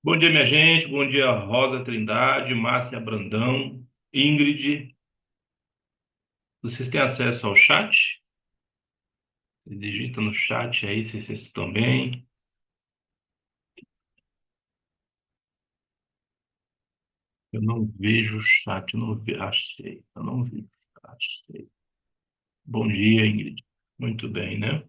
Bom dia, minha gente. Bom dia, Rosa Trindade, Márcia Brandão, Ingrid. Vocês têm acesso ao chat? Digita no chat aí se vocês estão bem. Eu não vejo o chat, eu não vi. Achei, eu não vi. Achei. Bom dia, Ingrid. Muito bem, né?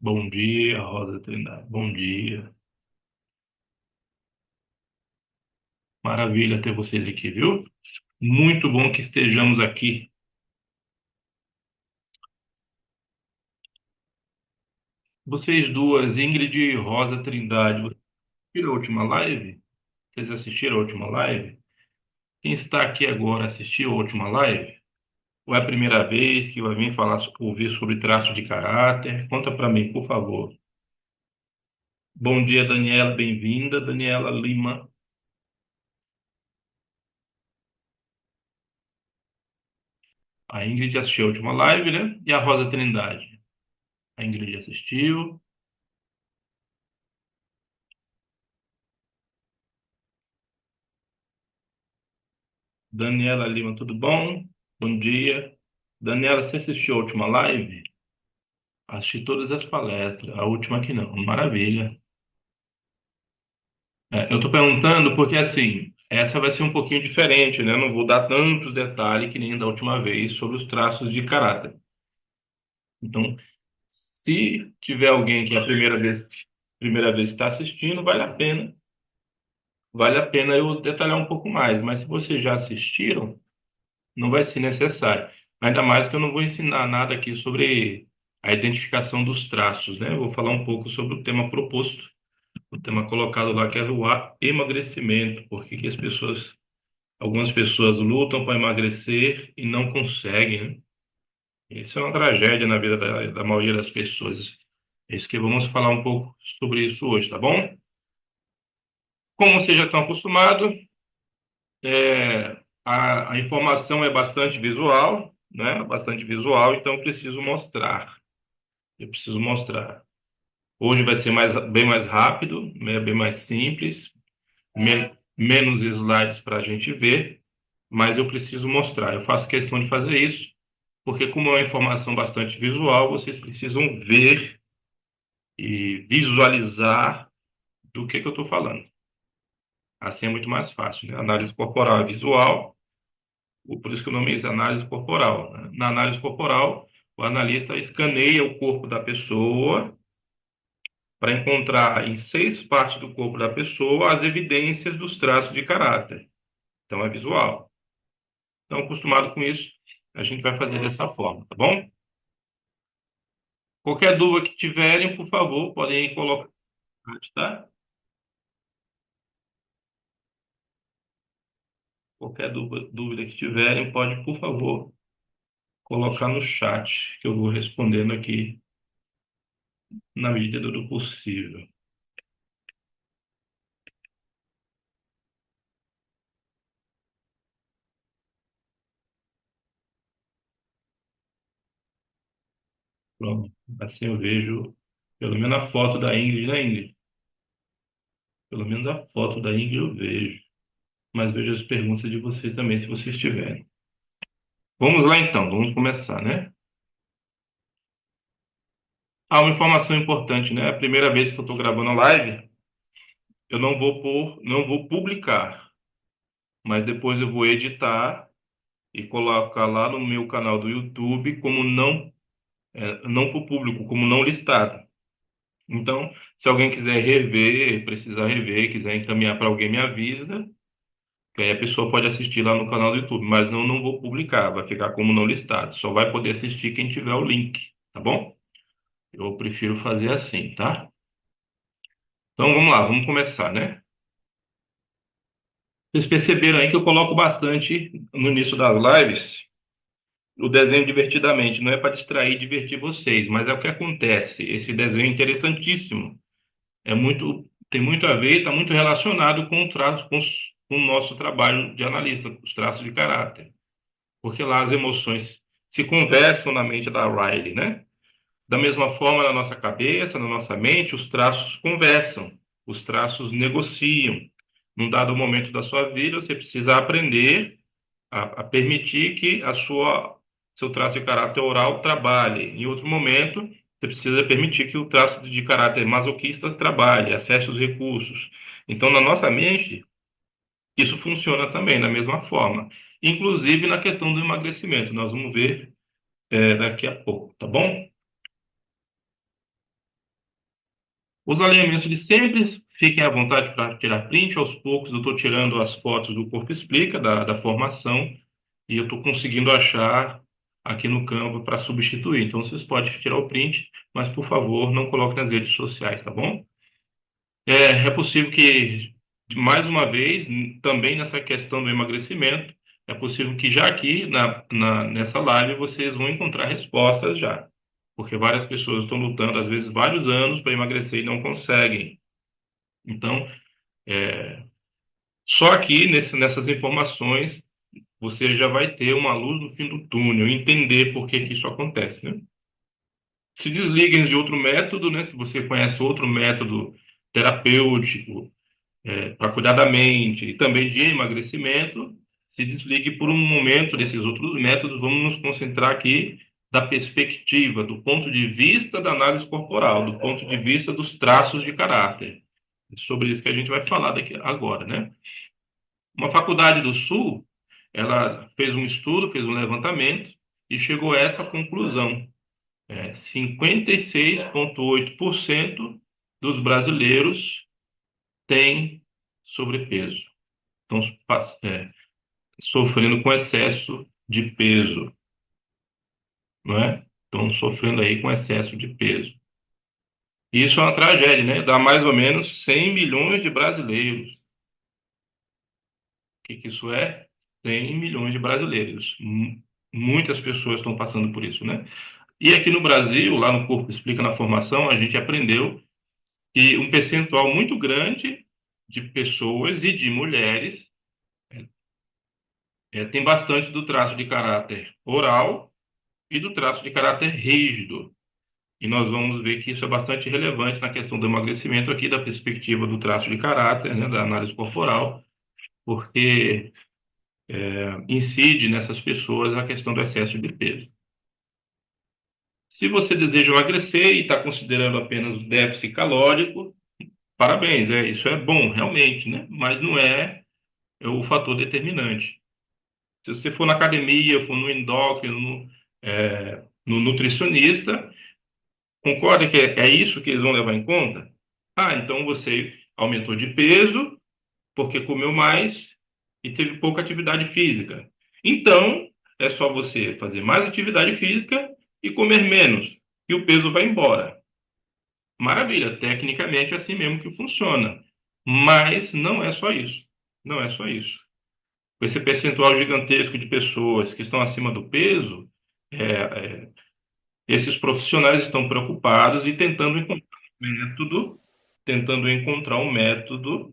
Bom dia, Rosa Trindade. Bom dia. Maravilha ter vocês aqui, viu? Muito bom que estejamos aqui. Vocês duas, Ingrid e Rosa Trindade, vocês assistiram a última live? Vocês assistiram a última live? Quem está aqui agora assistiu a última live? Ou é a primeira vez que vai vir falar, ouvir sobre traço de caráter? Conta para mim, por favor. Bom dia, Daniela, bem-vinda. Daniela Lima. A Ingrid assistiu a última live, né? E a Rosa Trindade. A Ingrid assistiu. Daniela Lima, tudo bom? Bom dia. Daniela, você assistiu a última live? Assisti todas as palestras, a última aqui não. Maravilha. Eu estou perguntando porque, assim, essa vai ser um pouquinho diferente, né? Eu não vou dar tantos detalhes que nem da última vez sobre os traços de caráter. Então, se tiver alguém que é a primeira vez que está assistindo, vale a pena eu detalhar um pouco mais. Mas se vocês já assistiram, não vai ser necessário. Ainda mais que eu não vou ensinar nada aqui sobre a identificação dos traços, né? Eu vou falar um pouco sobre o tema proposto, o tema colocado lá, que é o emagrecimento. Por que que algumas pessoas lutam para emagrecer e não conseguem, né? Isso é uma tragédia na vida da maioria das pessoas. É isso que vamos falar um pouco sobre isso hoje, tá bom? Como vocês já estão acostumados, a informação é bastante visual, né? Bastante visual, então eu preciso mostrar. Eu preciso mostrar. Hoje vai ser bem mais rápido, né? Bem mais simples, menos slides para a gente ver, mas eu preciso mostrar. Eu faço questão de fazer isso, porque como é uma informação bastante visual, vocês precisam ver e visualizar do que eu estou falando. Assim é muito mais fácil, né? Análise corporal é visual, por isso que o nome é análise corporal, né? Na análise corporal, o analista escaneia o corpo da pessoa para encontrar em 6 partes do corpo da pessoa as evidências dos traços de caráter. Então é visual. Então, acostumado com isso, a gente vai fazer dessa forma, tá bom? Qualquer dúvida que tiverem, por favor, podem colocar, tá? Qualquer dúvida que tiverem, pode, por favor, colocar no chat, que eu vou respondendo aqui na medida do possível. Pronto. Assim eu vejo, pelo menos a foto da Ingrid, né, Ingrid? Pelo menos a foto da Ingrid eu vejo. Mas vejo as perguntas de vocês também, se vocês tiverem. Vamos lá então, vamos começar, né? Ah, uma informação importante, né? A primeira vez que eu estou gravando a live, eu não vou publicar, mas depois eu vou editar e colocar lá no meu canal do YouTube como não para o público, como não listado. Então, se alguém quiser rever, precisar rever, quiser encaminhar para alguém, me avisa, que aí a pessoa pode assistir lá no canal do YouTube, mas não vou publicar, vai ficar como não listado. Só vai poder assistir quem tiver o link, tá bom? Eu prefiro fazer assim, tá? Então vamos lá, vamos começar, né? Vocês perceberam aí que eu coloco bastante no início das lives o desenho divertidamente. Não é para distrair e divertir vocês, mas é o que acontece. Esse desenho é interessantíssimo. Tem muito a ver, está muito relacionado com com o nosso trabalho de analista, os traços de caráter. Porque lá as emoções se conversam na mente da Riley, né? Da mesma forma, na nossa cabeça, na nossa mente, os traços conversam, os traços negociam. Num dado momento da sua vida, você precisa aprender a permitir que seu traço de caráter oral trabalhe. Em outro momento, você precisa permitir que o traço de caráter masoquista trabalhe, acesse os recursos. Então, na nossa mente, isso funciona também da mesma forma. Inclusive na questão do emagrecimento. Nós vamos ver daqui a pouco, tá bom? Os alinhamentos de sempre, fiquem à vontade para tirar print. Aos poucos eu estou tirando as fotos do Corpo Explica, da formação, e eu estou conseguindo achar aqui no Canva para substituir. Então vocês podem tirar o print, mas por favor não coloque nas redes sociais, tá bom? É possível que, mais uma vez, também nessa questão do emagrecimento, é possível que já aqui nessa live vocês vão encontrar respostas já. Porque várias pessoas estão lutando, às vezes, vários anos para emagrecer e não conseguem. Então, é, só aqui nessas informações você já vai ter uma luz no fim do túnel, entender por que que isso acontece, né? Se desliguem de outro método, né? Se você conhece outro método terapêutico, para cuidar da mente e também de emagrecimento, se desligue por um momento desses outros métodos. Vamos nos concentrar aqui da perspectiva, do ponto de vista da análise corporal, do ponto de vista dos traços de caráter. É sobre isso que a gente vai falar daqui agora, né? Uma faculdade do Sul, ela fez um estudo, fez um levantamento e chegou a essa conclusão. 56,8% dos brasileiros têm sobrepeso. Estão sofrendo com excesso de peso, não é? Estão sofrendo aí com excesso de peso. Isso é uma tragédia, né? Dá mais ou menos 100 milhões de brasileiros. O que que isso é? 100 milhões de brasileiros. Muitas pessoas estão passando por isso, né? E aqui no Brasil, lá no Corpo Explica na formação, a gente aprendeu que um percentual muito grande de pessoas e de mulheres tem bastante do traço de caráter oral e do traço de caráter rígido. E nós vamos ver que isso é bastante relevante na questão do emagrecimento aqui, da perspectiva do traço de caráter, né, da análise corporal, porque incide nessas pessoas a questão do excesso de peso. Se você deseja emagrecer e está considerando apenas o déficit calórico, parabéns, isso é bom, realmente, né? Mas não é o fator determinante. Se você for na academia, for no endócrino, no nutricionista, concorda que é isso que eles vão levar em conta? Ah, então você aumentou de peso porque comeu mais e teve pouca atividade física. Então, é só você fazer mais atividade física e comer menos, e o peso vai embora. Maravilha, tecnicamente é assim mesmo que funciona. Mas não é só isso. Não é só isso. Esse percentual gigantesco de pessoas que estão acima do peso, é, esses profissionais estão preocupados e tentando encontrar um método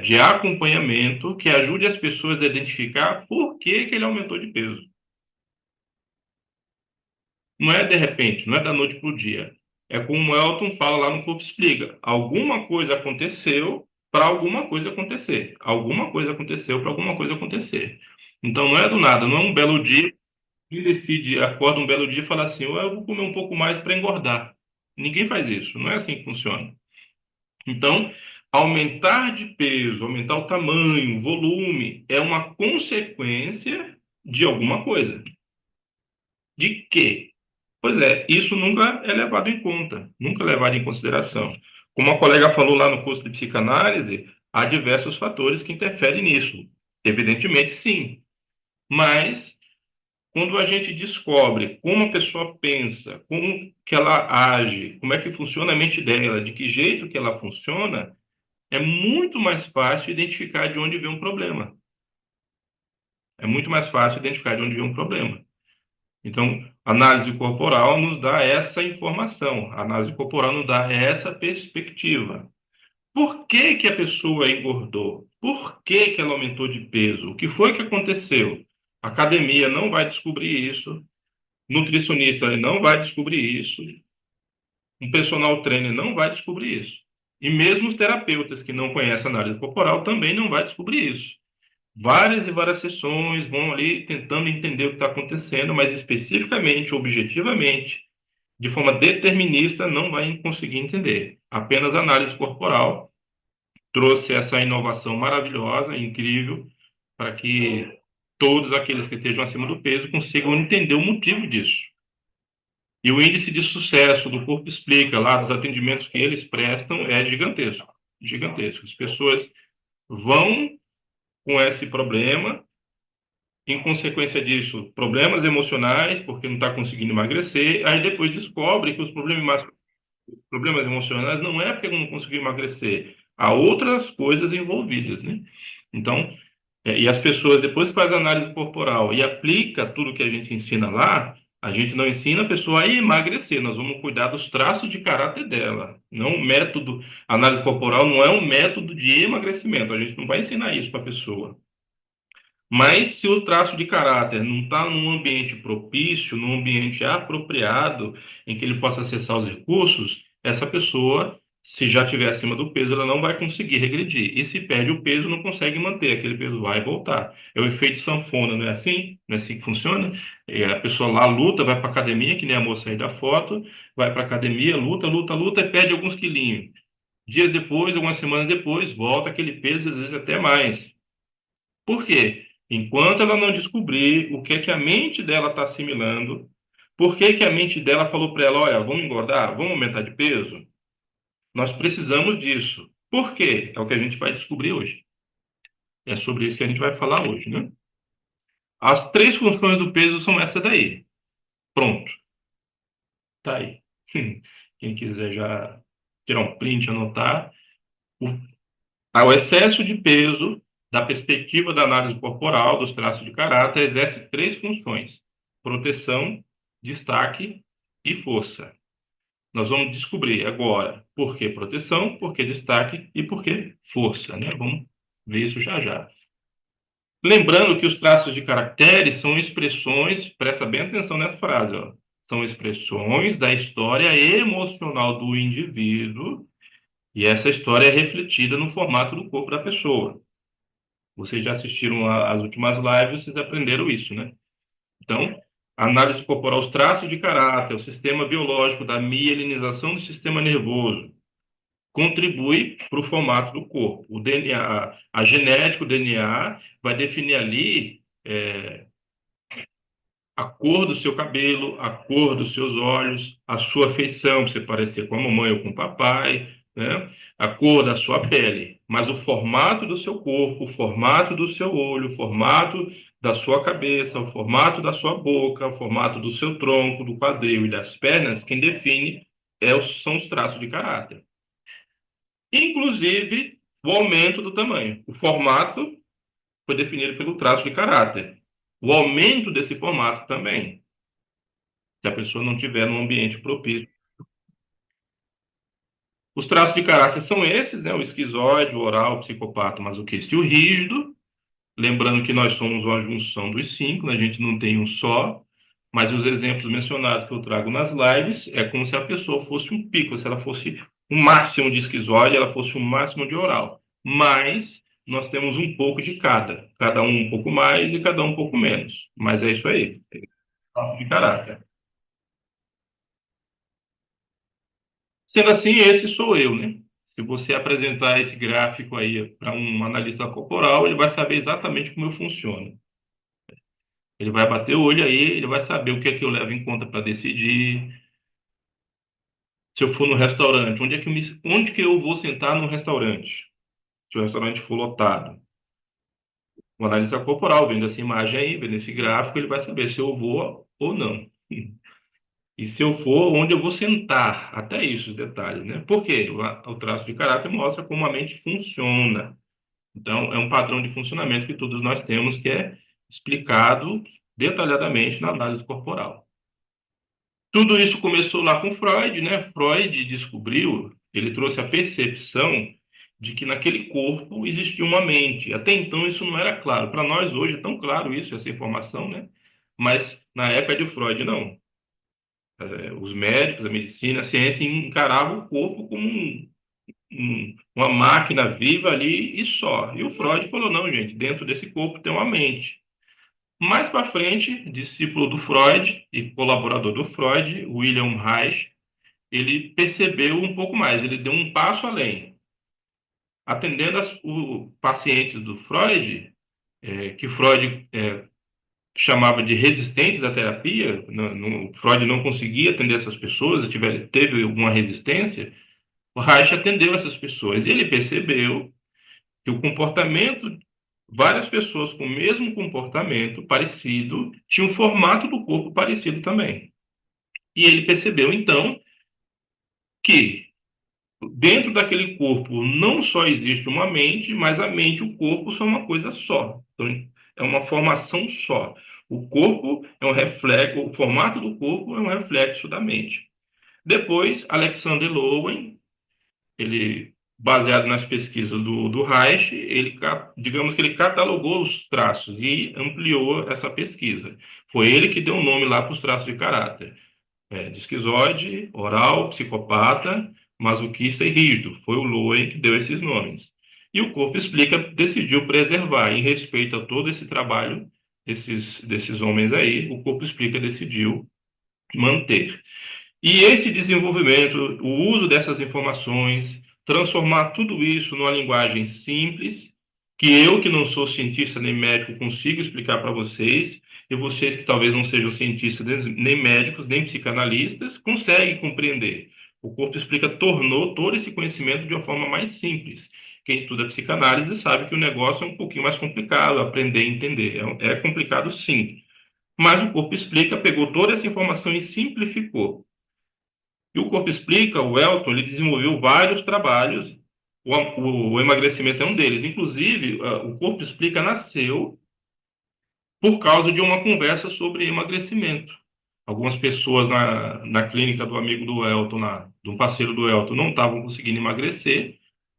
de acompanhamento que ajude as pessoas a identificar por que que ele aumentou de peso. Não é de repente, não é da noite para o dia. É como o Elton fala lá no Corpo Explica. Alguma coisa aconteceu para alguma coisa acontecer. Alguma coisa aconteceu para alguma coisa acontecer. Então não é do nada, não é um belo dia que decide, acorda um belo dia e fala assim, eu vou comer um pouco mais para engordar. Ninguém faz isso, não é assim que funciona. Então, aumentar de peso, aumentar o tamanho, o volume, é uma consequência de alguma coisa. De quê? Pois é, isso nunca é levado em conta, nunca é levado em consideração. Como a colega falou lá no curso de psicanálise, há diversos fatores que interferem nisso. Evidentemente, sim. Mas, quando a gente descobre como a pessoa pensa, como que ela age, como é que funciona a mente dela, de que jeito que ela funciona, é muito mais fácil identificar de onde vem um problema. É muito mais fácil identificar de onde vem um problema. Então, a análise corporal nos dá essa informação, a análise corporal nos dá essa perspectiva. Por que que a pessoa engordou? Por que que ela aumentou de peso? O que foi que aconteceu? A academia não vai descobrir isso, Nutricionista ele não vai descobrir isso. Um personal trainer não vai descobrir isso. E mesmo os terapeutas que não conhecem análise corporal também não vai descobrir isso. Várias e várias sessões vão ali tentando entender o que está acontecendo, mas especificamente, objetivamente, de forma determinista, não vai conseguir entender. Apenas a análise corporal trouxe essa inovação maravilhosa, incrível, para que todos aqueles que estejam acima do peso consigam entender o motivo disso. E o índice de sucesso do Corpo Explica, lá dos atendimentos que eles prestam, é gigantesco. Gigantesco. As pessoas vão com esse problema, em consequência disso, problemas emocionais, porque não está conseguindo emagrecer, aí depois descobre que os problemas emocionais não é porque não conseguiu emagrecer, há outras coisas envolvidas, né? Então, e as pessoas, depois que faz a análise corporal e aplica tudo que a gente ensina lá, a gente não ensina a pessoa a emagrecer, nós vamos cuidar dos traços de caráter dela. Não um método, a análise corporal não é um método de emagrecimento, a gente não vai ensinar isso para a pessoa. Mas se o traço de caráter não está num ambiente propício, num ambiente apropriado, em que ele possa acessar os recursos, essa pessoa, se já estiver acima do peso, ela não vai conseguir regredir. E se perde o peso, não consegue manter, aquele peso vai voltar. É o efeito sanfona, não é assim? Não é assim que funciona? A pessoa lá luta, vai para academia, que nem a moça aí da foto, vai para academia, luta, luta, luta e perde alguns quilinhos. Dias depois, algumas semanas depois, volta aquele peso, às vezes até mais. Por quê? Enquanto ela não descobrir o que é que a mente dela está assimilando, por que que a mente dela falou para ela, olha, vamos engordar, vamos aumentar de peso, nós precisamos disso. Por quê? É o que a gente vai descobrir hoje. É sobre isso que a gente vai falar hoje, né? As três funções do peso são essa daí. Pronto, tá aí. Quem quiser já tirar um print, anotar. O o excesso de peso, da perspectiva da análise corporal, dos traços de caráter, exerce três funções: proteção, destaque e força. Nós vamos descobrir agora por que proteção, por que destaque e por que força, né? Vamos ver isso já já. Lembrando que os traços de caracteres são expressões, presta bem atenção nessa frase, ó, são expressões da história emocional do indivíduo e essa história é refletida no formato do corpo da pessoa. Vocês já assistiram às últimas lives, vocês aprenderam isso, né? Então, a análise corporal, os traços de caráter, o sistema biológico da mielinização do sistema nervoso, contribui para o formato do corpo. O DNA, a genética, o DNA, vai definir ali a cor do seu cabelo, a cor dos seus olhos, a sua feição, para você parecer com a mamãe ou com o papai, né? A cor da sua pele, mas o formato do seu corpo, o formato do seu olho, o formato da sua cabeça, o formato da sua boca, o formato do seu tronco, do quadril e das pernas, quem define são os traços de caráter. Inclusive, o aumento do tamanho. O formato foi definido pelo traço de caráter. O aumento desse formato também, se a pessoa não tiver num ambiente propício. Os traços de caráter são esses, né? O esquizoide, o oral, o psicopata, o masoquista e o rígido. Lembrando que nós somos uma junção dos cinco, né? A gente não tem um só. Mas os exemplos mencionados que eu trago nas lives é como se a pessoa fosse um pico, se ela fosse o máximo de esquizoide, ela fosse o máximo de oral. Mas nós temos um pouco de cada um pouco mais e cada um pouco menos. Mas é isso aí, traço de caráter. Sendo assim, esse sou eu, né? Se você apresentar esse gráfico aí para um analista corporal, ele vai saber exatamente como eu funciono. Ele vai bater o olho aí, ele vai saber o que é que eu levo em conta para decidir. Se eu for no restaurante, onde que eu vou sentar no restaurante? Se o restaurante for lotado. O analista corporal, vendo essa imagem aí, vendo esse gráfico, ele vai saber se eu vou ou não. E se eu for, onde eu vou sentar? Até isso, os detalhes, né? Por quê? O traço de caráter mostra como a mente funciona. Então, é um padrão de funcionamento que todos nós temos, que é explicado detalhadamente na análise corporal. Tudo isso começou lá com Freud, né? Freud descobriu, ele trouxe a percepção de que naquele corpo existia uma mente. Até então isso não era claro. Para nós hoje é tão claro isso, essa informação, né? Mas na época de Freud, não. Os médicos, a medicina, a ciência encaravam o corpo como uma máquina viva ali e só. E o Freud falou: não, gente, dentro desse corpo tem uma mente. Mais para frente, discípulo do Freud e colaborador do Freud, William Reich, ele percebeu um pouco mais, ele deu um passo além. Atendendo os pacientes do Freud, que Freud chamava de resistentes à terapia, Freud não conseguia atender essas pessoas, teve alguma resistência, o Reich atendeu essas pessoas e ele percebeu que o comportamento, várias pessoas com o mesmo comportamento parecido, tinham um formato do corpo parecido também. E ele percebeu, então, que dentro daquele corpo não só existe uma mente, mas a mente e o corpo são uma coisa só. Então, é uma formação só. O corpo é um reflexo, o formato do corpo é um reflexo da mente. Depois, Alexander Lowen, ele, baseado nas pesquisas do Reich, digamos que ele catalogou os traços e ampliou essa pesquisa. Foi ele que deu o nome lá para os traços de caráter. De esquizoide, oral, psicopata, masoquista e rígido. Foi o Lowen que deu esses nomes. E o Corpo Explica decidiu preservar, em respeito a todo esse trabalho desses homens aí, o Corpo Explica decidiu manter. E esse desenvolvimento, o uso dessas informações, transformar tudo isso numa linguagem simples, que eu, que não sou cientista nem médico, consigo explicar para vocês, e vocês que talvez não sejam cientistas, nem médicos, nem psicanalistas, conseguem compreender. O Corpo Explica tornou todo esse conhecimento de uma forma mais simples. Quem estuda psicanálise sabe que o negócio é um pouquinho mais complicado, aprender e entender. É complicado, sim. Mas o Corpo Explica pegou toda essa informação e simplificou. E o Corpo Explica, o Elton, ele desenvolveu vários trabalhos, o emagrecimento é um deles. Inclusive, o Corpo Explica nasceu por causa de uma conversa sobre emagrecimento. Algumas pessoas na clínica do amigo do Elton, de um parceiro do Elton, não estavam conseguindo emagrecer,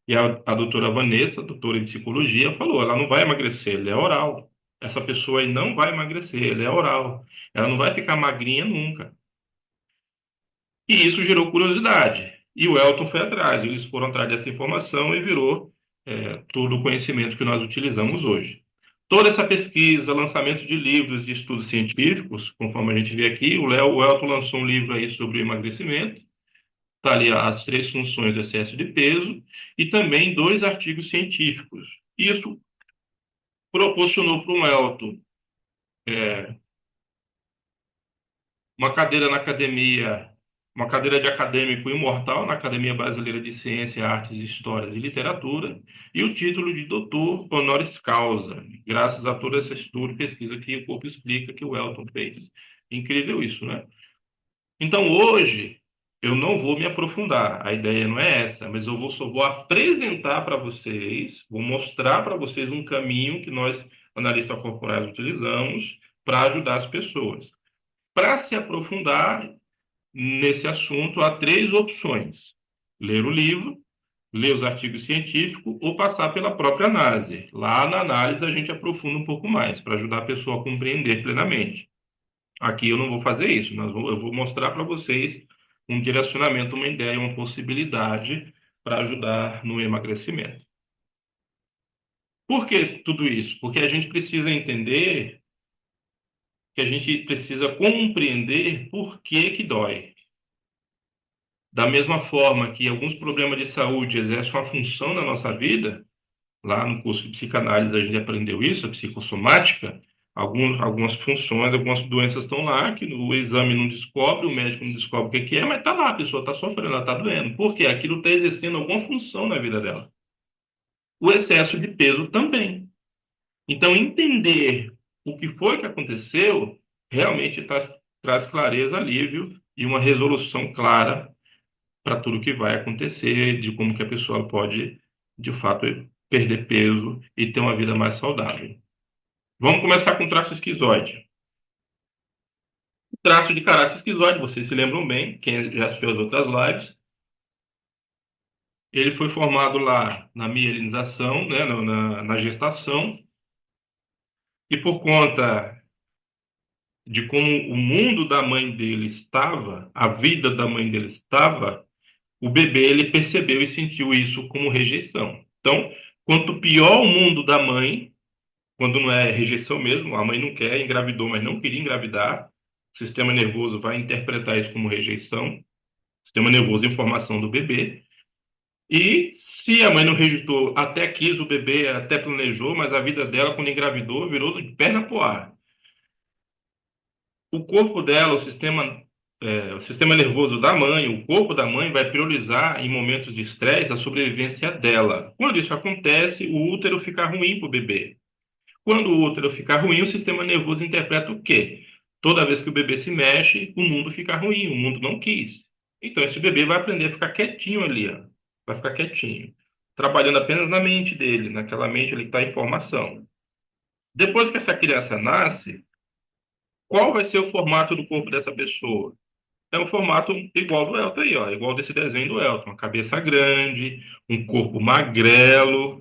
e a doutora Vanessa, doutora em psicologia, falou, ela não vai emagrecer, ela é oral. Essa pessoa aí não vai emagrecer, ela é oral. Ela não vai ficar magrinha nunca. E isso gerou curiosidade. E o Elton foi atrás, eles foram atrás dessa informação e virou todo o conhecimento que nós utilizamos hoje. Toda essa pesquisa, lançamento de livros de estudos científicos, conforme a gente vê aqui, o Elton lançou um livro aí sobre o emagrecimento, está ali as três funções do excesso de peso, e também dois artigos científicos. Isso proporcionou para o Elton é, uma cadeira na academia, uma cadeira de acadêmico imortal na Academia Brasileira de Ciência, Artes, Histórias e Literatura, e o título de doutor honoris causa, graças a todo esse estudo e pesquisa que o Corpo Explica que o Elton fez. Incrível isso, né? Então, hoje, eu não vou me aprofundar, a ideia não é essa, mas só vou apresentar para vocês, vou mostrar para vocês um caminho que nós, analistas corporais, utilizamos para ajudar as pessoas. Para se aprofundar nesse assunto, há três opções: ler o livro, ler os artigos científicos ou passar pela própria análise. Lá na análise a gente aprofunda um pouco mais, para ajudar a pessoa a compreender plenamente. Aqui eu não vou fazer isso, eu vou mostrar para vocês um direcionamento, uma ideia, uma possibilidade para ajudar no emagrecimento. Por que tudo isso? Porque a gente precisa entender, que a gente precisa compreender por que que dói. Da mesma forma que alguns problemas de saúde exercem uma função na nossa vida, lá no curso de psicanálise a gente aprendeu isso, a psicossomática, algumas funções, algumas doenças estão lá que o exame não descobre, o médico não descobre o que que é, mas está lá, a pessoa está sofrendo, ela está doendo. Por quê? Aquilo está exercendo alguma função na vida dela. O excesso de peso também. Então, entender o que foi que aconteceu realmente traz clareza, alívio e uma resolução clara para tudo que vai acontecer, de como que a pessoa pode, de fato, perder peso e ter uma vida mais saudável. Vamos começar com o traço esquizoide. O traço de caráter esquizoide, vocês se lembram bem, quem já assistiu as outras lives, ele foi formado lá na mielinização, né, na gestação, e por conta de como o mundo da mãe dele estava, a vida da mãe dele estava, o bebê ele percebeu e sentiu isso como rejeição. Então, quanto pior o mundo da mãe, quando não é rejeição mesmo, a mãe não quer, engravidou, mas não queria engravidar, o sistema nervoso vai interpretar isso como rejeição, sistema nervoso em formação do bebê. E se a mãe não rejeitou, até quis o bebê, até planejou, mas a vida dela, quando engravidou, virou de perna pro ar. O corpo dela, o sistema nervoso da mãe, o corpo da mãe vai priorizar em momentos de estresse a sobrevivência dela. Quando isso acontece, o útero fica ruim para o bebê. Quando o útero fica ruim, o sistema nervoso interpreta o quê? Toda vez que o bebê se mexe, o mundo fica ruim, o mundo não quis. Então esse bebê vai aprender a ficar quietinho ali, ó. Vai ficar quietinho, trabalhando apenas na mente dele, naquela mente ele está em formação. Depois que essa criança nasce, qual vai ser o formato do corpo dessa pessoa? É um formato igual do Elton aí, ó, igual desse desenho do Elton, uma cabeça grande, um corpo magrelo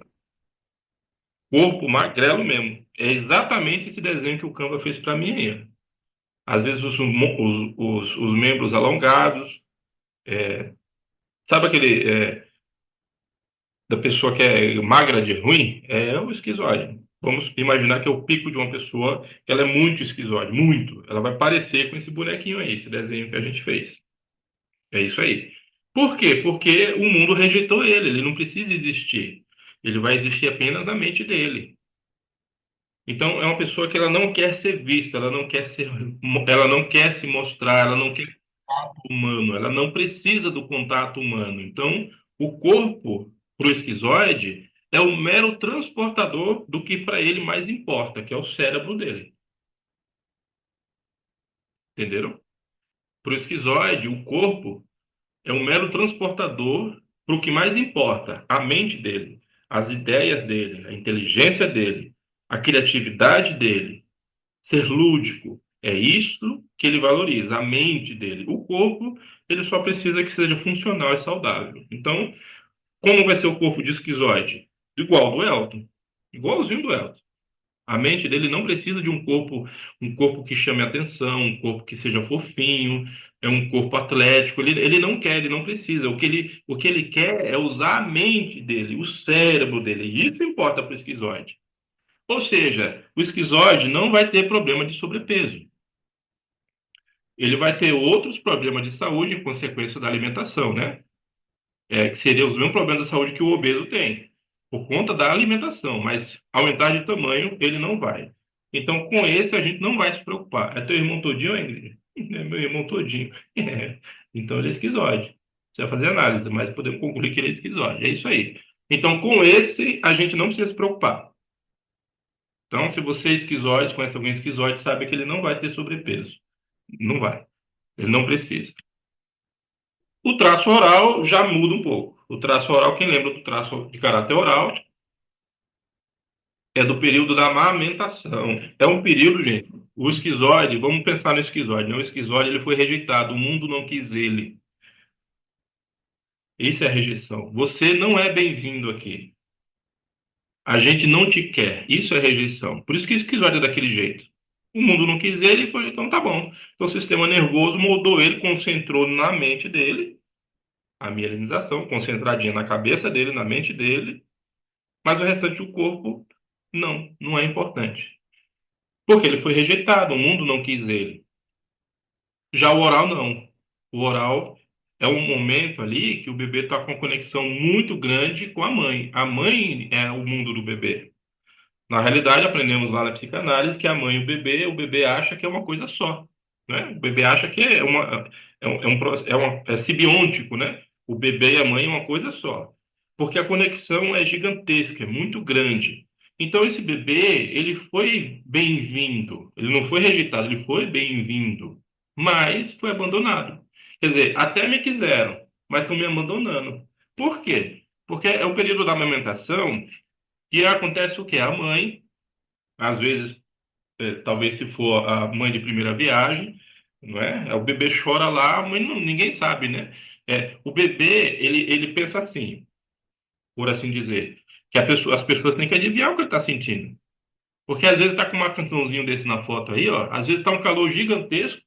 mesmo. É exatamente esse desenho que o Canva fez para mim aí, ó. Às vezes os membros alongados, sabe aquele da pessoa que é magra de ruim? É o esquizoide. Vamos imaginar que é o pico de uma pessoa que ela é muito esquizoide, muito. Ela vai parecer com esse bonequinho aí, esse desenho que a gente fez. É isso aí. Por quê? Porque o mundo rejeitou ele, ele não precisa existir. Ele vai existir apenas na mente dele. Então, é uma pessoa que ela não quer ser vista, ela não quer se mostrar, ela não quer contato humano, ela não precisa do contato humano. Então, o corpo, para o esquizoide, é o mero transportador do que para ele mais importa, que é o cérebro dele. Entenderam? Para o esquizoide, o corpo é um mero transportador para o que mais importa, a mente dele, as ideias dele, a inteligência dele, a criatividade dele, ser lúdico. É isso que ele valoriza, a mente dele. O corpo, ele só precisa que seja funcional e saudável. Então, como vai ser o corpo de esquizoide? Igual do Elton. Igualzinho do Elton. A mente dele não precisa de um corpo que chame atenção, um corpo que seja fofinho, é um corpo atlético. Ele não quer, ele não precisa. O que ele quer é usar a mente dele, o cérebro dele. E isso importa para o esquizoide. Ou seja, o esquizoide não vai ter problema de sobrepeso. Ele vai ter outros problemas de saúde em consequência da alimentação, né? Que seria os mesmos problemas de saúde que o obeso tem, por conta da alimentação, mas aumentar de tamanho ele não vai. Então, com esse, a gente não vai se preocupar. É teu irmão todinho, Ingrid? É meu irmão todinho. É. Então, ele é esquizoide. Você vai fazer análise, mas podemos concluir que ele é esquizoide. É isso aí. Então, com esse, a gente não precisa se preocupar. Então, se você é esquizoide, conhece alguém esquizoide, sabe que ele não vai ter sobrepeso. Não vai. Ele não precisa. O traço oral já muda um pouco. O traço oral, quem lembra do traço de caráter oral, é do período da amamentação. É um período, gente. O esquizoide, vamos pensar no esquizoide, né? O esquizoide ele foi rejeitado, o mundo não quis ele. Isso é rejeição. Você não é bem-vindo aqui. A gente não te quer. Isso é rejeição. Por isso que o esquizoide é daquele jeito. O mundo não quis ele e foi, então tá bom. Então o sistema nervoso moldou ele, concentrou na mente dele, a mielinização, concentradinha na cabeça dele, na mente dele, mas o restante do corpo não é importante. Porque ele foi rejeitado, o mundo não quis ele. Já o oral não. O oral é um momento ali que o bebê está com uma conexão muito grande com a mãe. A mãe é o mundo do bebê. Na realidade, aprendemos lá na psicanálise que a mãe e o bebê acha que é uma coisa só, né? O bebê acha que é sibiôntico, né? O bebê e a mãe é uma coisa só, porque a conexão é gigantesca, é muito grande. Então esse bebê, ele foi bem-vindo, ele não foi rejeitado, ele foi bem-vindo, mas foi abandonado. Quer dizer, até me quiseram, mas estão me abandonando. Por quê? Porque é o período da amamentação que acontece o quê? A mãe, às vezes, talvez se for a mãe de primeira viagem, não é? O bebê chora lá, a mãe ninguém sabe, né? O bebê, ele pensa assim, por assim dizer, que as pessoas têm que adivinhar o que ele está sentindo. Porque às vezes está com um macacãozinho desse na foto aí, ó. Às vezes está um calor gigantesco,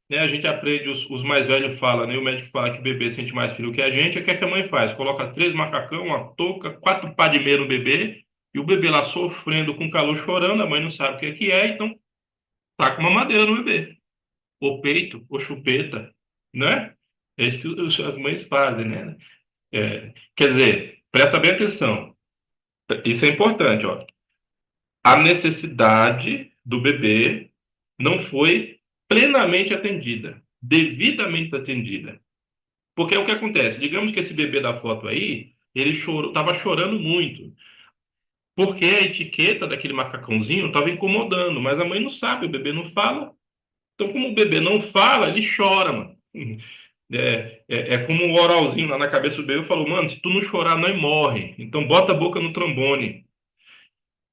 né? A gente aprende, os mais velhos falam, né? O médico fala que o bebê sente mais frio que a gente. O que é que a mãe faz? Coloca três macacão, uma touca, quatro pá de meia no bebê, e o bebê lá sofrendo com calor, chorando. A mãe não sabe o que é, então tá com uma madeira no bebê. Ou peito, ou chupeta, né? É isso que as mães fazem, né? Quer dizer, presta bem atenção. Isso é importante, ó. A necessidade do bebê não foi plenamente atendida, devidamente atendida. Porque é o que acontece? Digamos que esse bebê da foto aí, ele chorou, estava chorando muito, porque a etiqueta daquele macacãozinho estava incomodando, mas a mãe não sabe, o bebê não fala. Então, como o bebê não fala, ele chora, mano. É como o oralzinho lá na cabeça do bebê falou, mano, se tu não chorar, nós morre. Então bota a boca no trombone.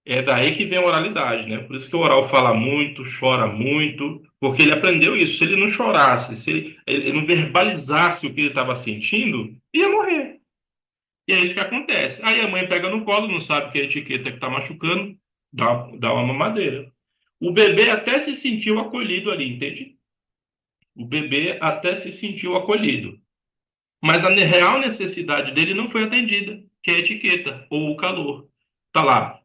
É daí que vem a oralidade, né? Por isso que o oral fala muito, chora muito, porque ele aprendeu isso. Se ele não chorasse, se ele não verbalizasse o que ele estava sentindo, ia morrer. E aí o que acontece? Aí a mãe pega no colo, não sabe que é a etiqueta que está machucando, dá uma mamadeira. O bebê até se sentiu acolhido ali, entende? O bebê até se sentiu acolhido. Mas a real necessidade dele não foi atendida, que é a etiqueta ou o calor. Tá lá,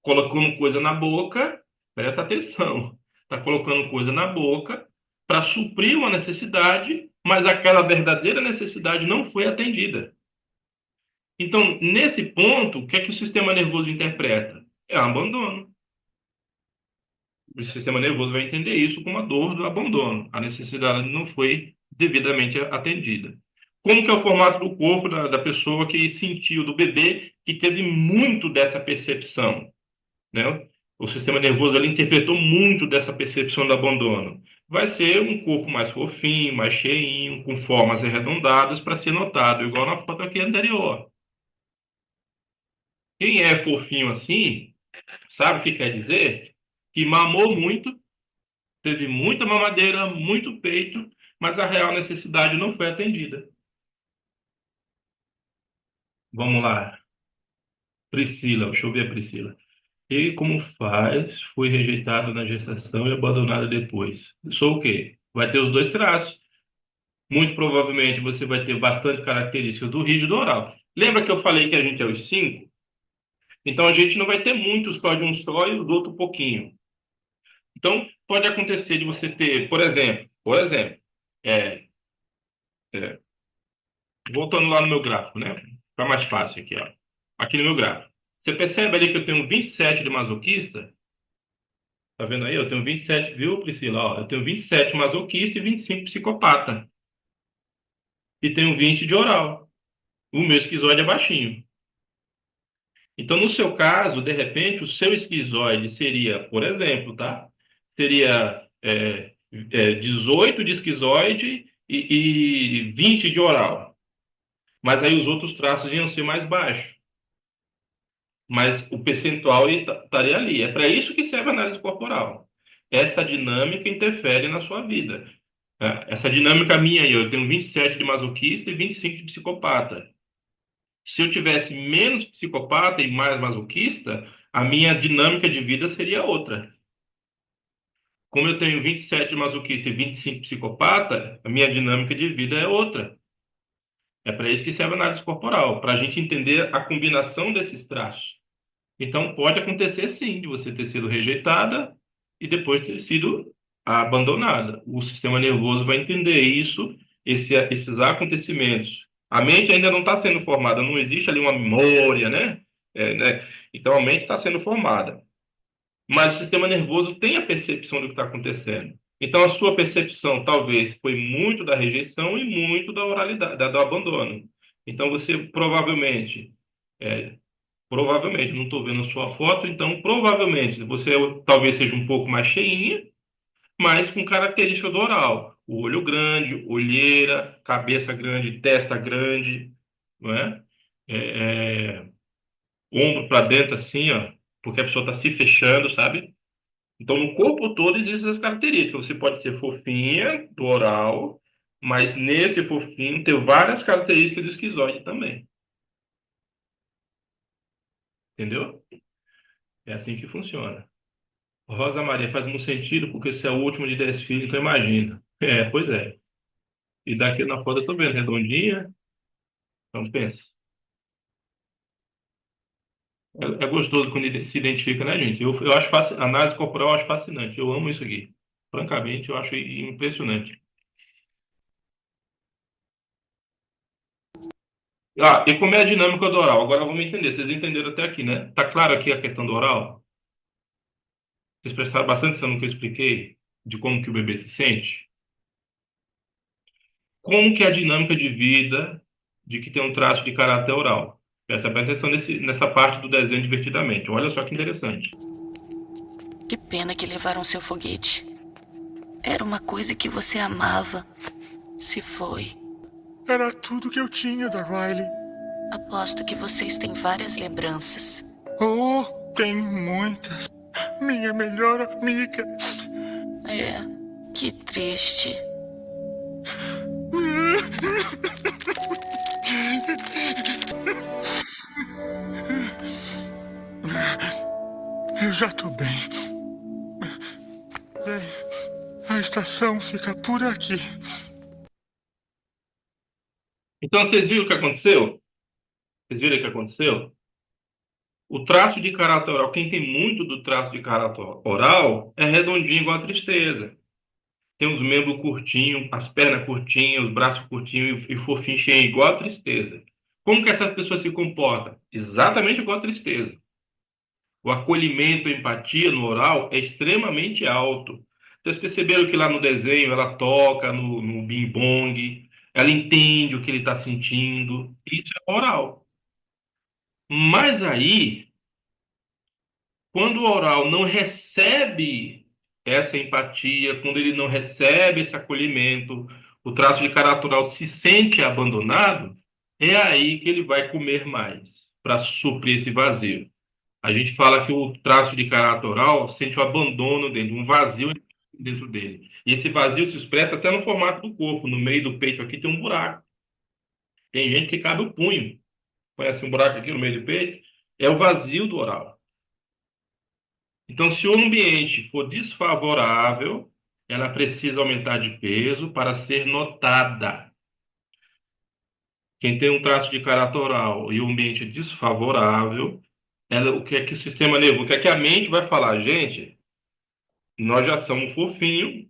colocando coisa na boca, presta atenção. Tá colocando coisa na boca para suprir uma necessidade, mas aquela verdadeira necessidade não foi atendida. Então, nesse ponto, o que é que o sistema nervoso interpreta? É abandono. O sistema nervoso vai entender isso como a dor do abandono. A necessidade não foi devidamente atendida. Como que é o formato do corpo da pessoa que sentiu, do bebê que teve muito dessa percepção, né? O sistema nervoso ele interpretou muito dessa percepção do abandono. Vai ser um corpo mais fofinho, mais cheinho, com formas arredondadas para ser notado, igual na foto aqui anterior. Quem é fofinho assim, sabe o que quer dizer? Que mamou muito, teve muita mamadeira, muito peito, mas a real necessidade não foi atendida. Vamos lá, Priscila, deixa eu ver a Priscila. E como faz? Foi rejeitado na gestação e abandonado depois. Sou o quê? Vai ter os dois traços. Muito provavelmente você vai ter bastante característica do rígido oral. Lembra que eu falei que a gente é os cinco? Então a gente não vai ter muito só de um só e do outro pouquinho. Então pode acontecer de você ter, por exemplo, é, é, voltando lá no meu gráfico, né? Fica mais fácil aqui, ó. Aqui no meu gráfico. Você percebe ali que eu tenho 27 de masoquista? Tá vendo aí? Eu tenho 27, viu, Priscila? Ó, eu tenho 27 masoquista e 25 psicopata. E tenho 20 de oral. O meu esquizoide é baixinho. Então, no seu caso, de repente, o seu esquizoide seria, por exemplo, tá? Seria 18 de esquizoide e 20 de oral. Mas aí os outros traços iam ser mais baixos. Mas o percentual estaria ali. É para isso que serve a análise corporal. Essa dinâmica interfere na sua vida. Né? Essa dinâmica minha aí, eu tenho 27 de masoquista e 25 de psicopata. Se eu tivesse menos psicopata e mais masoquista, a minha dinâmica de vida seria outra. Como eu tenho 27 masoquista e 25 psicopata, a minha dinâmica de vida é outra. É para isso que serve a análise corporal, para a gente entender a combinação desses traços. Então, pode acontecer sim de você ter sido rejeitada e depois ter sido abandonada. O sistema nervoso vai entender isso, esses acontecimentos. A mente ainda não está sendo formada, não existe ali uma memória, né? Né? Então, a mente está sendo formada. Mas o sistema nervoso tem a percepção do que está acontecendo. Então, a sua percepção talvez foi muito da rejeição e muito da oralidade, do abandono. Então, você provavelmente. é, Provavelmente, não estou vendo sua foto, então provavelmente você talvez seja um pouco mais cheinha, mas com característica do oral. O olho grande, olheira, cabeça grande, testa grande, não é? É, é, ombro para dentro assim, ó, porque a pessoa está se fechando, sabe? Então no corpo todo existem essas características. Você pode ser fofinha do oral, mas nesse fofinho tem várias características do esquizoide também, entendeu? É assim que funciona. Rosa Maria faz muito sentido porque você é o último de 10 filhos, então imagina. É, pois é. E daqui na foto eu tô vendo redondinha, então pensa. É gostoso quando se identifica, né, gente? Eu acho análise corporal eu acho fascinante. Eu amo isso aqui. Francamente, eu acho impressionante. Ah, e como é a dinâmica do oral? Agora vamos entender. Vocês entenderam até aqui, né? Tá claro aqui a questão do oral? Vocês prestaram bastante atenção no que eu expliquei? De como que o bebê se sente? Como que é a dinâmica de vida de que tem um traço de caráter oral? Presta bem atenção nessa parte do desenho divertidamente. Olha só que interessante. Que pena que levaram seu foguete. Era uma coisa que você amava. Se foi. Era tudo que eu tinha da Riley. Aposto que vocês têm várias lembranças. Oh, tenho muitas. Minha melhor amiga. É, que triste. Eu já tô bem. Bem, a estação fica por aqui. Então, vocês viram o que aconteceu? Vocês viram o que aconteceu? O traço de caráter oral, quem tem muito do traço de caráter oral, é redondinho igual a tristeza. Tem os membros curtinhos, as pernas curtinhas, os braços curtinhos e fofinho cheio, igual a tristeza. Como que essa pessoa se comporta? Exatamente igual a tristeza. O acolhimento, a empatia no oral é extremamente alto. Vocês perceberam que lá no desenho ela toca no bing-bong, ela entende o que ele está sentindo. Isso é oral. Mas aí, quando o oral não recebe essa empatia, quando ele não recebe esse acolhimento, o traço de caráter oral se sente abandonado, é aí que ele vai comer mais, para suprir esse vazio. A gente fala que o traço de caráter oral sente o abandono dentro, um vazio dentro dele. E esse vazio se expressa até no formato do corpo. No meio do peito aqui tem um buraco. Tem gente que cabe o punho. Conhece um buraco aqui no meio do peito? É o vazio do oral. Então, se o ambiente for desfavorável, ela precisa aumentar de peso para ser notada. Quem tem um traço de caráter oral e o ambiente é desfavorável, o que é que o sistema nervoso, o que é que a mente vai falar? Gente, nós já somos fofinhos,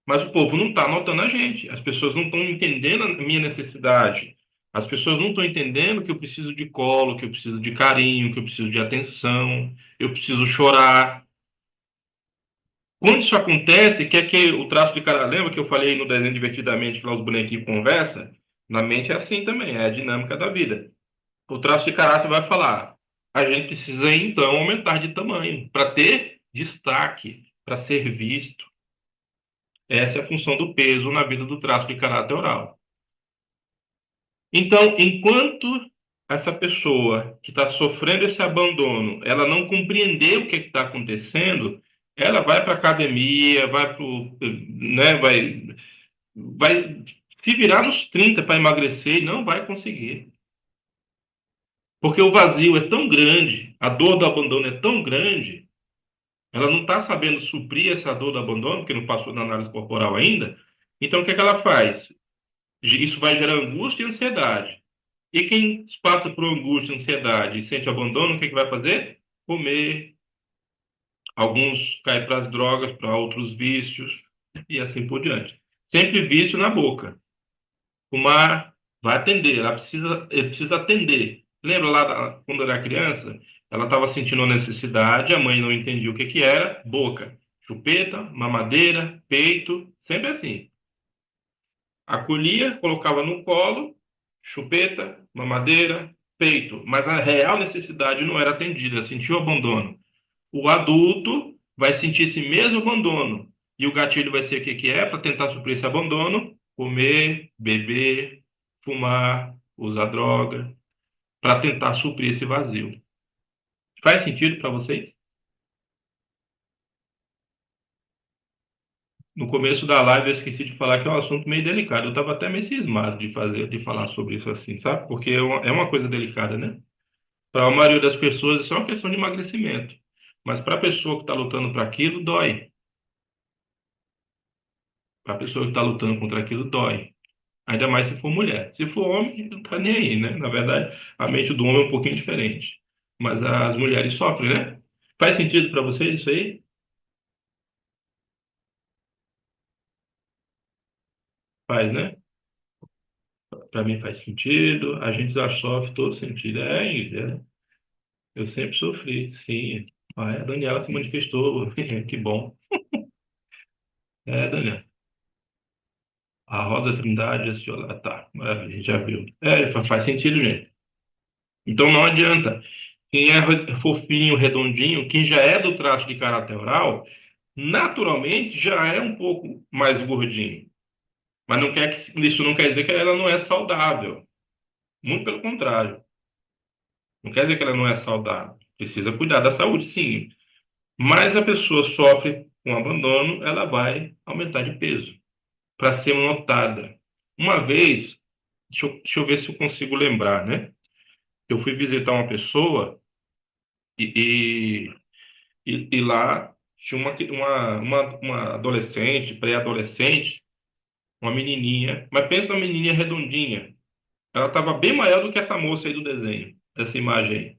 mas o povo não está notando a gente. As pessoas não estão entendendo a minha necessidade. As pessoas não estão entendendo que eu preciso de colo, que eu preciso de carinho, que eu preciso de atenção, eu preciso chorar. Quando isso acontece, que é que o traço de cara, lembra que eu falei no desenho divertidamente que lá os bonequinhos conversam? Na mente é assim também, é a dinâmica da vida. O traço de caráter vai falar: a gente precisa então aumentar de tamanho para ter destaque, para ser visto. Essa é a função do peso na vida do traço de caráter oral. Então, enquanto essa pessoa que está sofrendo esse abandono, ela não compreender o que está acontecendo, ela vai para a academia, né, vai se virar nos 30 para emagrecer e não vai conseguir. Porque o vazio é tão grande, a dor do abandono é tão grande, ela não está sabendo suprir essa dor do abandono, porque não passou na análise corporal ainda. Então, o que é que ela faz? Isso vai gerar angústia e ansiedade. E quem passa por angústia, ansiedade e sente abandono, o que é que vai fazer? Comer. Alguns caem para as drogas, para outros vícios e assim por diante. Sempre vício na boca. Fumar vai atender, ele precisa atender. Lembra lá quando era criança? Ela estava sentindo a necessidade, a mãe não entendia o que que era, boca, chupeta, mamadeira, peito, sempre assim. Acolhia, colocava no colo, chupeta, mamadeira, peito. Mas a real necessidade não era atendida, sentiu abandono. O adulto vai sentir esse mesmo abandono. E o gatilho vai ser o que que é para tentar suprir esse abandono? Comer, beber, fumar, usar droga, para tentar suprir esse vazio. Faz sentido para vocês? No começo da live eu esqueci de falar que é um assunto meio delicado. Eu estava até meio cismado de falar sobre isso assim, sabe? Porque é uma coisa delicada, né? Para a maioria das pessoas, isso é uma questão de emagrecimento. Mas para a pessoa que está lutando para aquilo, dói. Para a pessoa que está lutando contra aquilo, dói. Ainda mais se for mulher. Se for homem, não tá nem aí, né? Na verdade, a mente do homem é um pouquinho diferente. Mas as mulheres sofrem, né? Faz sentido para vocês isso aí? Faz, né? Para mim faz sentido. A gente já sofre todo sentido. Eu sempre sofri, sim. Ah, a Daniela se manifestou. Que bom. É, Daniela. A Rosa Trindade assistiu lá. Tá, a gente já viu. É, faz sentido, gente. Então não adianta. Quem é fofinho, redondinho, quem já é do traço de caráter oral, naturalmente já é um pouco mais gordinho. Mas isso não quer dizer que ela não é saudável. Muito pelo contrário. Não quer dizer que ela não é saudável. Precisa cuidar da saúde, sim. Mas a pessoa sofre com abandono, ela vai aumentar de peso para ser notada. Uma vez, deixa eu ver se eu consigo lembrar, né? Eu fui visitar uma pessoa e, e lá tinha uma adolescente, pré-adolescente, uma menininha, mas pensa numa menininha redondinha. Ela estava bem maior do que essa moça aí do desenho, dessa imagem aí.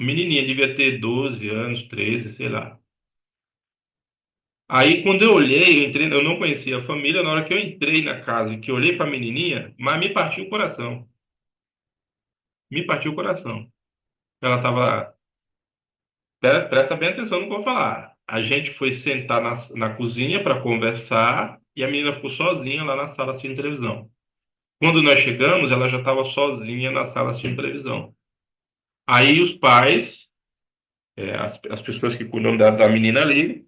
A menininha devia ter 12 anos, 13, sei lá. Aí, quando eu olhei, eu não conhecia a família, na hora que eu entrei na casa e que eu olhei para a menininha, mas me partiu o coração. Me partiu o coração. Ela estava. Presta bem atenção no que eu vou falar. A gente foi sentar na cozinha para conversar e a menina ficou sozinha lá na sala assistindo televisão. Quando nós chegamos, ela já estava sozinha na sala assistindo televisão. Aí os pais, as pessoas que cuidam da menina ali,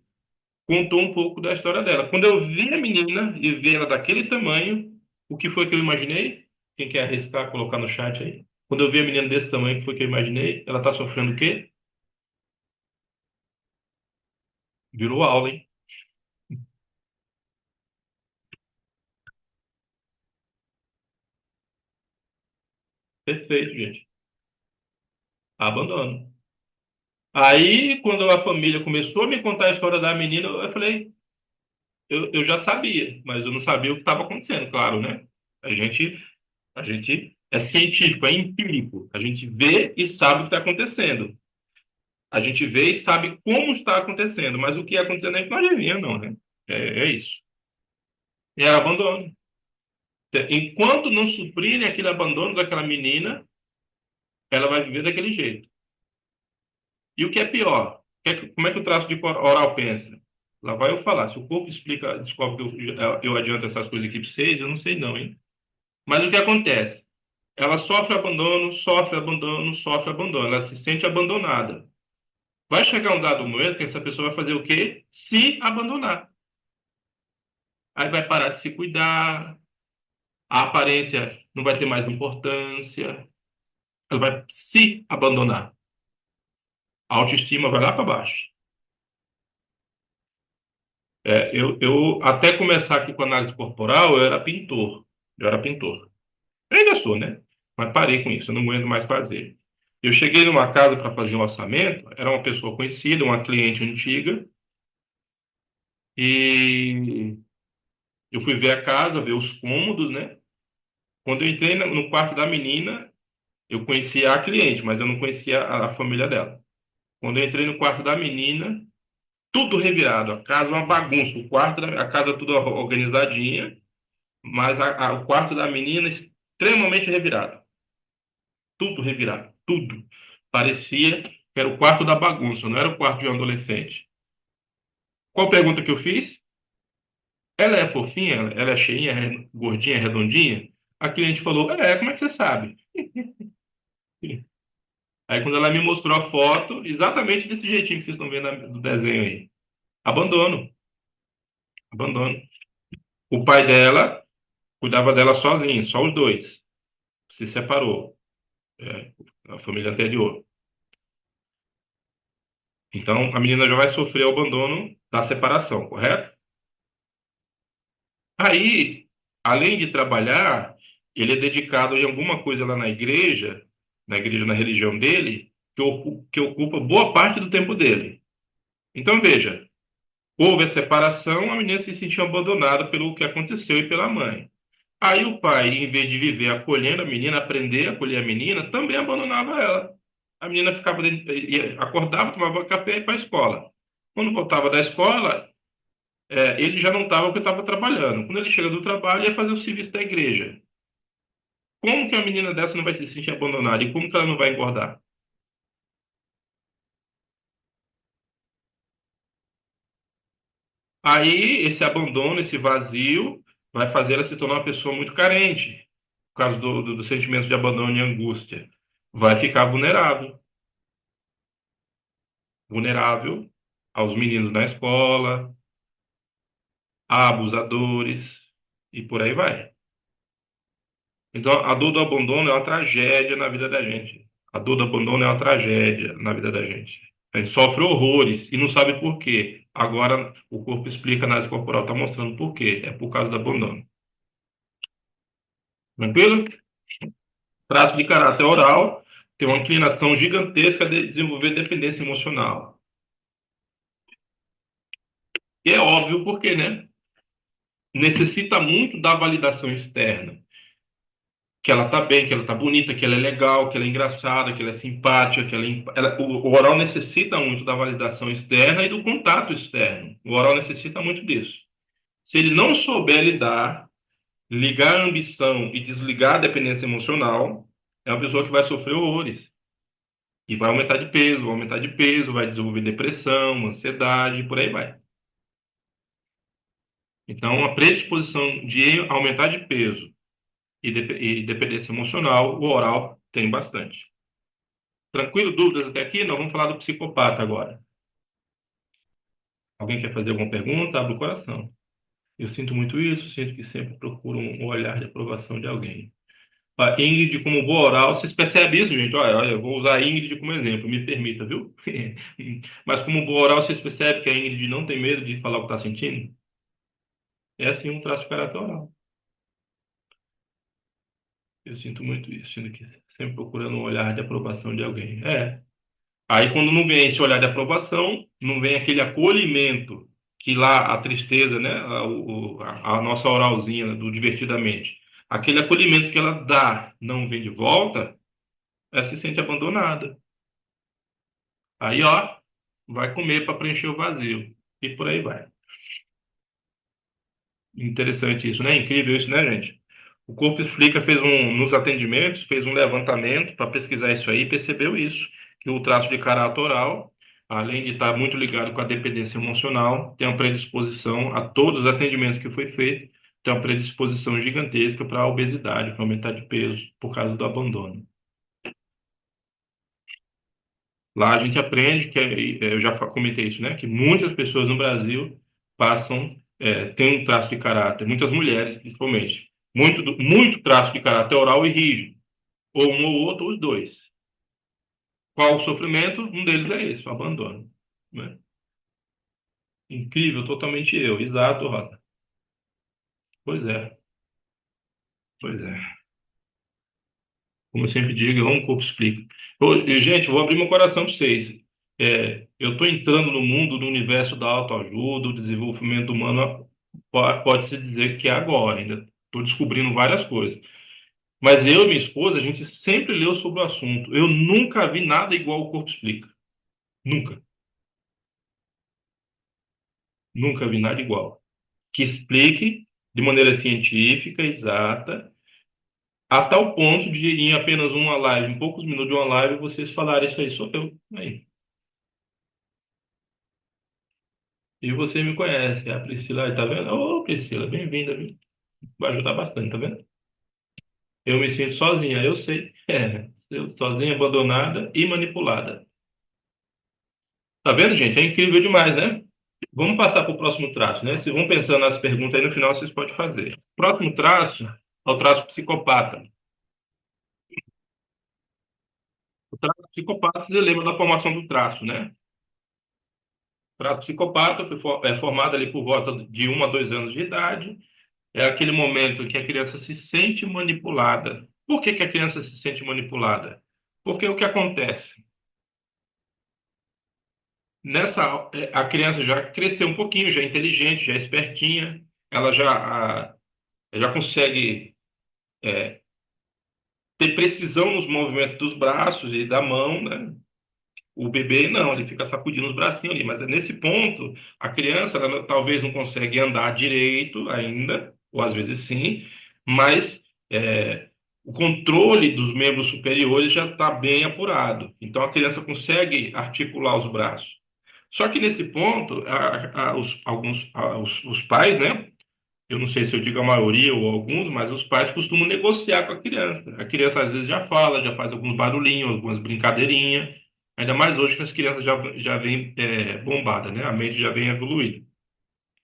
contou um pouco da história dela. Quando eu vi a menina e vi ela daquele tamanho, o que foi que eu imaginei? Quem quer arriscar, colocar no chat aí? Quando eu vi a menina desse tamanho, o que foi que eu imaginei? Ela está sofrendo o quê? Virou aula, hein? Perfeito, gente. Abandono. Aí, quando a família começou a me contar a história da menina, eu falei, eu já sabia, mas eu não sabia o que estava acontecendo, claro, né? A gente, a gente é científico, é empírico. A gente vê e sabe o que está acontecendo. A gente vê e sabe como está acontecendo, mas o que está acontecendo a gente não adivinha, não, né? É isso. E era abandono. Enquanto não suprirem aquele abandono daquela menina, ela vai viver daquele jeito. E o que é pior? Como é que o traço de oral pensa? Lá vai eu falar. Se o corpo explica, descobre que eu adianto essas coisas aqui para vocês, eu não sei não, hein? Mas o que acontece? Ela sofre abandono, sofre abandono, sofre abandono. Ela se sente abandonada. Vai chegar um dado momento que essa pessoa vai fazer o quê? Se abandonar. Aí vai parar de se cuidar, a aparência não vai ter mais importância, ela vai se abandonar. A autoestima vai lá para baixo. Eu, até começar aqui com análise corporal, eu era pintor. Eu era pintor. Eu ainda sou, né? Mas parei com isso, eu não aguento mais fazer. Eu cheguei numa casa para fazer um orçamento, era uma pessoa conhecida, uma cliente antiga, e eu fui ver a casa, ver os cômodos, né? Quando eu entrei no quarto da menina, eu conhecia a cliente, mas eu não conhecia a família dela. Quando eu entrei no quarto da menina, tudo revirado, a casa uma bagunça, a casa toda organizadinha, mas o quarto da menina extremamente revirado. Tudo revirado, tudo. Parecia que era o quarto da bagunça, não era o quarto de um adolescente. Qual pergunta que eu fiz? Ela é fofinha? Ela é cheinha, gordinha, redondinha? A cliente falou, como é que você sabe? Aí quando ela me mostrou a foto, exatamente desse jeitinho que vocês estão vendo do desenho aí. Abandono, abandono. O pai dela cuidava dela sozinho, só os dois. Se separou, é, a família anterior. Então a menina já vai sofrer o abandono da separação, correto? Aí, além de trabalhar, ele é dedicado em alguma coisa lá na igreja, na religião dele, que ocupa boa parte do tempo dele. Então, veja, houve a separação, a menina se sentiu abandonada pelo que aconteceu e pela mãe. Aí o pai, em vez de viver acolhendo a menina, aprender a acolher a menina, também abandonava ela. A menina ficava, acordava, tomava café e ia para a escola. Quando voltava da escola, ele já não estava porque estava trabalhando. Quando ele chega do trabalho, ia fazer o serviço da igreja. Como que a menina dessa não vai se sentir abandonada? E como que ela não vai engordar? Aí, esse abandono, esse vazio, vai fazer ela se tornar uma pessoa muito carente, por causa do sentimento de abandono e angústia. Vai ficar vulnerável. Vulnerável aos meninos na escola, a abusadores, e por aí vai. Então, a dor do abandono é uma tragédia na vida da gente. A dor do abandono é uma tragédia na vida da gente. A gente sofre horrores e não sabe por quê. Agora, o corpo explica, a análise corporal está mostrando por quê. É por causa do abandono. Tranquilo? Traço de caráter oral tem uma inclinação gigantesca de desenvolver dependência emocional. E é óbvio porque, né? Necessita muito da validação externa. Que ela tá bem, que ela tá bonita, que ela é legal, que ela é engraçada, que ela é simpática, o oral necessita muito da validação externa e do contato externo. O oral necessita muito disso. Se ele não souber lidar, ligar a ambição e desligar a dependência emocional, é uma pessoa que vai sofrer horrores. E vai aumentar de peso, vai aumentar de peso, vai desenvolver depressão, ansiedade, e por aí vai. Então, a predisposição de aumentar de peso e dependência emocional, o oral tem bastante. Tranquilo? Dúvidas até aqui? Nós vamos falar do psicopata agora. Alguém quer fazer alguma pergunta? Abre o coração. Eu sinto muito isso, sinto que sempre procuro um olhar de aprovação de alguém. A Ingrid, como boa oral, vocês percebem isso, gente? Olha, eu vou usar a Ingrid como exemplo, me permita, viu? Mas como boa oral, vocês percebem que a Ingrid não tem medo de falar o que está sentindo? É assim um traço de caráter oral. Eu sinto muito isso, sinto que sempre procurando um olhar de aprovação de alguém. Aí quando não vem esse olhar de aprovação, não vem aquele acolhimento que lá a tristeza, né, a nossa oralzinha né, do divertidamente, aquele acolhimento que ela dá não vem de volta, ela se sente abandonada. Aí, ó, vai comer para preencher o vazio e por aí vai. Interessante isso, né? Incrível isso, né, gente? O Corpo Explica nos atendimentos, fez um levantamento para pesquisar isso aí e percebeu isso, que o traço de caráter oral, além de estar muito ligado com a dependência emocional, tem uma predisposição a todos os atendimentos que foi feito, tem uma predisposição gigantesca para a obesidade, para aumentar de peso por causa do abandono. Lá a gente aprende que, eu já comentei isso, né? Que muitas pessoas no Brasil têm um traço de caráter, muitas mulheres principalmente, muito traço de caráter oral e rígido, ou um ou outro, ou os dois. Qual o sofrimento? Um deles é esse, o abandono, né? Incrível, totalmente eu, exato, Rosa. Pois é, pois é. Como eu sempre digo, eu amo o corpo explica. Gente, vou abrir meu coração para vocês. Eu estou entrando no mundo, no universo da autoajuda, do desenvolvimento humano, pode-se dizer que é agora, ainda estou descobrindo várias coisas. Mas eu e minha esposa, a gente sempre leu sobre o assunto. Eu nunca vi nada igual o corpo explica. Nunca. Nunca vi nada igual. Que explique de maneira científica, exata, a tal ponto de em apenas uma live, em poucos minutos de uma live, vocês falarem isso aí, sou eu. Aí. E você me conhece, a Priscila, aí, tá vendo? Ô, Priscila, bem-vinda, viu? Vai ajudar bastante, tá vendo? Eu me sinto sozinha, eu sei. Eu sozinha, abandonada e manipulada. Tá vendo, gente? É incrível demais, né? Vamos passar para o próximo traço, né? Se vão pensando nas perguntas aí no final, vocês podem fazer. Próximo traço é o traço psicopata. O traço psicopata, você lembra da formação do traço, né? O traço psicopata é formado ali por volta de 1 a 2 anos de idade. É aquele momento que a criança se sente manipulada. Por que que a criança se sente manipulada? Porque o que acontece? A criança já cresceu um pouquinho, já é inteligente, já é espertinha, ela já consegue ter precisão nos movimentos dos braços e da mão, né? O bebê não, ele fica sacudindo os bracinhos ali, mas nesse ponto, a criança ela talvez não consegue andar direito ainda, ou às vezes sim, mas o controle dos membros superiores já está bem apurado. Então a criança consegue articular os braços. Só que nesse ponto, os pais, né? Eu não sei se eu digo a maioria ou alguns, mas os pais costumam negociar com a criança. A criança às vezes já fala, já faz alguns barulhinhos, algumas brincadeirinhas. Ainda mais hoje que as crianças já vêm bombadas, né? A mente já vem evoluída.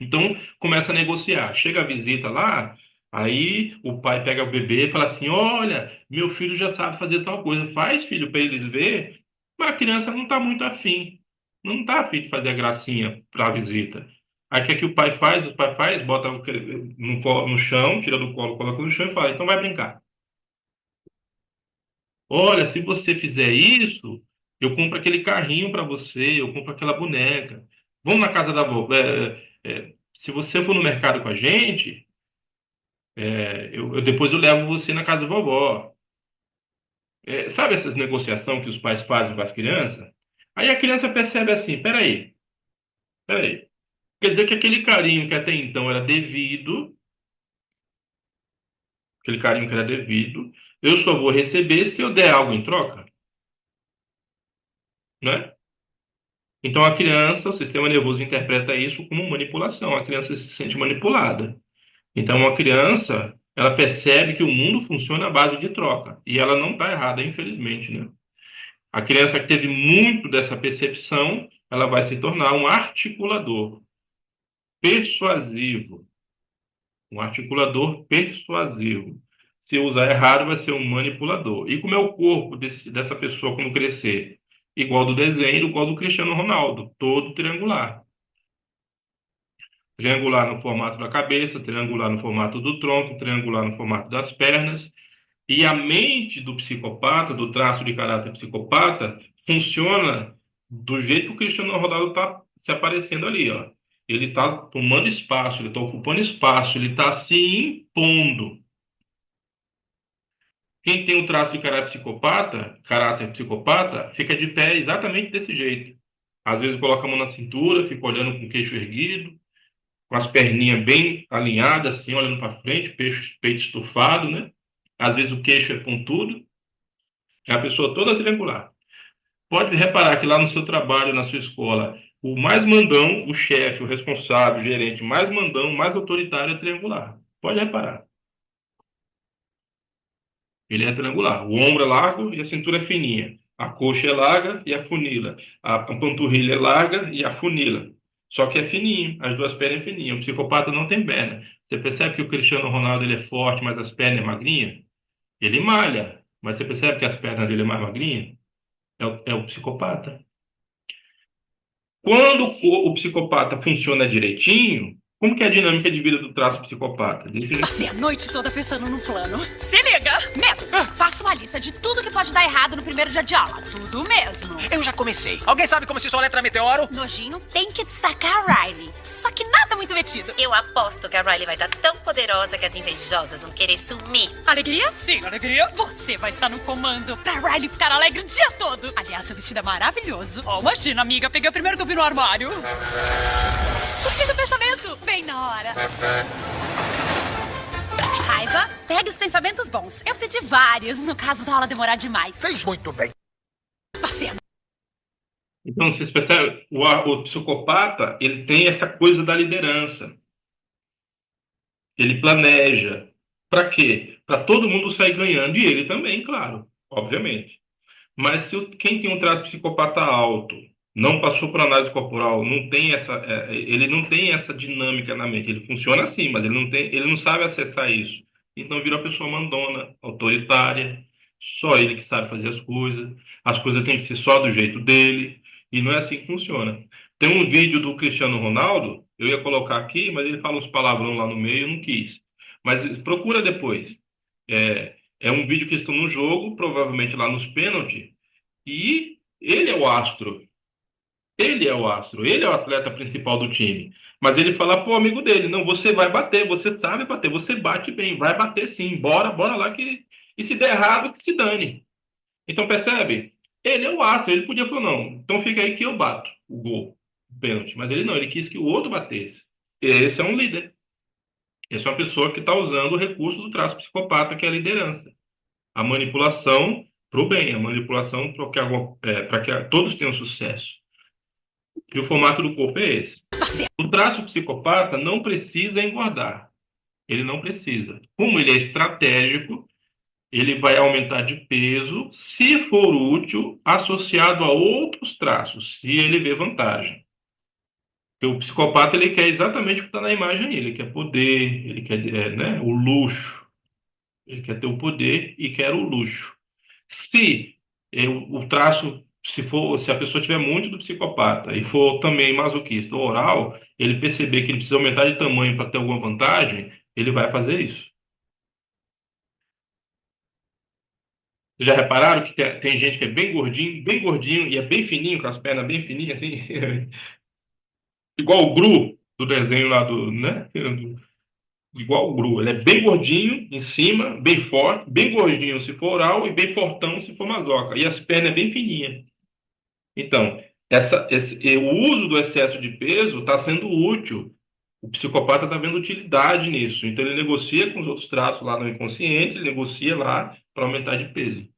Então começa a negociar. Chega a visita lá, aí o pai pega o bebê e fala assim: Olha, meu filho já sabe fazer tal coisa. Faz, filho, para eles ver. Mas a criança não está muito afim. Não está afim de fazer a gracinha para a visita. Aí o que é que o pai faz, bota no chão, tira do colo, coloca no chão e fala: Então vai brincar. Olha, se você fizer isso, eu compro aquele carrinho para você, eu compro aquela boneca. Vamos na casa da avó. Se você for no mercado com a gente, depois eu levo você na casa da vovó. Sabe essas negociações que os pais fazem com as crianças? Aí a criança percebe assim, peraí. Quer dizer que aquele carinho que até então era devido, aquele carinho que era devido, eu só vou receber se eu der algo em troca, né? Então a criança, o sistema nervoso interpreta isso como manipulação. A criança se sente manipulada. Então a criança, ela percebe que o mundo funciona à base de troca. E ela não está errada, infelizmente, né? A criança que teve muito dessa percepção, ela vai se tornar um articulador persuasivo. Um articulador persuasivo. Se usar errado, vai ser um manipulador. E como é o corpo dessa pessoa quando crescer? Igual do desenho, igual do Cristiano Ronaldo, todo triangular. Triangular no formato da cabeça, triangular no formato do tronco, triangular no formato das pernas. E a mente do psicopata, do traço de caráter psicopata, funciona do jeito que o Cristiano Ronaldo está se aparecendo ali, ó. Ele está tomando espaço, ele está ocupando espaço, ele está se impondo. Quem tem o traço de caráter psicopata, fica de pé exatamente desse jeito. Às vezes coloca a mão na cintura, fica olhando com o queixo erguido, com as perninhas bem alinhadas, assim, olhando para frente, peito estufado, né? Às vezes o queixo é pontudo, é a pessoa toda triangular. Pode reparar que lá no seu trabalho, na sua escola, o mais mandão, o chefe, o responsável, o gerente, mais mandão, mais autoritário é triangular. Pode reparar. Ele é triangular. O ombro é largo e a cintura é fininha. A coxa é larga e afunila. A panturrilha é larga e afunila. Só que é fininho, as duas pernas é fininhas. O psicopata não tem perna. Você percebe que o Cristiano Ronaldo ele é forte, mas as pernas é magrinha? Ele malha, mas você percebe que as pernas dele é mais magrinha? É o psicopata. Quando o psicopata funciona direitinho, como que é a dinâmica de vida do traço psicopata? Deixa eu Passei a noite toda pensando num plano. Se liga! Neto, faça uma lista de tudo que pode dar errado no primeiro dia de aula. Tudo mesmo. Eu já comecei. Alguém sabe como se sua letra meteoro? Nojinho tem que destacar a Riley. Só que nada muito metido. Eu aposto que a Riley vai estar tão poderosa que as invejosas vão querer sumir. Alegria? Sim, alegria. Você vai estar no comando pra Riley ficar alegre o dia todo. Aliás, seu vestido é maravilhoso. Oh, imagina, amiga, peguei o primeiro que eu vi no armário. O fim do pensamento, bem na hora. Raiva, pegue os pensamentos bons. Eu pedi vários, no caso da aula demorar demais. Fez muito bem. Passei a Então, vocês percebem, o psicopata, ele tem essa coisa da liderança. Ele planeja. Para quê? Para todo mundo sair ganhando. E ele também, claro, obviamente. Mas se quem tem um traço psicopata alto, não passou por análise corporal, não tem ele não tem essa dinâmica na mente. Ele funciona assim, mas ele não sabe acessar isso. Então vira uma pessoa mandona, autoritária, só ele que sabe fazer as coisas têm que ser só do jeito dele, e não é assim que funciona. Tem um vídeo do Cristiano Ronaldo, eu ia colocar aqui, mas ele fala uns palavrão lá no meio, eu não quis. Mas procura depois. É um vídeo que estão no jogo, provavelmente lá nos pênaltis, e ele é o astro. Ele é o astro, ele é o atleta principal do time. Mas ele fala pro amigo dele: não, você vai bater, você sabe bater, você bate bem, vai bater sim, bora, bora lá que. E se der errado, que se dane. Então percebe? Ele é o astro, ele podia falar: não, então fica aí que eu bato o gol, o pênalti. Mas ele não, ele quis que o outro batesse. Esse é um líder. Essa é uma pessoa que está usando o recurso do traço psicopata, que é a liderança. A manipulação para o bem, a manipulação para que todos tenham sucesso. E o formato do corpo é esse. O traço psicopata não precisa engordar. Ele não precisa. Como ele é estratégico, ele vai aumentar de peso, se for útil, associado a outros traços, se ele vê vantagem. Porque o psicopata ele quer exatamente o que está na imagem aí. Ele quer poder, ele quer né, o luxo. Ele quer ter o poder e quer o luxo. Se o traço, se a pessoa tiver muito do psicopata e for também masoquista ou oral, ele perceber que ele precisa aumentar de tamanho para ter alguma vantagem, ele vai fazer isso. Vocês já repararam que tem gente que é bem gordinho e é bem fininho, com as pernas bem fininhas, assim? Igual o Gru do desenho lá do, né? Igual o Gru. Ele é bem gordinho em cima, bem forte, bem gordinho se for oral e bem fortão se for masoca. E as pernas é bem fininhas. Então, o uso do excesso de peso está sendo útil. O psicopata está vendo utilidade nisso. Então, ele negocia com os outros traços lá no inconsciente, ele negocia lá para aumentar de peso.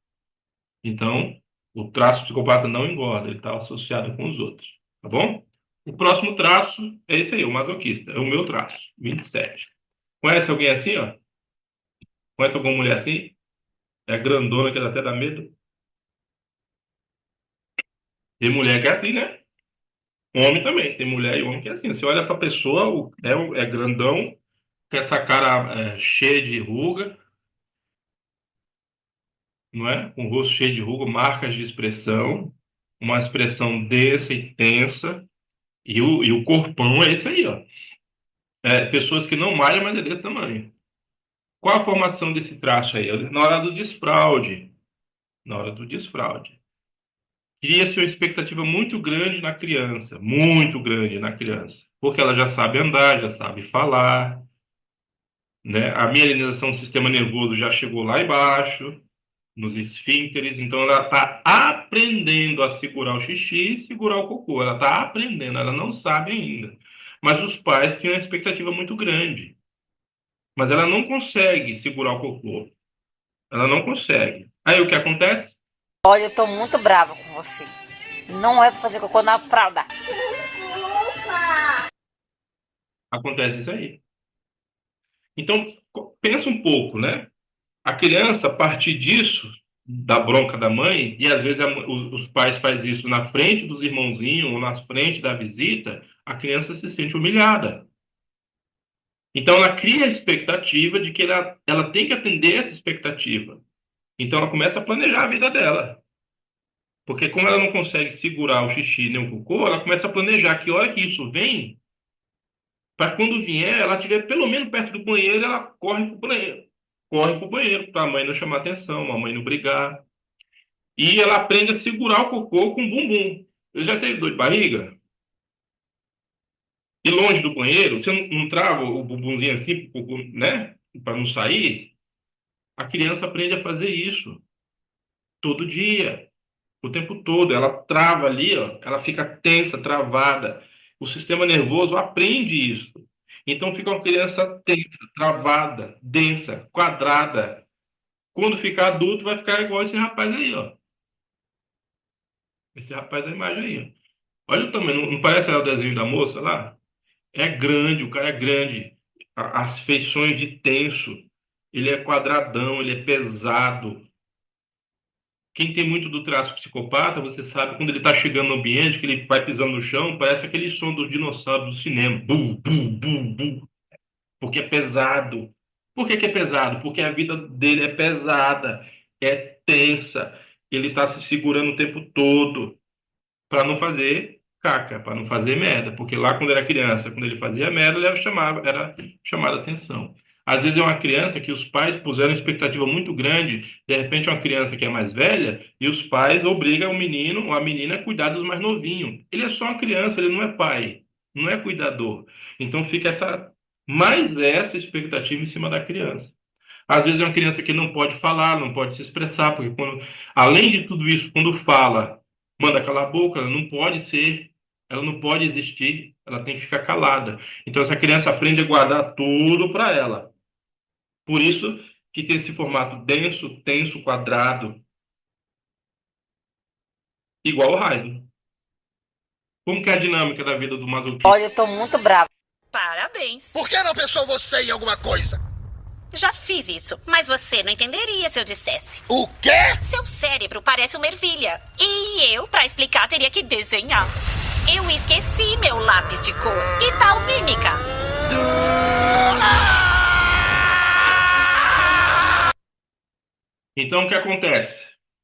Então, o traço psicopata não engorda, ele está associado com os outros. Tá bom? O próximo traço é esse aí, o masoquista. É o meu traço, 27. Conhece alguém assim, ó? Conhece alguma mulher assim? É grandona que até dá medo? Tem mulher que é assim, né? Homem também, tem mulher e homem que é assim. Você olha pra pessoa, é grandão, com essa cara cheia de ruga, não é? Com o rosto cheio de ruga, marcas de expressão, uma expressão densa e tensa, e o corpão é esse aí, ó. Pessoas que não malham, mas é desse tamanho. Qual a formação desse traço aí? Na hora do desfraude. Na hora do desfraude. Cria-se uma expectativa muito grande na criança, porque ela já sabe andar, já sabe falar, né? A mielinização do sistema nervoso já chegou lá embaixo, nos esfíncteres, então ela está aprendendo a segurar o xixi e segurar o cocô. Ela está aprendendo, ela não sabe ainda. Mas os pais tinham uma expectativa muito grande. Mas ela não consegue segurar o cocô. Ela não consegue. Aí o que acontece? Olha, eu tô muito brava com você. Não é pra fazer cocô na fralda. Acontece isso aí. Então, pensa um pouco, né? A criança, a partir disso, da bronca da mãe, e às vezes os pais fazem isso na frente dos irmãozinhos ou na frente da visita, a criança se sente humilhada. Então ela cria a expectativa de que ela tem que atender essa expectativa. Então ela começa a planejar a vida dela. Porque como ela não consegue segurar o xixi nem o cocô, ela começa a planejar que hora que isso vem, para quando vier, ela estiver pelo menos perto do banheiro, ela corre para o banheiro. Corre para o banheiro, para a mãe não chamar atenção, a mãe não brigar. E ela aprende a segurar o cocô com o bumbum. Ele já teve dor de barriga? E longe do banheiro, você não trava o bumbumzinho assim, né? Para não sair? A criança aprende a fazer isso todo dia, o tempo todo. Ela trava ali, ó, ela fica tensa, travada. O sistema nervoso aprende isso. Então fica uma criança tensa, travada, densa, quadrada. Quando ficar adulto, vai ficar igual esse rapaz aí, ó. Esse rapaz da imagem aí, ó. Olha o tamanho, não parece o desenho da moça lá? É grande, o cara é grande. As feições de tenso. Ele é quadradão, ele é pesado. Quem tem muito do traço psicopata, você sabe, quando ele está chegando no ambiente, que ele vai pisando no chão, parece aquele som dos dinossauros do cinema. Bum, bum, bum, bum. Porque é pesado. Por que que é pesado? Porque a vida dele é pesada, é tensa. Ele está se segurando o tempo todo para não fazer caca, para não fazer merda. Porque lá quando era criança, quando ele fazia merda, ele era chamado atenção. Às vezes é uma criança que os pais puseram expectativa muito grande, de repente é uma criança que é mais velha, e os pais obrigam o menino ou a menina a cuidar dos mais novinhos. Ele é só uma criança, ele não é pai, não é cuidador. Então fica essa expectativa em cima da criança. Às vezes é uma criança que não pode falar, não pode se expressar, porque além de tudo isso, quando fala, manda calar a boca, ela não pode existir, ela tem que ficar calada. Então essa criança aprende a guardar tudo para ela. Por isso que tem esse formato denso, tenso, quadrado, igual o raio. Como que é a dinâmica da vida do masoquista? Olha, eu tô muito brava. Parabéns. Por que não pensou você em alguma coisa? Já fiz isso, mas você não entenderia se eu dissesse. O quê? Seu cérebro parece uma ervilha. E eu, pra explicar, teria que desenhar. Eu esqueci meu lápis de cor. Que tal mímica? Então o que acontece?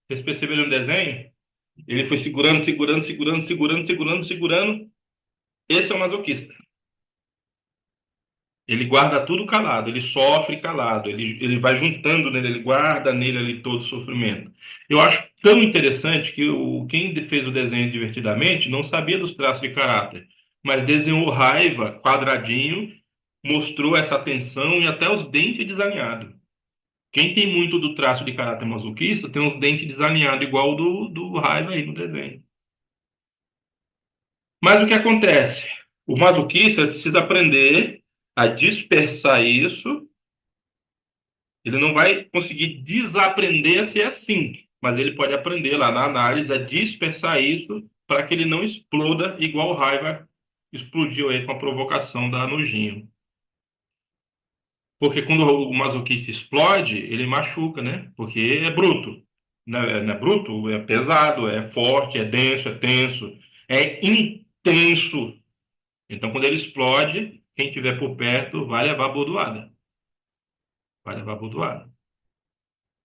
Vocês perceberam o desenho? Ele foi segurando, segurando, segurando, segurando, segurando, segurando. Esse é o masoquista. Ele guarda tudo calado, ele sofre calado, ele vai juntando nele, ele guarda nele ali todo o sofrimento. Eu acho tão interessante que quem fez o desenho divertidamente não sabia dos traços de caráter, mas desenhou raiva, quadradinho, mostrou essa tensão e até os dentes desalinhados. Quem tem muito do traço de caráter masoquista tem os dentes desalinhados, igual o do raiva aí no desenho. Mas o que acontece? O masoquista precisa aprender a dispersar isso. Ele não vai conseguir desaprender a ser assim, mas ele pode aprender lá na análise a dispersar isso para que ele não exploda igual o raiva explodiu aí com a provocação da nojinho. Porque quando o masoquista explode, ele machuca, né? Porque é bruto. Não é bruto, é pesado, é forte, é denso, é tenso, é intenso. Então, quando ele explode, quem estiver por perto vai levar bordoada. Vai levar bordoada.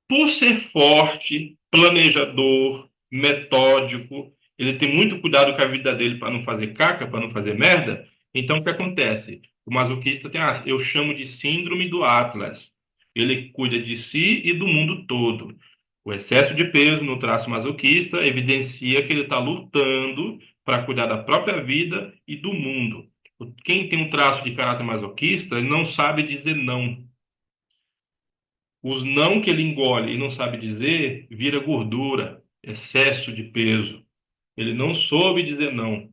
Por ser forte, planejador, metódico, ele tem muito cuidado com a vida dele para não fazer caca, para não fazer merda. Então, o que acontece? O masoquista tem, eu chamo de síndrome do Atlas. Ele cuida de si e do mundo todo. O excesso de peso no traço masoquista evidencia que ele está lutando para cuidar da própria vida e do mundo. Quem tem um traço de caráter masoquista, ele não sabe dizer não. Os não que ele engole e não sabe dizer, vira gordura, excesso de peso. Ele não soube dizer não.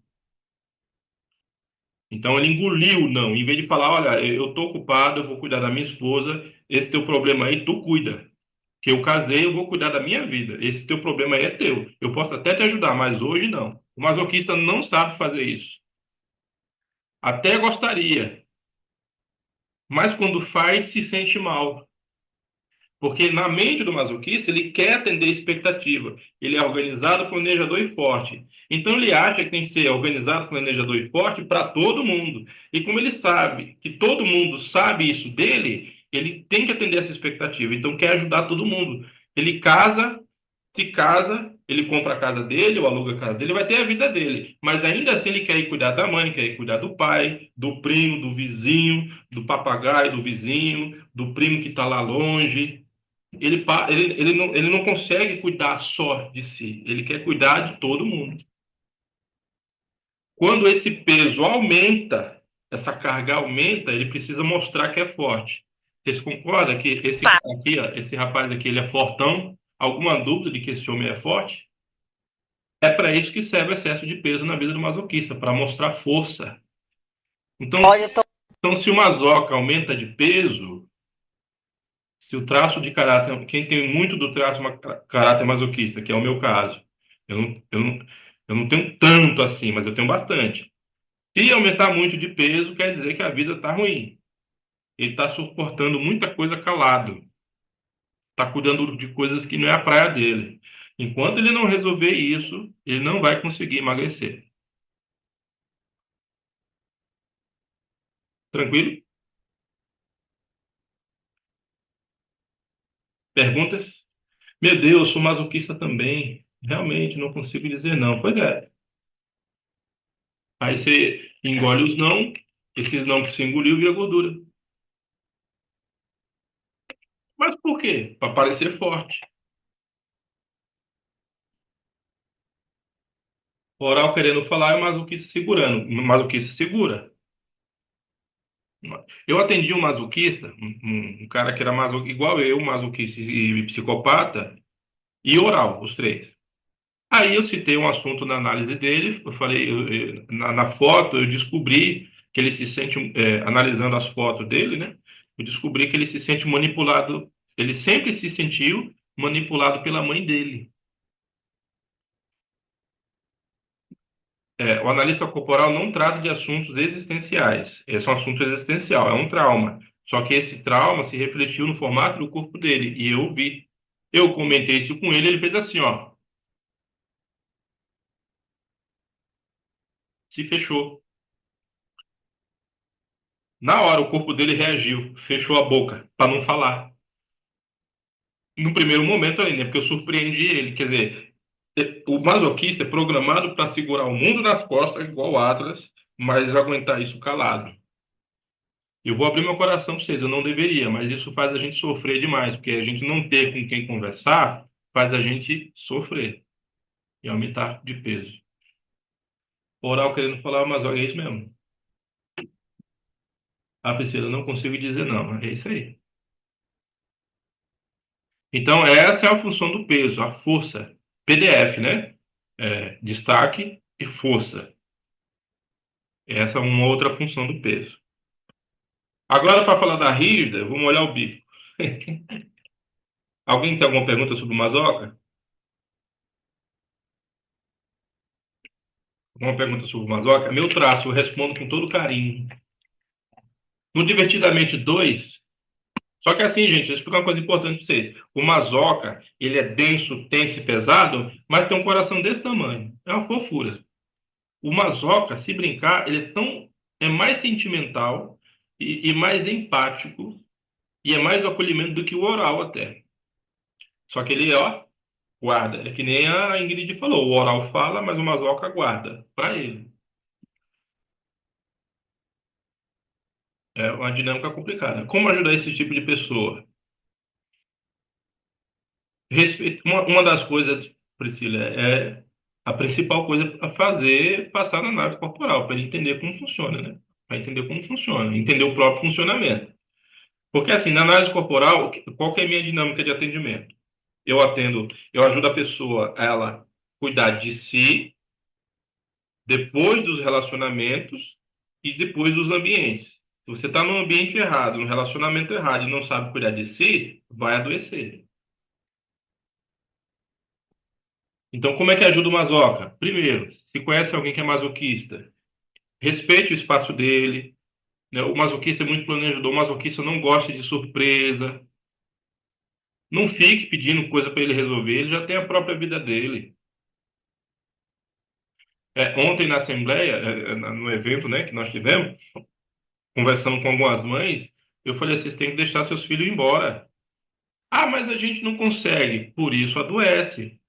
Então ele engoliu o não. Em vez de falar, olha, eu estou ocupado, eu vou cuidar da minha esposa, esse teu problema aí, tu cuida. Que eu casei, eu vou cuidar da minha vida. Esse teu problema aí é teu. Eu posso até te ajudar, mas hoje não. O masoquista não sabe fazer isso. Até gostaria, mas quando faz, se sente mal. Porque na mente do masoquista, ele quer atender a expectativa. Ele é organizado, planejador e forte. Então ele acha que tem que ser organizado, planejador e forte para todo mundo. E como ele sabe que todo mundo sabe isso dele, ele tem que atender essa expectativa. Então quer ajudar todo mundo. Ele casa, se casa, ele compra a casa dele ou aluga a casa dele, vai ter a vida dele. Mas ainda assim ele quer ir cuidar da mãe, quer ir cuidar do pai, do primo, do vizinho, do papagaio do vizinho, do primo que está lá longe. Ele não consegue cuidar só de si, ele quer cuidar de todo mundo. Quando esse peso aumenta, essa carga aumenta, ele precisa mostrar que é forte. Vocês concordam que esse cara aqui, ó, esse rapaz aqui, ele é fortão? Alguma dúvida de que esse homem é forte? É para isso que serve o excesso de peso na vida do masoquista, para mostrar força. Então, Olha, eu tô. então, se o masoca aumenta de peso, se o traço de caráter, quem tem muito do traço caráter masoquista, que é o meu caso, eu não, eu não, eu não tenho tanto assim, mas eu tenho bastante. Se aumentar muito de peso, quer dizer que a vida está ruim. Ele está suportando muita coisa calado. Está cuidando de coisas que não é a praia dele. Enquanto ele não resolver isso, ele não vai conseguir emagrecer. Tranquilo? Perguntas? Meu Deus, eu sou masoquista também. Realmente, não consigo dizer não. Pois é. Aí você engole os não, esses não que você engoliu vira gordura. Mas por quê? Para parecer forte. O oral querendo falar e o masoquista segurando. O masoquista segura. Eu atendi um masoquista, um cara que era igual eu, masoquista e psicopata, e oral, os três. Aí eu citei um assunto na análise dele, eu falei, na foto eu descobri que ele se sente, analisando as fotos dele, né? Eu descobri que ele se sente manipulado, ele sempre se sentiu manipulado pela mãe dele. O analista corporal não trata de assuntos existenciais. Esse é um assunto existencial, é um trauma. Só que esse trauma se refletiu no formato do corpo dele, e eu vi. Eu comentei isso com ele, ele fez assim, ó, se fechou. Na hora, o corpo dele reagiu, fechou a boca, para não falar. No primeiro momento ali, né? Porque eu surpreendi ele. Quer dizer, o masoquista é programado para segurar o mundo nas costas, igual o Atlas, mas aguentar isso calado. Eu vou abrir meu coração para vocês, eu não deveria, mas isso faz a gente sofrer demais, porque a gente não ter com quem conversar faz a gente sofrer e aumentar de peso. Oral querendo falar, mas olha, é isso mesmo. Ah, Priscila, eu não consigo dizer não, mas é isso aí. Então, essa é a função do peso, a força. PDF, né? Destaque e força. Essa é uma outra função do peso. Agora, para falar da rígida, vamos olhar o bico. Alguém tem alguma pergunta sobre o masoca? Alguma pergunta sobre o masoca? Meu traço, eu respondo com todo carinho. No Divertidamente 2, só que assim, gente, eu explico uma coisa importante para vocês. O masoca, ele é denso, tenso e pesado, mas tem um coração desse tamanho. É uma fofura. O masoca, se brincar, é mais sentimental e mais empático e é mais o acolhimento do que o oral até. Só que ele, ó, guarda. É que nem a Ingrid falou, o oral fala, mas o masoca guarda para ele. É uma dinâmica complicada. Como ajudar esse tipo de pessoa? Respeito, uma das coisas, Priscila, é a principal coisa a fazer é passar na análise corporal, para ele entender como funciona, né? Para entender como funciona, entender o próprio funcionamento. Porque assim, na análise corporal, qual que é a minha dinâmica de atendimento? Eu ajudo a pessoa a ela cuidar de si, depois dos relacionamentos e depois dos ambientes. Se você está no ambiente errado, no relacionamento errado e não sabe cuidar de si, vai adoecer. Então, como é que ajuda o masoca? Primeiro, se conhece alguém que é masoquista, respeite o espaço dele, né? O masoquista é muito planejador, o masoquista não gosta de surpresa. Não fique pedindo coisa para ele resolver, ele já tem a própria vida dele. Ontem na Assembleia, no evento, né, que nós tivemos, conversando com algumas mães, eu falei, vocês têm que deixar seus filhos embora. Ah, mas a gente não consegue, por isso adoece.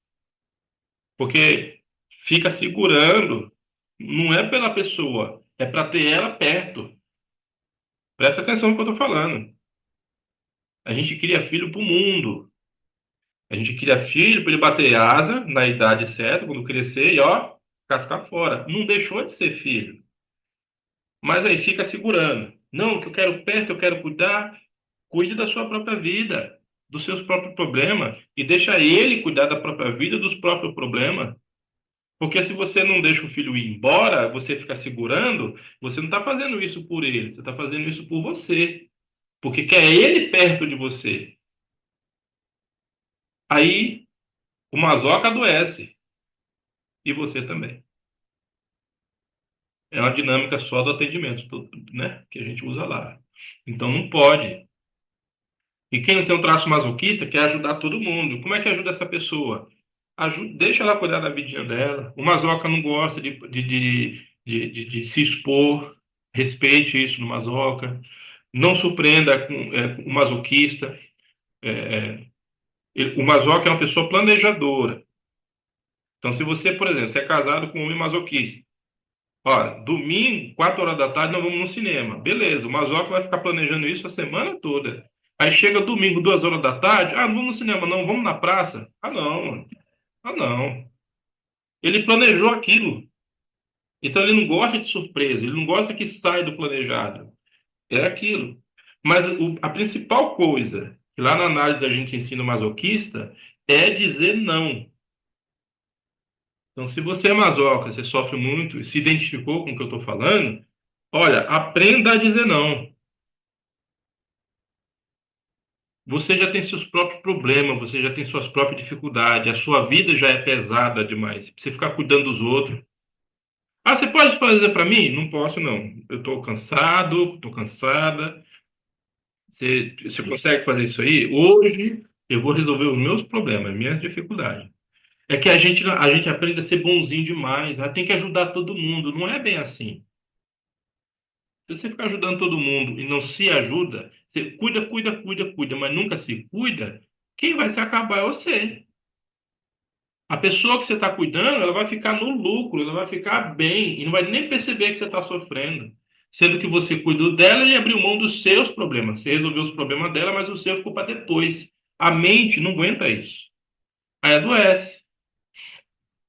Porque fica segurando, não é pela pessoa, é para ter ela perto. Presta atenção no que eu estou falando. A gente cria filho para o mundo. A gente cria filho para ele bater asa na idade certa, quando crescer, e ó, cascar fora. Não deixou de ser filho. Mas aí fica segurando. Não, que eu quero perto, eu quero cuidar. Cuide da sua própria vida, dos seus próprios problemas, e deixa ele cuidar da própria vida, dos próprios problemas. Porque se você não deixa o filho ir embora, você fica segurando, você não está fazendo isso por ele, você está fazendo isso por você. Porque quer ele perto de você. Aí o masoca adoece. E você também. É uma dinâmica só do atendimento, né? Que a gente usa lá. Então não pode. E quem não tem um traço masoquista quer ajudar todo mundo. Como é que ajuda essa pessoa? Deixa ela cuidar da vidinha dela. O masoca não gosta de se expor. Respeite isso no masoca. Não surpreenda com o masoquista. O masoca é uma pessoa planejadora. Então, se você, por exemplo, você é casado com um homem masoquista, olha, domingo, 4 horas da tarde, nós vamos no cinema. Beleza, o masoca vai ficar planejando isso a semana toda. Aí chega domingo, 2 horas da tarde, ah, não vamos no cinema, não, vamos na praça. Ah, não, mano. Ah, não. Ele planejou aquilo. Então ele não gosta de surpresa, ele não gosta que saia do planejado. É aquilo. Mas a principal coisa que lá na análise a gente ensina o masoquista é dizer não. Então, se você é masoca, você sofre muito e se identificou com o que eu estou falando, olha, aprenda a dizer não. Você já tem seus próprios problemas, você já tem suas próprias dificuldades, a sua vida já é pesada demais. Você ficar cuidando dos outros. Ah, você pode fazer para mim? Não posso, não. Eu estou cansado, estou cansada. Você consegue fazer isso aí? Hoje eu vou resolver os meus problemas, minhas dificuldades. É que a gente aprende a ser bonzinho demais. Tem que ajudar todo mundo. Não é bem assim. Se você ficar ajudando todo mundo e não se ajuda, você cuida, cuida, cuida, cuida, mas nunca se cuida, quem vai se acabar é você. A pessoa que você está cuidando, ela vai ficar no lucro, ela vai ficar bem e não vai nem perceber que você está sofrendo. Sendo que você cuidou dela e abriu mão dos seus problemas. Você resolveu os problemas dela, mas o seu ficou para depois. A mente não aguenta isso. Aí adoece,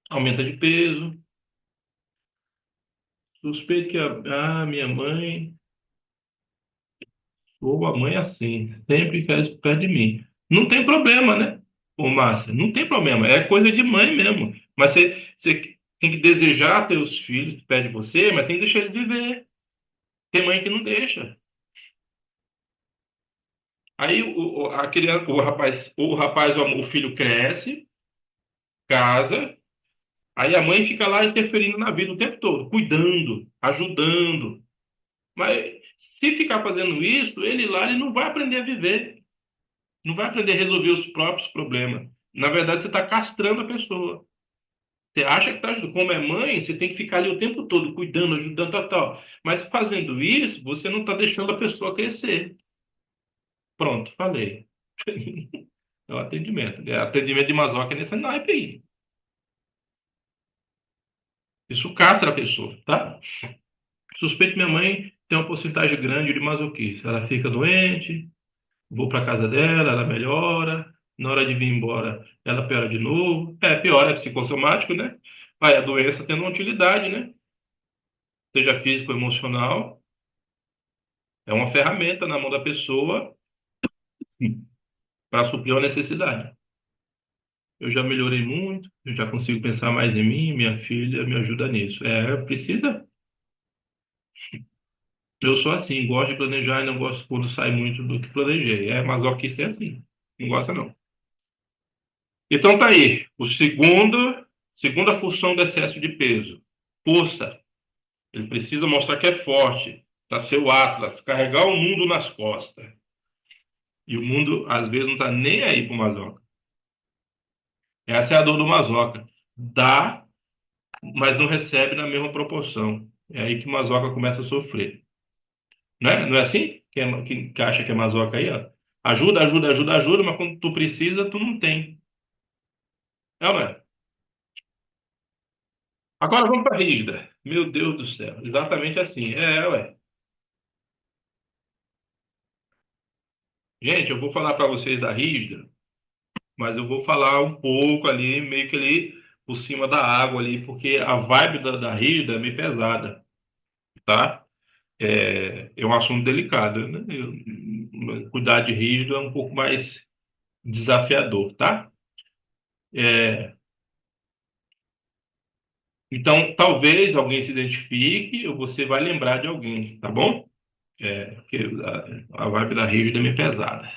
aumenta de peso. Suspeito que minha mãe, ou a mãe é assim, sempre quer isso perto de mim. Não tem problema, né? Ô, Márcia, não tem problema. É coisa de mãe mesmo. Mas você tem que desejar ter os filhos perto de você, mas tem que deixar eles viver. Tem mãe que não deixa. Aí a criança, o filho cresce, casa, aí a mãe fica lá interferindo na vida o tempo todo, cuidando, ajudando. Mas se ficar fazendo isso, ele lá ele não vai aprender a viver, não vai aprender a resolver os próprios problemas. Na verdade, você está castrando a pessoa. Você acha que está ajudando. Como é mãe, você tem que ficar ali o tempo todo, cuidando, ajudando, tal, tal. Mas fazendo isso, você não está deixando a pessoa crescer. Pronto, falei. É o atendimento. Atendimento de masoca é nesse naipe aí. Isso castra a pessoa, tá? Suspeito que minha mãe tem uma porcentagem grande de masoquista. Ela fica doente, vou para casa dela, ela melhora. Na hora de vir embora, ela piora de novo. Piora, é psicossomático, né? Aí a doença tendo uma utilidade, né? Seja físico ou emocional. É uma ferramenta na mão da pessoa para suprir uma necessidade. Eu já melhorei muito, eu já consigo pensar mais em mim, minha filha me ajuda nisso. Precisa. Eu sou assim, gosto de planejar e não gosto quando sai muito do que planejei. Masoquista é assim. Não gosta, não. Então tá aí. Segunda função do excesso de peso. Força. Ele precisa mostrar que é forte. Tá seu Atlas, carregar o mundo nas costas. E o mundo, às vezes, não tá nem aí pro masoca. Essa é a dor do masoca. Dá, mas não recebe na mesma proporção. É aí que o masoca começa a sofrer. Né? Não é assim? Que acha que é masoca aí, ó. Ajuda, ajuda, ajuda, ajuda, mas quando tu precisa, tu não tem. É ou não é? Agora vamos para a rígida. Meu Deus do céu. Exatamente assim. Ué. Gente, eu vou falar para vocês da rígida, mas eu vou falar um pouco ali, meio que ali por cima da água ali, porque a vibe da rígida é meio pesada, tá? É um assunto delicado, né? Cuidar de rígido é um pouco mais desafiador, tá? É, então, talvez alguém se identifique ou você vai lembrar de alguém, tá bom? Porque a vibe da rígida é meio pesada.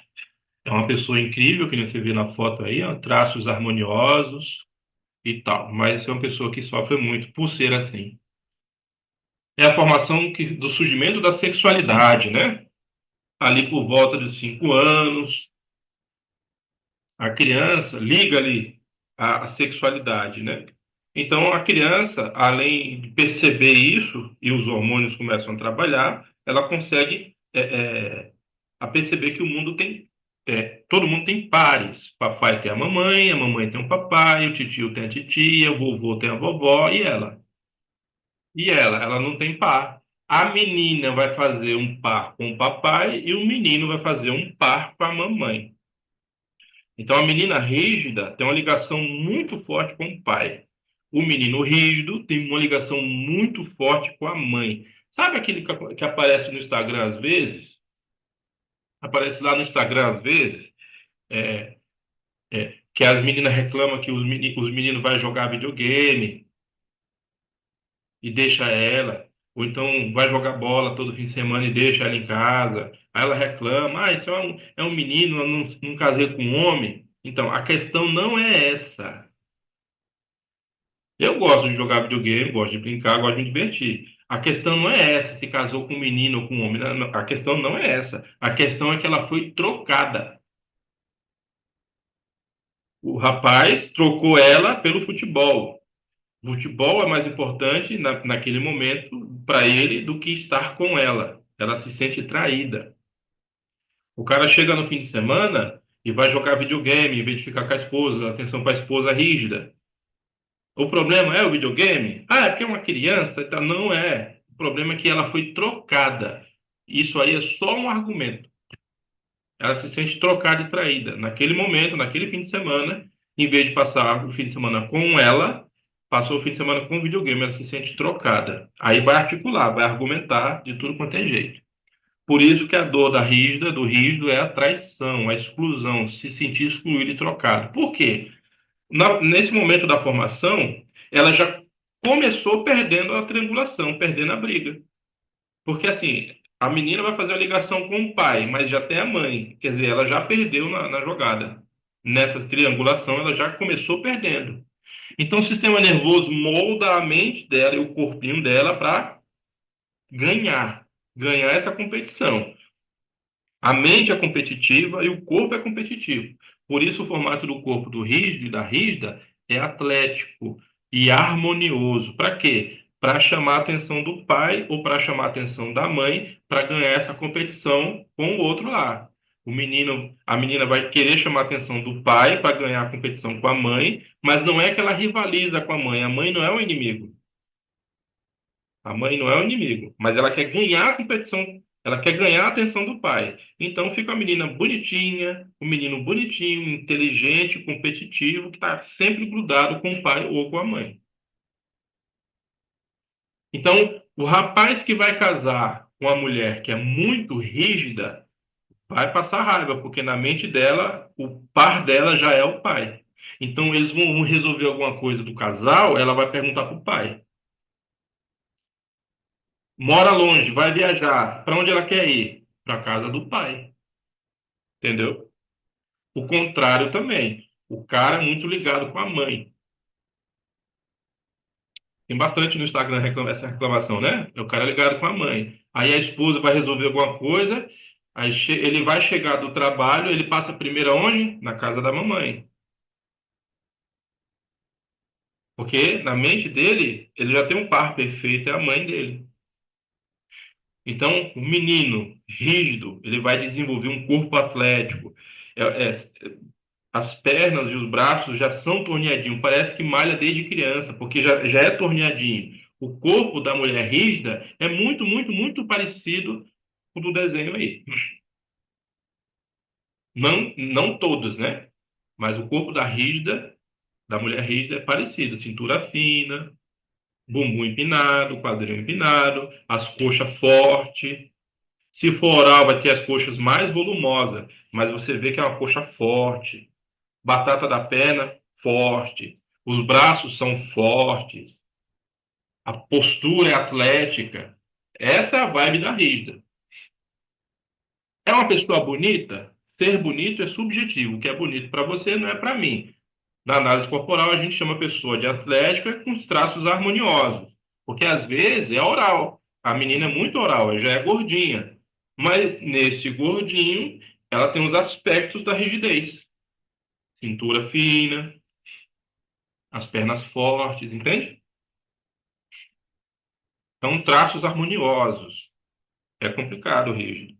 É uma pessoa incrível, que nem você vê na foto aí, ó, traços harmoniosos e tal, mas é uma pessoa que sofre muito por ser assim. É a formação do surgimento da sexualidade, né? Ali por volta de 5 anos, a criança liga ali a sexualidade, né? Então, a criança, além de perceber isso, e os hormônios começam a trabalhar, ela consegue a perceber que o mundo tem. Todo mundo tem pares. Papai tem a mamãe tem o papai, o titio tem a titia, o vovô tem a vovó e ela. E ela não tem par. A menina vai fazer um par com o papai e o menino vai fazer um par com a mamãe. Então, a menina rígida tem uma ligação muito forte com o pai. O menino rígido tem uma ligação muito forte com a mãe. Sabe aquele que aparece no Instagram às vezes? Aparece lá no Instagram às vezes, é, que as meninas reclamam que os meninos vão jogar videogame e deixa ela. Ou então vai jogar bola todo fim de semana e deixa ela em casa. Aí ela reclama, isso é um menino, eu não casei com um homem. Então, a questão não é essa. Eu gosto de jogar videogame, gosto de brincar, gosto de me divertir. A questão não é essa, se casou com um menino ou com um homem. A questão não é essa. A questão é que ela foi trocada. O rapaz trocou ela pelo futebol. O futebol é mais importante naquele momento para ele do que estar com ela. Ela se sente traída. O cara chega no fim de semana e vai jogar videogame em vez de ficar com a esposa, atenção para a esposa rígida. O problema é o videogame? Ah, é porque é uma criança? Então, não é. O problema é que ela foi trocada. Isso aí é só um argumento. Ela se sente trocada e traída. Naquele momento, naquele fim de semana, em vez de passar o fim de semana com ela, passou o fim de semana com o videogame. Ela se sente trocada. Aí vai articular, vai argumentar de tudo quanto é jeito. Por isso que a dor da rígida, do rígido, é a traição, a exclusão, se sentir excluído e trocado. Por quê? Nesse momento da formação, ela já começou perdendo a triangulação, perdendo a briga. Porque assim, a menina vai fazer a ligação com o pai, mas já tem a mãe. Quer dizer, ela já perdeu na jogada. Nessa triangulação, ela já começou perdendo. Então, o sistema nervoso molda a mente dela e o corpinho dela para ganhar, ganhar essa competição. A mente é competitiva e o corpo é competitivo. Por isso, o formato do corpo do rígido e da rígida é atlético e harmonioso. Para quê? Para chamar a atenção do pai ou para chamar a atenção da mãe para ganhar essa competição com o outro lá. A menina vai querer chamar a atenção do pai para ganhar a competição com a mãe, mas não é que ela rivaliza com a mãe. A mãe não é o inimigo. A mãe não é o inimigo, mas ela quer ganhar a competição, ela quer ganhar a atenção do pai. Então fica a menina bonitinha, o menino bonitinho, inteligente, competitivo, que está sempre grudado com o pai ou com a mãe. Então, o rapaz que vai casar com uma mulher que é muito rígida, vai passar raiva, porque na mente dela, o par dela já é o pai. Então, eles vão resolver alguma coisa do casal, ela vai perguntar para o pai. Mora longe, vai viajar. Para onde ela quer ir? Para casa do pai. Entendeu? O contrário também. O cara é muito ligado com a mãe. Tem bastante no Instagram essa reclamação, né? O cara é ligado com a mãe. Aí a esposa vai resolver alguma coisa, aí ele vai chegar do trabalho, ele passa primeiro aonde? Na casa da mamãe. Porque na mente dele, ele já tem um par perfeito, é a mãe dele. Então, o menino rígido, ele vai desenvolver um corpo atlético. É, é, as pernas e os braços já são torneadinhos, parece que malha desde criança, porque já é torneadinho. O corpo da mulher rígida é muito, muito, muito parecido com o do desenho aí. Não, não todos, né? Mas o corpo da mulher rígida é parecido. Cintura fina, bumbum empinado, quadril empinado, as coxas fortes. Se for oral, vai ter as coxas mais volumosas, mas você vê que é uma coxa forte. Batata da perna, forte. Os braços são fortes. A postura é atlética. Essa é a vibe da rígida. É uma pessoa bonita? Ser bonito é subjetivo. O que é bonito para você não é para mim. Na análise corporal, a gente chama a pessoa de atlética com os traços harmoniosos. Porque às vezes é oral. A menina é muito oral, ela já é gordinha. Mas nesse gordinho, ela tem os aspectos da rigidez. Cintura fina, as pernas fortes, entende? São traços harmoniosos. É complicado, rígido.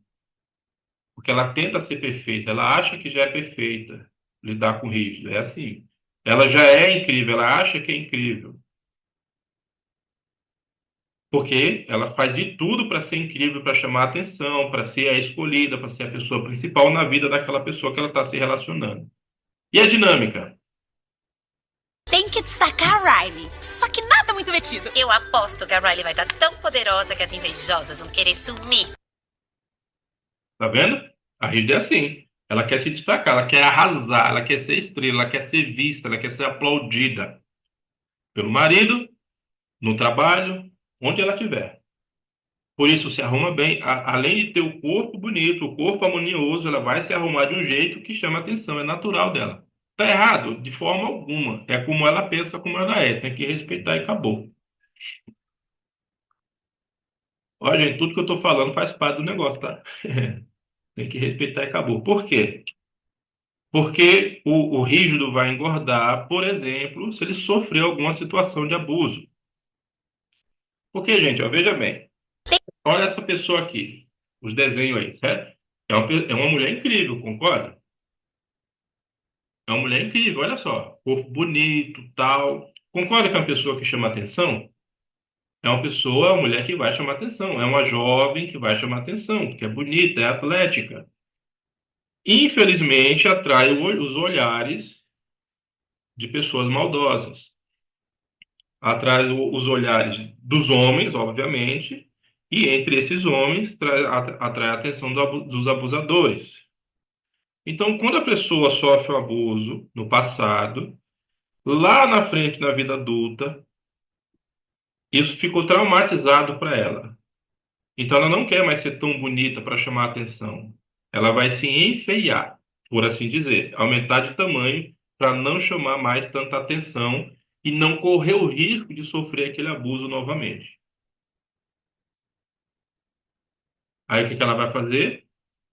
Porque ela tenta ser perfeita, ela acha que já é perfeita. Lidar com rígido, é assim. Ela já é incrível, ela acha que é incrível. Porque ela faz de tudo para ser incrível, para chamar atenção, para ser a escolhida, para ser a pessoa principal na vida daquela pessoa que ela está se relacionando. E a dinâmica? Tem que destacar a Riley. Só que nada muito metido. Eu aposto que a Riley vai estar tão poderosa que as invejosas vão querer sumir. Tá vendo? A Rígida é assim. Ela quer se destacar, ela quer arrasar, ela quer ser estrela, ela quer ser vista, ela quer ser aplaudida pelo marido, no trabalho, onde ela estiver. Por isso, se arruma bem. Além de ter o corpo bonito, o corpo harmonioso, ela vai se arrumar de um jeito que chama atenção, é natural dela. Tá errado? De forma alguma. É como ela pensa, como ela é. Tem que respeitar e acabou. Olha, gente, tudo que eu tô falando faz parte do negócio, tá? Tem que respeitar e acabou. Por quê? Porque o rígido vai engordar, por exemplo, se ele sofrer alguma situação de abuso. Porque, gente, ó, veja bem. Olha essa pessoa aqui. Os desenhos aí, certo? É uma mulher incrível, concorda? É uma mulher incrível, olha só. Corpo bonito, tal. Concorda que é uma pessoa que chama atenção? É uma pessoa, uma mulher que vai chamar atenção. É uma jovem que vai chamar atenção, porque é bonita, é atlética. Infelizmente, atrai os olhares de pessoas maldosas. Atrai os olhares dos homens, obviamente, e entre esses homens atrai a atenção dos abusadores. Então, quando a pessoa sofre o abuso no passado, lá na frente, na vida adulta, isso ficou traumatizado para ela. Então, ela não quer mais ser tão bonita para chamar atenção. Ela vai se enfeiar, por assim dizer, aumentar de tamanho para não chamar mais tanta atenção e não correr o risco de sofrer aquele abuso novamente. Aí o que que ela vai fazer?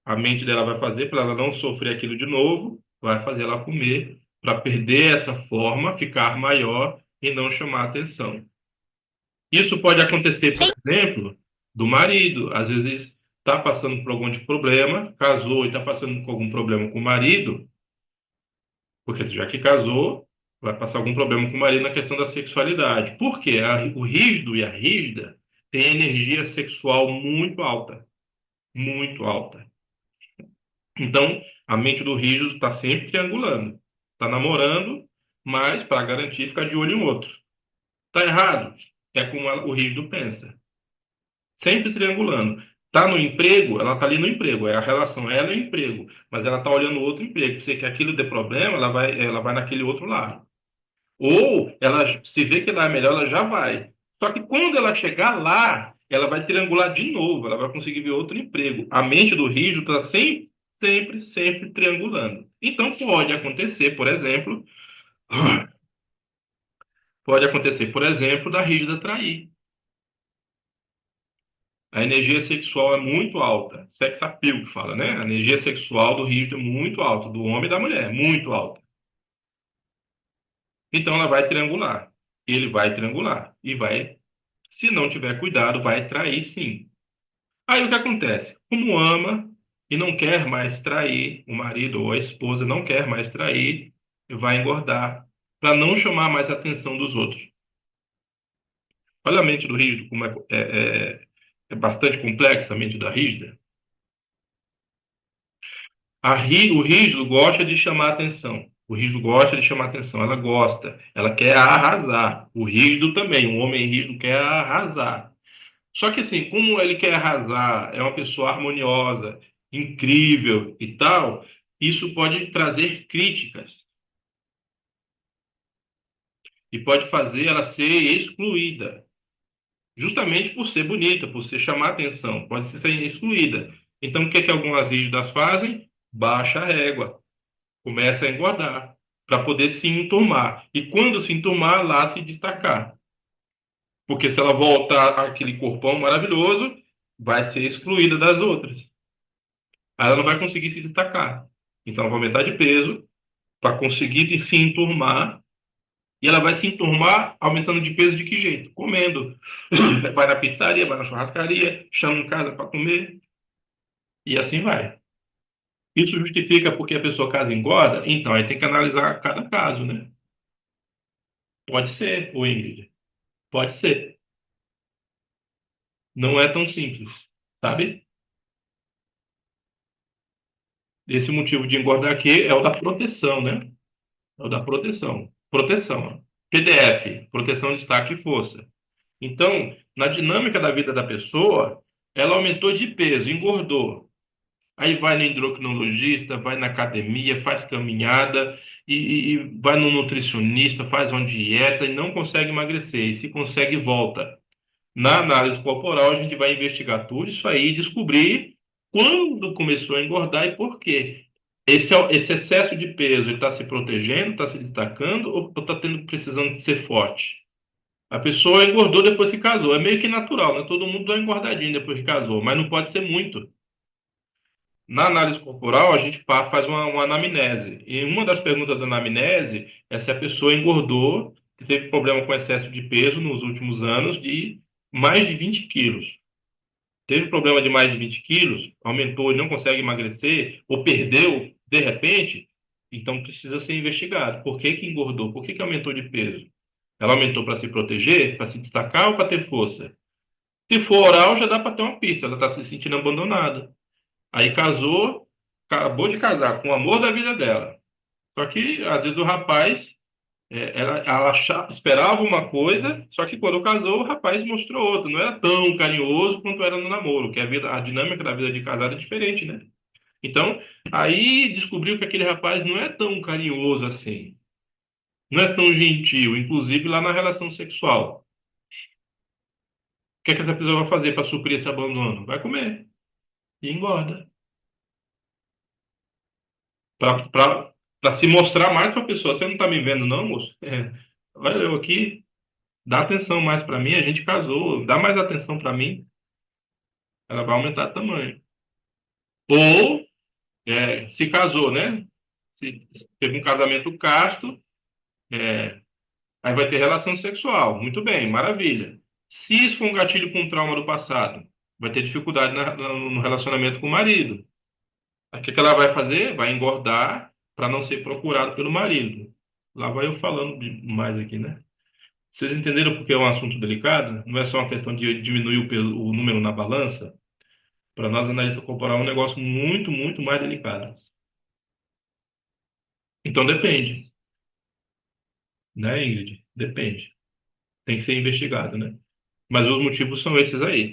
A mente dela vai fazer para ela não sofrer aquilo de novo, vai fazer ela comer para perder essa forma, ficar maior e não chamar atenção. Isso pode acontecer, por exemplo, do marido. Às vezes está passando por algum problema, casou e está passando por algum problema com o marido, porque já que casou, vai passar algum problema com o marido na questão da sexualidade. Por quê? O rígido e a rígida têm energia sexual muito alta, muito alta. Então, a mente do rígido está sempre triangulando. Está namorando, mas para garantir ficar de olho em outro. Está errado? É como o rígido pensa. Sempre triangulando. Está no emprego, ela está ali no emprego. É a relação ela e o emprego. Mas ela está olhando outro emprego. Se que aquilo dê problema, ela vai naquele outro lado. Ou ela se vê que lá é melhor, ela já vai. Só que quando ela chegar lá, ela vai triangular de novo. Ela vai conseguir ver outro emprego. A mente do rígido está sempre triangulando. Então pode acontecer, por exemplo, da rígida trair. A energia sexual é muito alta. Sex appeal que fala, né? A energia sexual do rígido é muito alta, do homem e da mulher, muito alta. Então ela vai triangular. Ele vai triangular e vai, se não tiver cuidado, vai trair sim. Aí o que acontece? Como ama e não quer mais trair, o marido ou a esposa não quer mais trair, vai engordar para não chamar mais a atenção dos outros. Olha a mente do rígido como é bastante complexa a mente da rígida. O rígido gosta de chamar atenção. O rígido gosta de chamar atenção. Ela gosta. Ela quer arrasar. O rígido também. Um homem rígido quer arrasar. Só que assim, como ele quer arrasar, é uma pessoa harmoniosa, incrível e tal, isso pode trazer críticas. E pode fazer ela ser excluída. Justamente por ser bonita, por ser chamar atenção. Pode ser excluída. Então, o que é que algumas rígidas fazem? Baixa a régua. Começa a engordar. Para poder se enturmar. E quando se enturmar, lá se destacar. Porque se ela voltar àquele corpão maravilhoso, vai ser excluída das outras. Aí ela não vai conseguir se destacar. Então ela vai aumentar de peso para conseguir se enturmar. E ela vai se enturmar aumentando de peso de que jeito? Comendo. Vai na pizzaria, vai na churrascaria, chama em casa para comer. E assim vai. Isso justifica porque a pessoa casa engorda? Então aí tem que analisar cada caso, né? Pode ser, o Ingrid. Pode ser. Não é tão simples, sabe? Esse motivo de engordar aqui é o da proteção, né? É o da proteção. Proteção. PDF, proteção, destaque e força. Então, na dinâmica da vida da pessoa, ela aumentou de peso, engordou. Aí vai no endocrinologista, vai na academia, faz caminhada e vai no nutricionista, faz uma dieta e não consegue emagrecer. E se consegue, volta. Na análise corporal, a gente vai investigar tudo isso aí e descobrir quando começou a engordar e por quê. Esse excesso de peso, ele está se protegendo, está se destacando ou está precisando de ser forte? A pessoa engordou depois que casou. É meio que natural, né? Todo mundo dá uma engordadinha depois que casou, mas não pode ser muito. Na análise corporal, a gente faz uma anamnese. E uma das perguntas da anamnese é se a pessoa engordou, teve problema com excesso de peso nos últimos anos de mais de 20 quilos. Teve problema de mais de 20 quilos, aumentou e não consegue emagrecer, ou perdeu de repente, então precisa ser investigado. Por que que engordou? Por que que aumentou de peso? Ela aumentou para se proteger, para se destacar ou para ter força? Se for oral, já dá para ter uma pista. Ela está se sentindo abandonada. Aí casou, acabou de casar com o amor da vida dela. Só que, às vezes, o rapaz, ela esperava uma coisa, só que quando casou, o rapaz mostrou outra. Não era tão carinhoso quanto era no namoro, que a dinâmica da vida de casado é diferente, né? Então, aí descobriu que aquele rapaz não é tão carinhoso assim. Não é tão gentil, inclusive lá na relação sexual. O que é que essa pessoa vai fazer para suprir esse abandono? Vai comer e engorda. Para se mostrar mais para a pessoa. Você não está me vendo, não, moço? Olha eu aqui, dá atenção mais para mim. A gente casou, dá mais atenção para mim. Ela vai aumentar de tamanho. Ou se casou, né? Se teve um casamento casto, é, aí vai ter relação sexual. Muito bem, maravilha. Se isso for um gatilho com trauma do passado, vai ter dificuldade no relacionamento com o marido. Aí o que que ela vai fazer? Vai engordar para não ser procurado pelo marido. Lá vai eu falando mais aqui, né? Vocês entenderam porque é um assunto delicado? Não é só uma questão de diminuir o número na balança? Para nós, analistas corporal, é um negócio muito, muito mais delicado. Então depende, né, Ingrid? Depende. Tem que ser investigado, né? Mas os motivos são esses aí.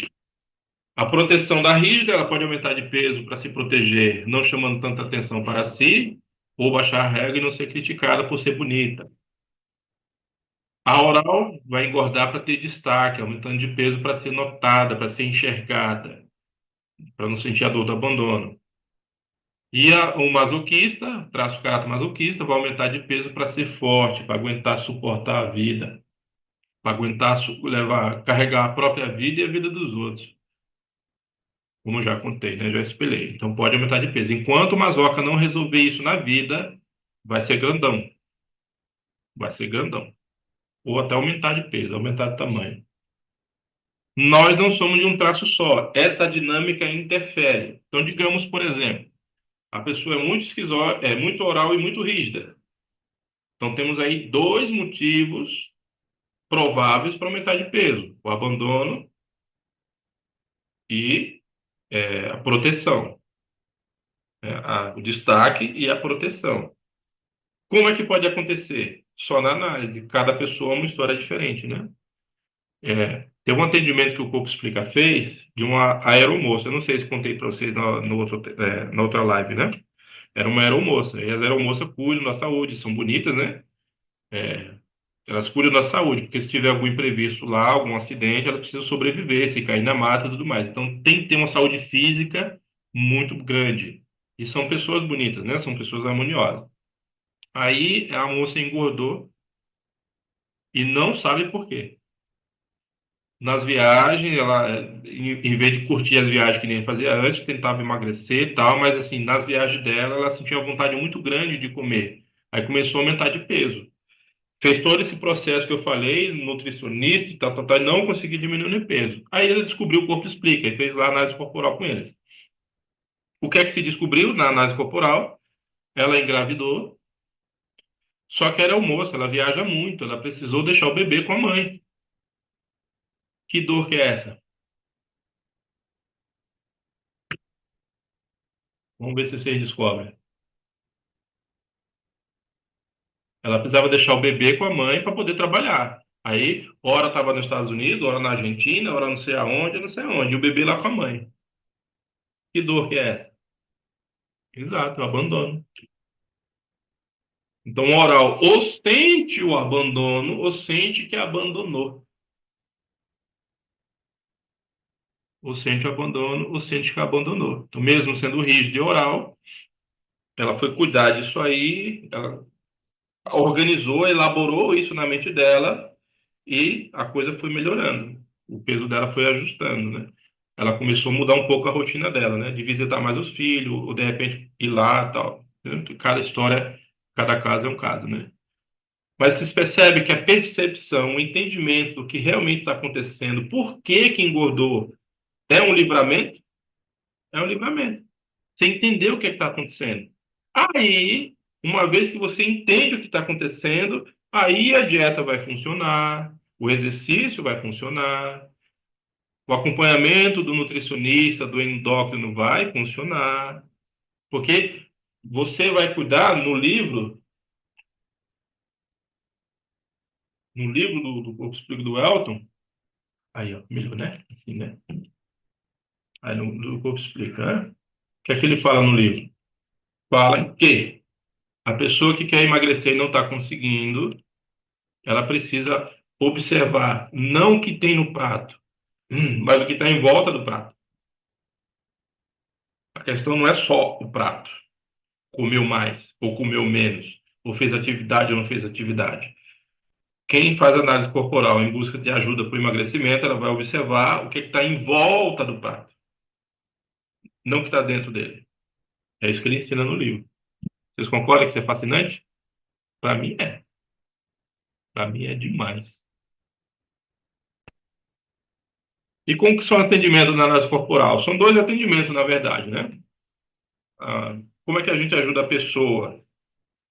A proteção da rígida, ela pode aumentar de peso para se proteger, não chamando tanta atenção para si, ou baixar a régua e não ser criticada por ser bonita. A oral vai engordar para ter destaque, aumentando de peso para ser notada, para ser enxergada, para não sentir a dor do abandono. E o masoquista, traço o caráter masoquista, vai aumentar de peso para ser forte, para aguentar suportar a vida, para aguentar carregar a própria vida e a vida dos outros. Como eu já contei, né? Já espelhei. Então pode aumentar de peso. Enquanto o masoca não resolver isso na vida, vai ser grandão. Vai ser grandão. Ou até aumentar de peso, aumentar de tamanho. Nós não somos de um traço só. Essa dinâmica interfere. Então, digamos, por exemplo, a pessoa é muito é muito oral e muito rígida. Então, temos aí dois motivos prováveis para aumentar de peso: o abandono e a proteção. O destaque e a proteção. Como é que pode acontecer? Só na análise. Cada pessoa é uma história diferente, né? Teve um atendimento que o Corpo Explica fez de uma aeromoça. Eu não sei se contei para vocês na outra live, né? Era uma aeromoça. E as aeromoças cuidam da saúde, são bonitas, né? É, elas cuidam da saúde, porque se tiver algum imprevisto lá, algum acidente, elas precisam sobreviver, se cair na mata e tudo mais. Então tem que ter uma saúde física muito grande. E são pessoas bonitas, né? São pessoas harmoniosas. Aí a moça engordou e não sabe por quê. Nas viagens, ela, em vez de curtir as viagens que nem fazia antes, tentava emagrecer e tal, mas assim, nas viagens dela, ela sentia uma vontade muito grande de comer. Aí começou a aumentar de peso. Fez todo esse processo que eu falei, nutricionista e tal, tal, tal, e não conseguiu diminuir o peso. Aí ela descobriu o Corpo Explica e fez lá a análise corporal com eles. O que é que se descobriu na análise corporal? Ela engravidou, só que era moça, ela viaja muito, ela precisou deixar o bebê com a mãe. Que dor que é essa? Vamos ver se vocês descobrem. Ela precisava deixar o bebê com a mãe para poder trabalhar. Aí, ora estava nos Estados Unidos, ora na Argentina, ora não sei aonde, não sei aonde. E o bebê lá com a mãe. Que dor que é essa? Exato, o abandono. Então, o oral ou sente o abandono ou sente que abandonou. Ou sente o abandono ou sente que abandonou. Então, mesmo sendo rígido e oral, ela foi cuidar disso aí, ela organizou, elaborou isso na mente dela e a coisa foi melhorando. O peso dela foi ajustando, né? Ela começou a mudar um pouco a rotina dela, né? De visitar mais os filhos, ou de repente ir lá, tal. Cada história, cada caso é um caso, né? Mas vocês percebem que a percepção, o entendimento do que realmente está acontecendo, por que que engordou, é um livramento? É um livramento. Você entendeu o que está acontecendo. Aí, uma vez que você entende o que está acontecendo, aí a dieta vai funcionar, o exercício vai funcionar, o acompanhamento do nutricionista, do endócrino vai funcionar, porque você vai cuidar no livro do Corpo Explico do Elton, aí ó, melhor, né? Assim, né? Aí no Corpo Explica, né? O que é que ele fala no livro? Fala que a pessoa que quer emagrecer e não está conseguindo, ela precisa observar não o que tem no prato, mas o que está em volta do prato. A questão não é só o prato. Comeu mais ou comeu menos, ou fez atividade ou não fez atividade. Quem faz análise corporal em busca de ajuda para o emagrecimento, ela vai observar o que está em volta do prato, não o que está dentro dele. É isso que ele ensina no livro. Vocês concordam que isso é fascinante? Para mim é. Para mim é demais. E como que são atendimentos na análise corporal? São dois atendimentos, na verdade, né? Como é que a gente ajuda a pessoa?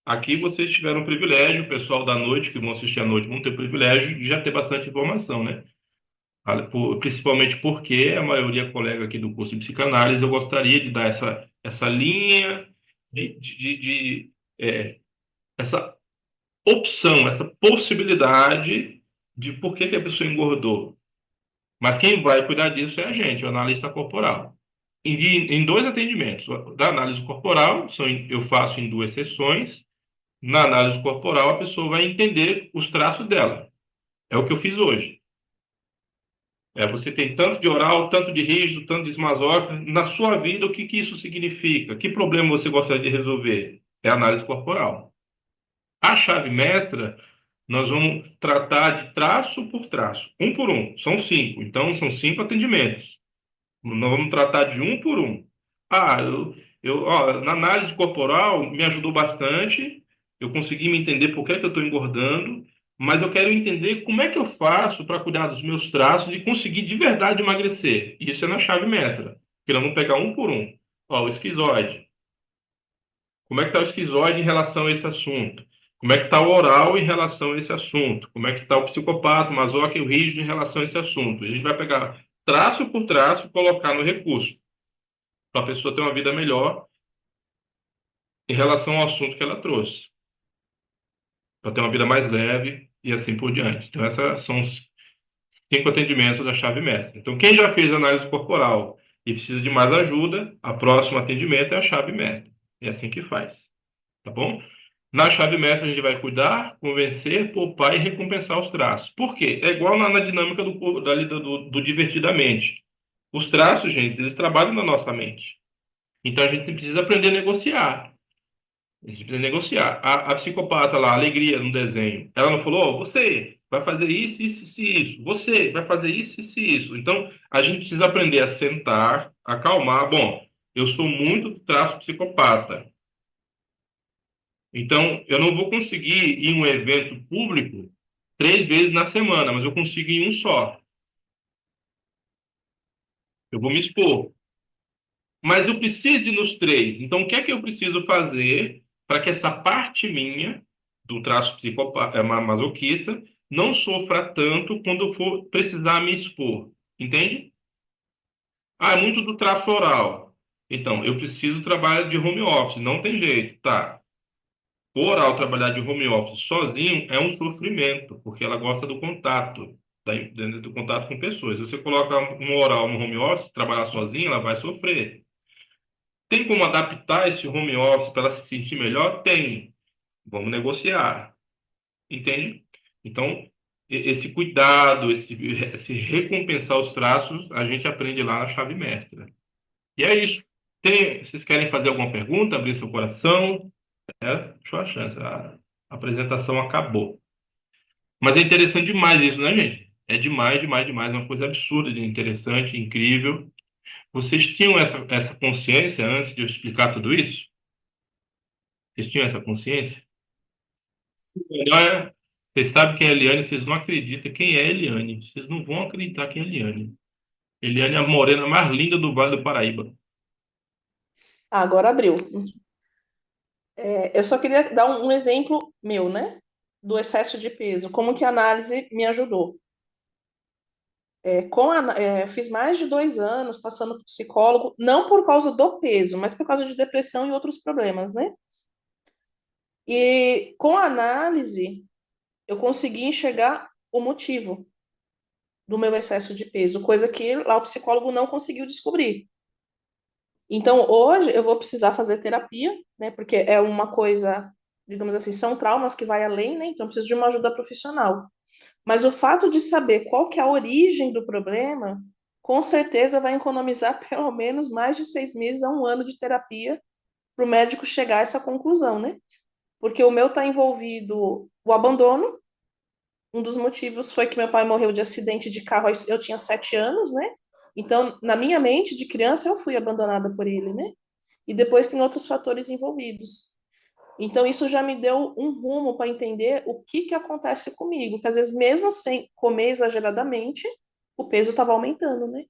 Aqui vocês tiveram o privilégio, o pessoal da noite, que vão assistir à noite, vão ter o privilégio de já ter bastante informação, né? Principalmente porque a maioria é colega aqui do curso de psicanálise, eu gostaria de dar essa linha, essa opção, essa possibilidade de por que que a pessoa engordou. Mas quem vai cuidar disso é a gente, o analista corporal. Em dois atendimentos. Da análise corporal, eu faço em duas sessões. Na análise corporal, a pessoa vai entender os traços dela. É o que eu fiz hoje. Você tem tanto de oral, tanto de rígido, tanto de esmazoca. Na sua vida, o que que isso significa? Que problema você gostaria de resolver? É a análise corporal. A chave mestra, nós vamos tratar de traço por traço, um por um. São 5. Então, são 5 atendimentos. Nós vamos tratar de um por um. Na análise corporal me ajudou bastante. Eu consegui me entender por que é que eu estou engordando, mas eu quero entender como é que eu faço para cuidar dos meus traços e conseguir de verdade emagrecer. Isso é na chave mestra, que nós vamos pegar um por um. O esquizoide. Como é que está o esquizoide em relação a esse assunto? Como é que está o oral em relação a esse assunto? Como é que está o psicopata, o masoca e o rígido em relação a esse assunto? A gente vai pegar traço por traço e colocar no recurso, para a pessoa ter uma vida melhor em relação ao assunto que ela trouxe, para ter uma vida mais leve e assim por diante. Então, esses são os 5 atendimentos da chave mestra. Então, quem já fez análise corporal e precisa de mais ajuda, a próximo atendimento é a chave mestra. É assim que faz, tá bom? Na chave mestra, a gente vai cuidar, convencer, poupar e recompensar os traços. Por quê? É igual na dinâmica do divertidamente. Os traços, gente, eles trabalham na nossa mente. Então, a gente precisa aprender a negociar. A gente precisa negociar. A psicopata lá, a alegria no desenho, ela não falou, você vai fazer isso, isso, isso, isso. Você vai fazer isso, isso, isso. Então, a gente precisa aprender a sentar, acalmar. Bom, eu sou muito do traço psicopata. Então, eu não vou conseguir ir em um evento público 3 vezes na semana, mas eu consigo ir em um só. Eu vou me expor. Mas eu preciso ir nos 3. Então, o que é que eu preciso fazer para que essa parte minha, do traço psicopata, masoquista, não sofra tanto quando eu for precisar me expor? Entende? É muito do traço oral. Então, eu preciso trabalhar de home office, não tem jeito, tá? O oral trabalhar de home office sozinho é um sofrimento, porque ela gosta do contato, do contato com pessoas. Se você coloca um oral no home office, trabalhar sozinha, ela vai sofrer. Tem como adaptar esse home office para ela se sentir melhor? Tem. Vamos negociar, entende? Então, esse cuidado, esse recompensar os traços, a gente aprende lá na chave mestra. E é isso. Vocês querem fazer alguma pergunta, abrir seu coração? Deixa eu a chance. A apresentação acabou. Mas é interessante demais isso, né, gente? É demais, demais, demais. É uma coisa absurda de interessante, incrível. Vocês tinham essa consciência antes de eu explicar tudo isso? Vocês tinham essa consciência? Olha, vocês sabem quem é a Eliane, vocês não acreditam quem é a Eliane. Vocês não vão acreditar quem é a Eliane. Eliane é a morena mais linda do Vale do Paraíba. Agora abriu. Eu só queria dar um exemplo meu, né? Do excesso de peso. Como que a análise me ajudou. Fiz mais de 2 anos passando por psicólogo, não por causa do peso, mas por causa de depressão e outros problemas, né? E com a análise, eu consegui enxergar o motivo do meu excesso de peso, coisa que lá o psicólogo não conseguiu descobrir. Então, hoje eu vou precisar fazer terapia, né? Porque é uma coisa, digamos assim, são traumas que vai além, né? Então, eu preciso de uma ajuda profissional. Mas o fato de saber qual que é a origem do problema, com certeza vai economizar pelo menos mais de 6 meses a um ano de terapia para o médico chegar a essa conclusão, né? Porque o meu está envolvido o abandono. Um dos motivos foi que meu pai morreu de acidente de carro, eu tinha 7 anos, né? Então, na minha mente de criança, eu fui abandonada por ele, né? E depois tem outros fatores envolvidos. Então, isso já me deu um rumo para entender o que que acontece comigo, que às vezes, mesmo sem comer exageradamente, o peso estava aumentando, né?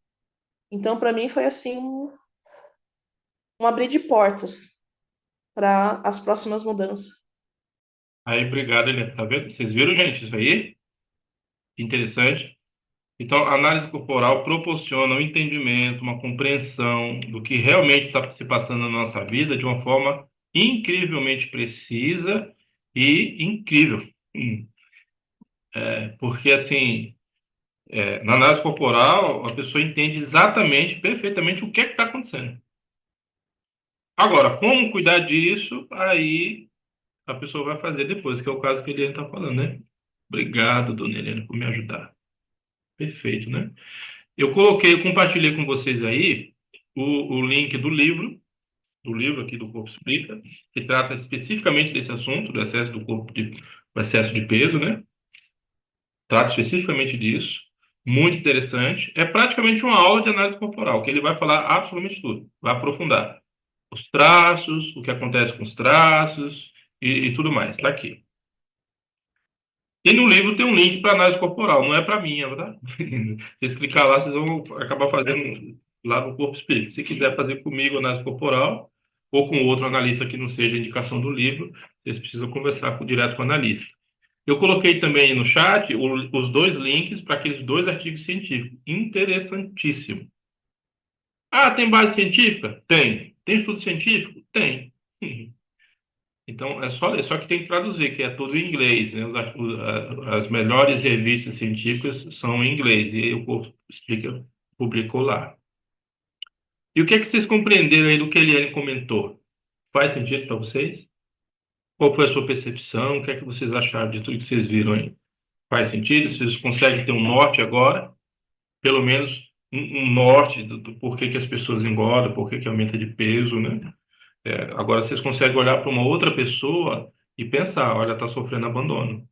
Então, para mim, foi assim, um abrir de portas para as próximas mudanças. Aí, obrigado, Eliane. Tá vendo? Vocês viram, gente, isso aí? Que interessante. Então, a análise corporal proporciona um entendimento, uma compreensão do que realmente está se passando na nossa vida de uma forma incrivelmente precisa e incrível. Porque, assim, na análise corporal, a pessoa entende exatamente, perfeitamente o que é que está acontecendo. Agora, como cuidar disso, aí a pessoa vai fazer depois, que é o caso que a Eliane está falando, né? Obrigado, dona Helena, por me ajudar. Perfeito, né? Eu compartilhei com vocês aí o link do livro aqui do Corpo Explica, que trata especificamente desse assunto, do excesso do corpo, do excesso de peso, né? Trata especificamente disso. Muito interessante. É praticamente uma aula de análise corporal, que ele vai falar absolutamente tudo, vai aprofundar os traços, o que acontece com os traços e tudo mais. Está aqui. E no livro tem um link para análise corporal, não é para mim, tá? Se vocês clicar lá, vocês vão acabar fazendo lá no Corpo Espírito. Se quiser fazer comigo análise corporal, ou com outro analista que não seja indicação do livro, vocês precisam conversar direto com o analista. Eu coloquei também no chat os dois links para aqueles dois artigos científicos. Interessantíssimo. Ah, tem base científica? Tem. Tem estudo científico? Tem. Então, é só ler, só que tem que traduzir, que é tudo em inglês, né? As melhores revistas científicas são em inglês, e aí o Corpo Explica, publicou lá. E o que é que vocês compreenderam aí do que a Eliane comentou? Faz sentido para vocês? Qual foi a sua percepção? O que é que vocês acharam de tudo que vocês viram aí? Faz sentido? Vocês conseguem ter um norte agora? Pelo menos um norte do porquê que as pessoas engordam, porquê que aumenta de peso, né? Agora vocês conseguem olhar para uma outra pessoa e pensar, olha, está sofrendo abandono.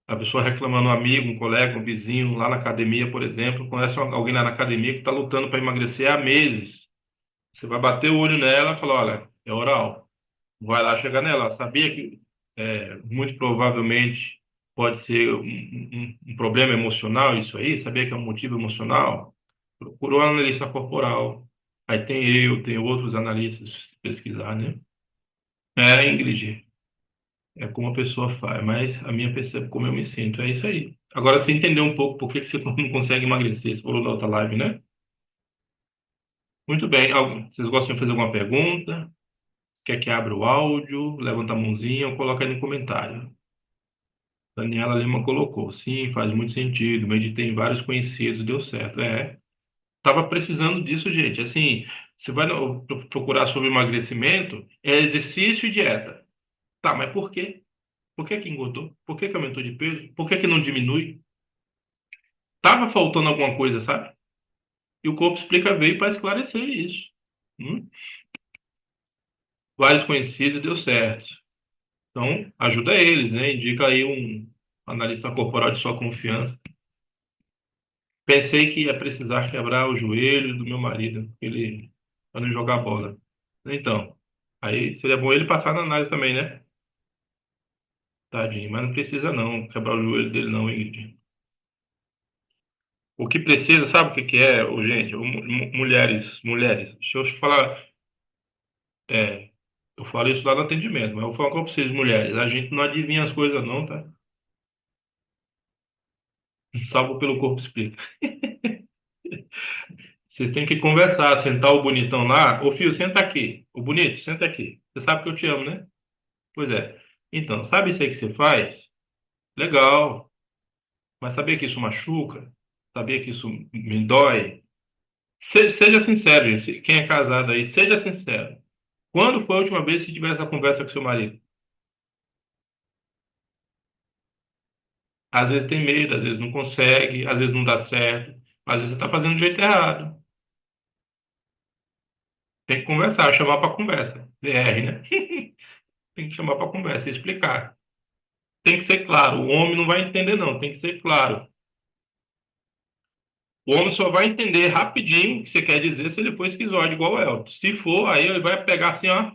A pessoa reclamando um amigo, um colega, um vizinho lá na academia, por exemplo, conhece alguém lá na academia que está lutando para emagrecer há meses. Você vai bater o olho nela e falar, olha, é oral. Vai lá chegar nela. Sabia que muito provavelmente pode ser um problema emocional isso aí? Sabia que é um motivo emocional? Procurou um analista corporal. Aí tem outros analistas pesquisar, né? Ingrid, é como a pessoa faz, mas a minha percebe como eu me sinto. É isso aí. Agora você entendeu um pouco por que que você não consegue emagrecer, você falou na outra live, né? Muito bem. Vocês gostam de fazer alguma pergunta? Quer que abra o áudio? Levanta a mãozinha ou coloca aí no comentário. Daniela Lima colocou. Sim, faz muito sentido. Meditei em vários conhecidos, deu certo. Tava precisando disso, gente. Assim, você vai procurar sobre emagrecimento, é exercício e dieta. Tá, mas por quê? Por que que engordou? Por que que aumentou de peso? Por que que não diminui? Tava faltando alguma coisa, sabe? E o corpo explica veio para esclarecer isso. Hum? Vários conhecidos deu certo. Então, ajuda eles, né? Indica aí um analista corporal de sua confiança. Pensei que ia precisar quebrar o joelho do meu marido, ele para não jogar bola. Então, aí seria bom ele passar na análise também, né? Tadinho, mas não precisa não quebrar o joelho dele não, Ingrid. O que precisa, sabe o que que é, ô, gente? Mulheres, deixa eu te falar, é, eu falo isso lá no atendimento, mas eu vou falar com vocês, mulheres, a gente não adivinha as coisas não, tá? Salvo pelo corpo explica. Vocês têm que conversar, sentar o bonitão lá. Ô, filho, senta aqui. O bonito, senta aqui. Você sabe que eu te amo, né? Pois é. Então, sabe isso aí que você faz? Legal. Mas sabia que isso machuca? Sabia que isso me dói? Seja sincero, gente. Quem é casado aí, seja sincero. Quando foi a última vez que você tiver essa conversa com seu marido? Às vezes tem medo, às vezes não consegue, às vezes não dá certo, às vezes você está fazendo do jeito errado. Tem que conversar, chamar para conversa. DR, né? Tem que chamar para conversa e explicar. Tem que ser claro. O homem não vai entender, não. Tem que ser claro. O homem só vai entender rapidinho o que você quer dizer se ele for esquizoide igual o Elton. Se for, aí ele vai pegar assim, ó,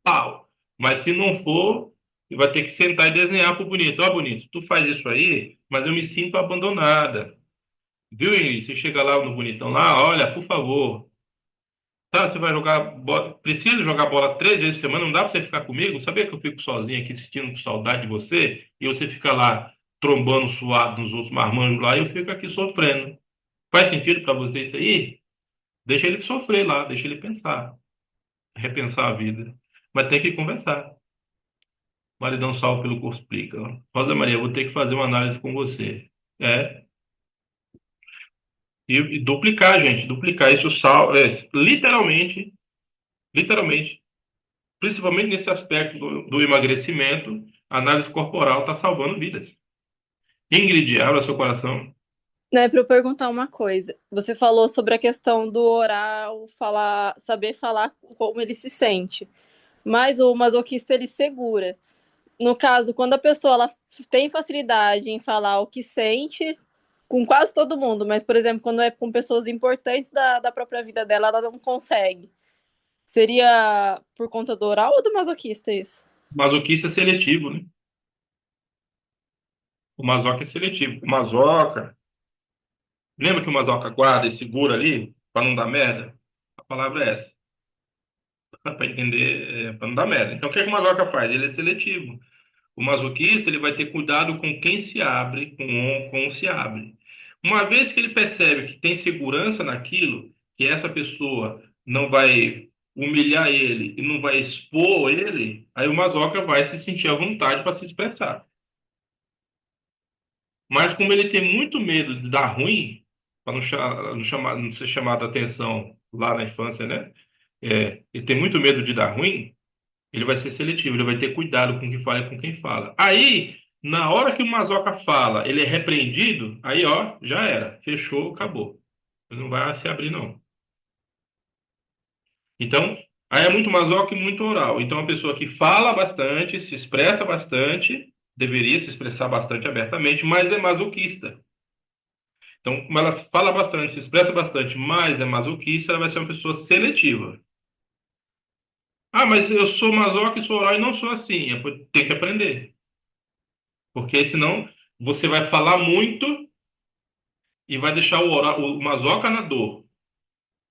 pau. Mas se não for, ele vai ter que sentar e desenhar pro bonito. Ó, bonito, tu faz isso aí, mas eu me sinto abandonada. Viu, Ingrid? Você chega lá no bonitão lá, olha, por favor. Tá, você vai jogar bola. Precisa jogar bola 3 vezes por semana? Não dá pra você ficar comigo? Sabia que eu fico sozinho aqui sentindo saudade de você? E você fica lá trombando suado nos outros marmanjos lá e eu fico aqui sofrendo. Faz sentido pra você isso aí? Deixa ele sofrer lá, deixa ele pensar, repensar a vida. Mas tem que conversar. Maridão salve pelo curso explica. Rosa Maria, eu vou ter que fazer uma análise com você. É. E duplicar, gente, duplicar isso literalmente, literalmente. Principalmente nesse aspecto do emagrecimento, a análise corporal está salvando vidas. Ingrid, abra seu coração. Né, para eu perguntar uma coisa. Você falou sobre a questão do oral, falar, saber falar como ele se sente. Mas o masoquista ele segura. No caso, quando a pessoa ela tem facilidade em falar o que sente com quase todo mundo, mas, por exemplo, quando é com pessoas importantes da própria vida dela, ela não consegue. Seria por conta do oral ou do masoquista isso? Masoquista é seletivo, né? O masoca é seletivo. O masoca. Lembra que o masoca guarda e segura ali para não dar merda? A palavra é essa. Para entender, para não dar merda. Então, o que é que o masoca faz? Ele é seletivo. O masoquista ele vai ter cuidado com quem se abre, com se abre. Uma vez que ele percebe que tem segurança naquilo, que essa pessoa não vai humilhar ele e não vai expor ele, aí o masoca vai se sentir à vontade para se expressar. Mas como ele tem muito medo de dar ruim, para não ser chamado a atenção lá na infância, né? Ele tem muito medo de dar ruim, ele vai ser seletivo, ele vai ter cuidado com o que fala e com quem fala. Aí, na hora que o masoca fala, ele é repreendido, aí, ó, já era. Fechou, acabou. Ele não vai se abrir, não. Então, aí é muito masoca e muito oral. Então, a pessoa que fala bastante, se expressa bastante, deveria se expressar bastante abertamente, mas é masoquista. Então, como ela fala bastante, se expressa bastante, mas é masoquista, ela vai ser uma pessoa seletiva. Ah, mas eu sou masoca e sou oral e não sou assim. Tem que aprender. Porque senão você vai falar muito e vai deixar o masoca na dor.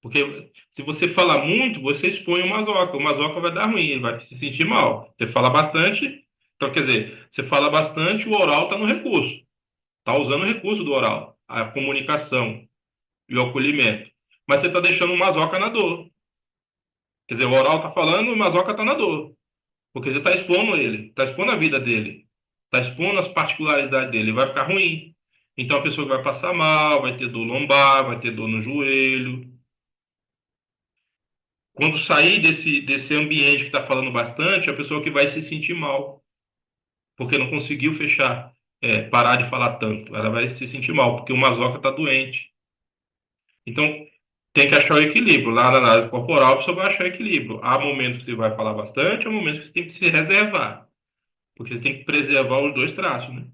Porque se você falar muito, você expõe o masoca. O masoca vai dar ruim, ele vai se sentir mal. Você fala bastante, então quer dizer, você fala bastante, o oral está no recurso. Está usando o recurso do oral, a comunicação e o acolhimento. mas você está deixando o masoca na dor. Quer dizer, o oral está falando e o masoca está na dor. Porque você está expondo ele, está expondo a vida dele, está expondo as particularidades dele, vai ficar ruim. Então a pessoa que vai passar mal, vai ter dor lombar, vai ter dor no joelho. Quando sair desse ambiente que está falando bastante, é a pessoa que vai se sentir mal, porque não conseguiu fechar, parar de falar tanto. Ela vai se sentir mal, porque o masoca está doente. Então, tem que achar o equilíbrio. Lá na análise corporal, a pessoa vai achar equilíbrio. Há momentos que você vai falar bastante, há momentos que você tem que se reservar, porque você tem que preservar os dois traços, né?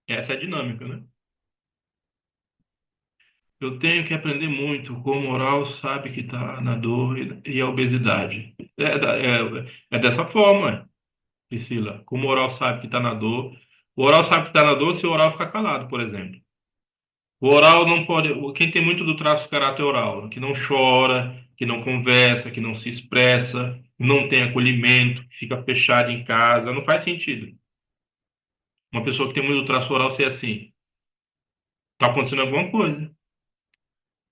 Essa é a dinâmica, né? Eu tenho que aprender muito como o oral sabe que está na dor e a obesidade. É dessa forma, Priscila. Como o oral sabe que está na dor. O oral sabe que está na dor se o oral ficar calado, por exemplo. O oral não pode. Quem tem muito do traço caráter oral, que não chora, que não conversa, que não se expressa, não tem acolhimento, fica fechado em casa, não faz sentido. Uma pessoa que tem muito do traço oral ser assim. Está acontecendo alguma coisa.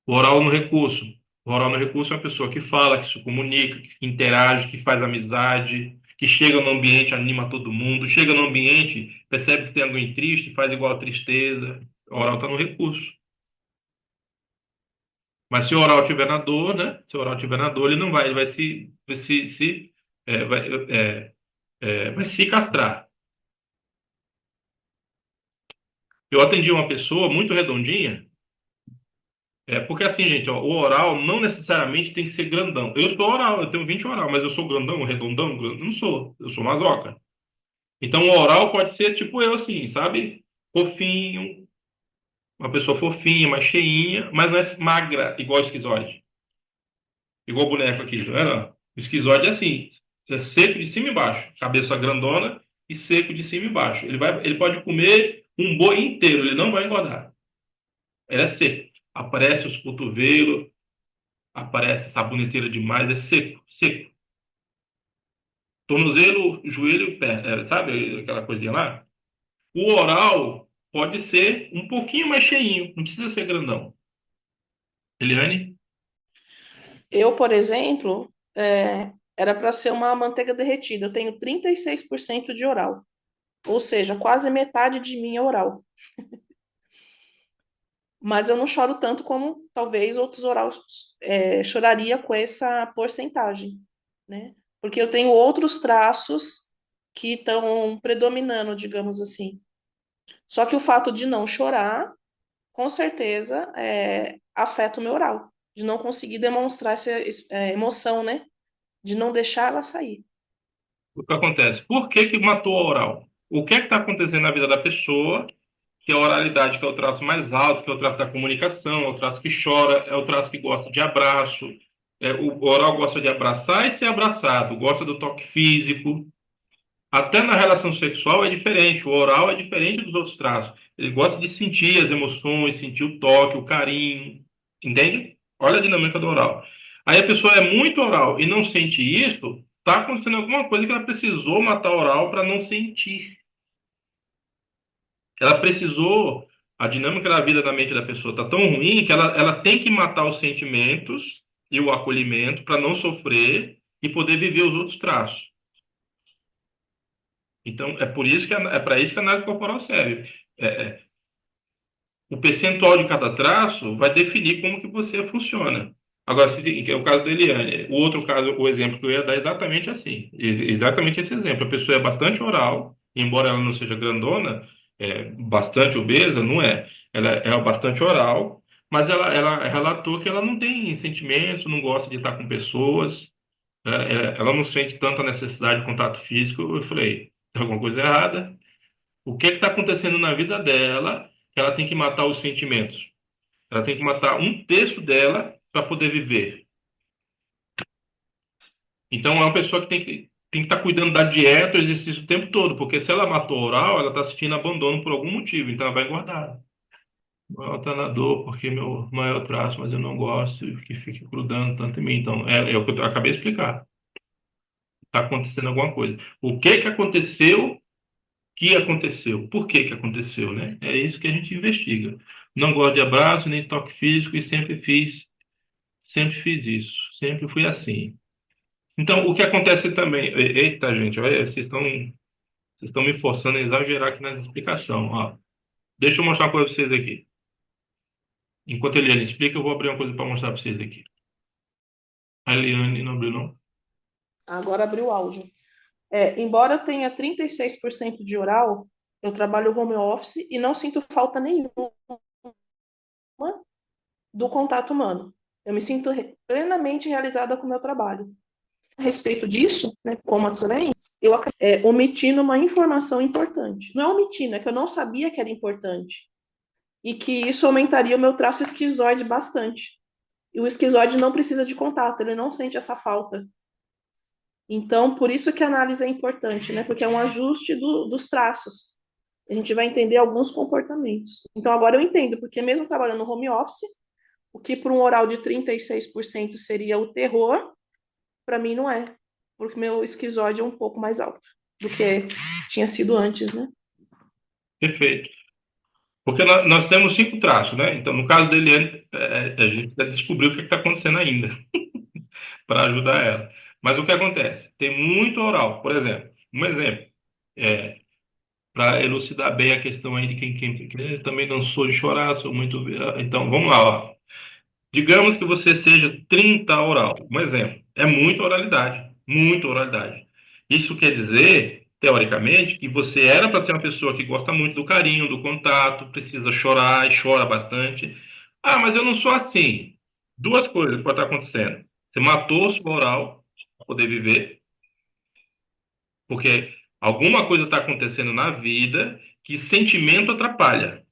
O oral no recurso. O oral no recurso é uma pessoa que fala, que se comunica, que interage, que faz amizade, que chega no ambiente, anima todo mundo, chega no ambiente, percebe que tem alguém triste, faz igual a tristeza. O oral está no recurso. Mas se o oral tiver na dor, né? Se o oral tiver na dor, ele não vai, ele vai se castrar. Eu atendi uma pessoa muito redondinha. Porque assim, gente, ó, o oral não necessariamente tem que ser grandão. Eu sou oral, eu tenho 20 oral, mas eu sou grandão, redondão? Eu não sou, eu sou masoca. Então o oral pode ser tipo eu, assim, sabe? Fofinho, uma pessoa fofinha, mais cheinha, mas não é magra, igual esquizoide. Igual o boneco aqui, não é não? O esquizoide é assim, é seco de cima e baixo, cabeça grandona e seco de cima e baixo. Ele pode comer um boi inteiro, ele não vai engordar. Ele é seco. Aparece os cotovelos, aparece saboneteira demais, é seco, seco. Tornozelo, joelho, pé, sabe aquela coisinha lá? O oral pode ser um pouquinho mais cheinho, não precisa ser grandão. Eliane? Eu, por exemplo, era para ser uma manteiga derretida. Eu tenho 36% de oral. Ou seja, quase metade de mim é oral. Mas eu não choro tanto como talvez outros orais choraria com essa porcentagem, né? Porque eu tenho outros traços que estão predominando, digamos assim. Só que o fato de não chorar, com certeza, afeta o meu oral, de não conseguir demonstrar essa emoção, né? De não deixar ela sair. O que acontece? Por que que matou a oral? O que é que está acontecendo na vida da pessoa que a oralidade, que é o traço mais alto, que é o traço da comunicação, é o traço que chora, é o traço que gosta de abraço. O oral gosta de abraçar e ser abraçado, gosta do toque físico. Até na relação sexual é diferente. O oral é diferente dos outros traços. Ele gosta de sentir as emoções, sentir o toque, o carinho. Entende? Olha a dinâmica do oral. Aí a pessoa é muito oral e não sente isso, está acontecendo alguma coisa que ela precisou matar o oral para não sentir. Ela precisou. A dinâmica da vida da mente da pessoa está tão ruim que ela tem que matar os sentimentos e o acolhimento para não sofrer e poder viver os outros traços. Então, é por isso que é para isso que a análise corporal serve. É, é, o percentual de cada traço vai definir como que você funciona. Agora, que é o caso da Eliane. O outro caso, o exemplo que eu ia dar é exatamente assim. Exatamente esse exemplo. A pessoa é bastante oral, embora ela não seja grandona, bastante obesa, não é. Ela é bastante oral, mas ela relatou que ela não tem sentimentos, não gosta de estar com pessoas, ela não sente tanta necessidade de contato físico. Eu falei, tem alguma coisa errada. O que está acontecendo na vida dela que ela tem que matar os sentimentos? Ela tem que matar um terço dela para poder viver. Então é uma pessoa que tem que estar cuidando da dieta, do exercício o tempo todo, porque se ela matou oral, ela está sentindo abandono por algum motivo, então ela vai engordar. Ela está na dor porque meu maior traço, mas eu não gosto que fique grudando tanto em mim. Então é o que eu acabei de explicar. Está acontecendo alguma coisa. O que que aconteceu? Que aconteceu? Por que que aconteceu, né? É isso que a gente investiga. Não gosto de abraço nem toque físico e sempre fiz sempre fiz isso, sempre fui assim. Então, o que acontece também. Eita, gente, olha, vocês estão me forçando a exagerar aqui nas explicações. Ó. Deixa eu mostrar uma coisa para vocês aqui. Enquanto a Eliane explica, eu vou abrir uma coisa para mostrar para vocês aqui. A Eliane não abriu, não? Agora abriu o áudio. Embora eu tenha 36% de oral, eu trabalho home office e não sinto falta nenhuma do contato humano. Eu me sinto plenamente realizada com o meu trabalho. A respeito disso, né, como a Tsulene, eu omitindo uma informação importante. Não é omitindo, é que eu não sabia que era importante. E que isso aumentaria o meu traço esquizoide bastante. E o esquizoide não precisa de contato, ele não sente essa falta. Então, por isso que a análise é importante, né? Porque é um ajuste dos traços. A gente vai entender alguns comportamentos. Então, agora eu entendo, porque mesmo trabalhando no home office, o que para um oral de 36% seria o terror, para mim não é. Porque meu esquizoide é um pouco mais alto do que tinha sido antes, né? Perfeito. Porque nós temos 5 traços, né? Então, no caso da Eliane, a gente precisa descobrir o que está acontecendo ainda para ajudar ela. Mas o que acontece? Tem muito oral. Por exemplo, um exemplo, para elucidar bem a questão aí de quem também não sou de chorar, sou muito. Então, vamos lá, ó. Digamos que você seja 30 oral. Um exemplo. É muita oralidade. Muita oralidade. Isso quer dizer, teoricamente, que você era para ser uma pessoa que gosta muito do carinho, do contato, precisa chorar e chora bastante. Ah, mas eu não sou assim. Duas coisas podem estar acontecendo. Você matou sua oral para poder viver, porque alguma coisa está acontecendo na vida que sentimento atrapalha.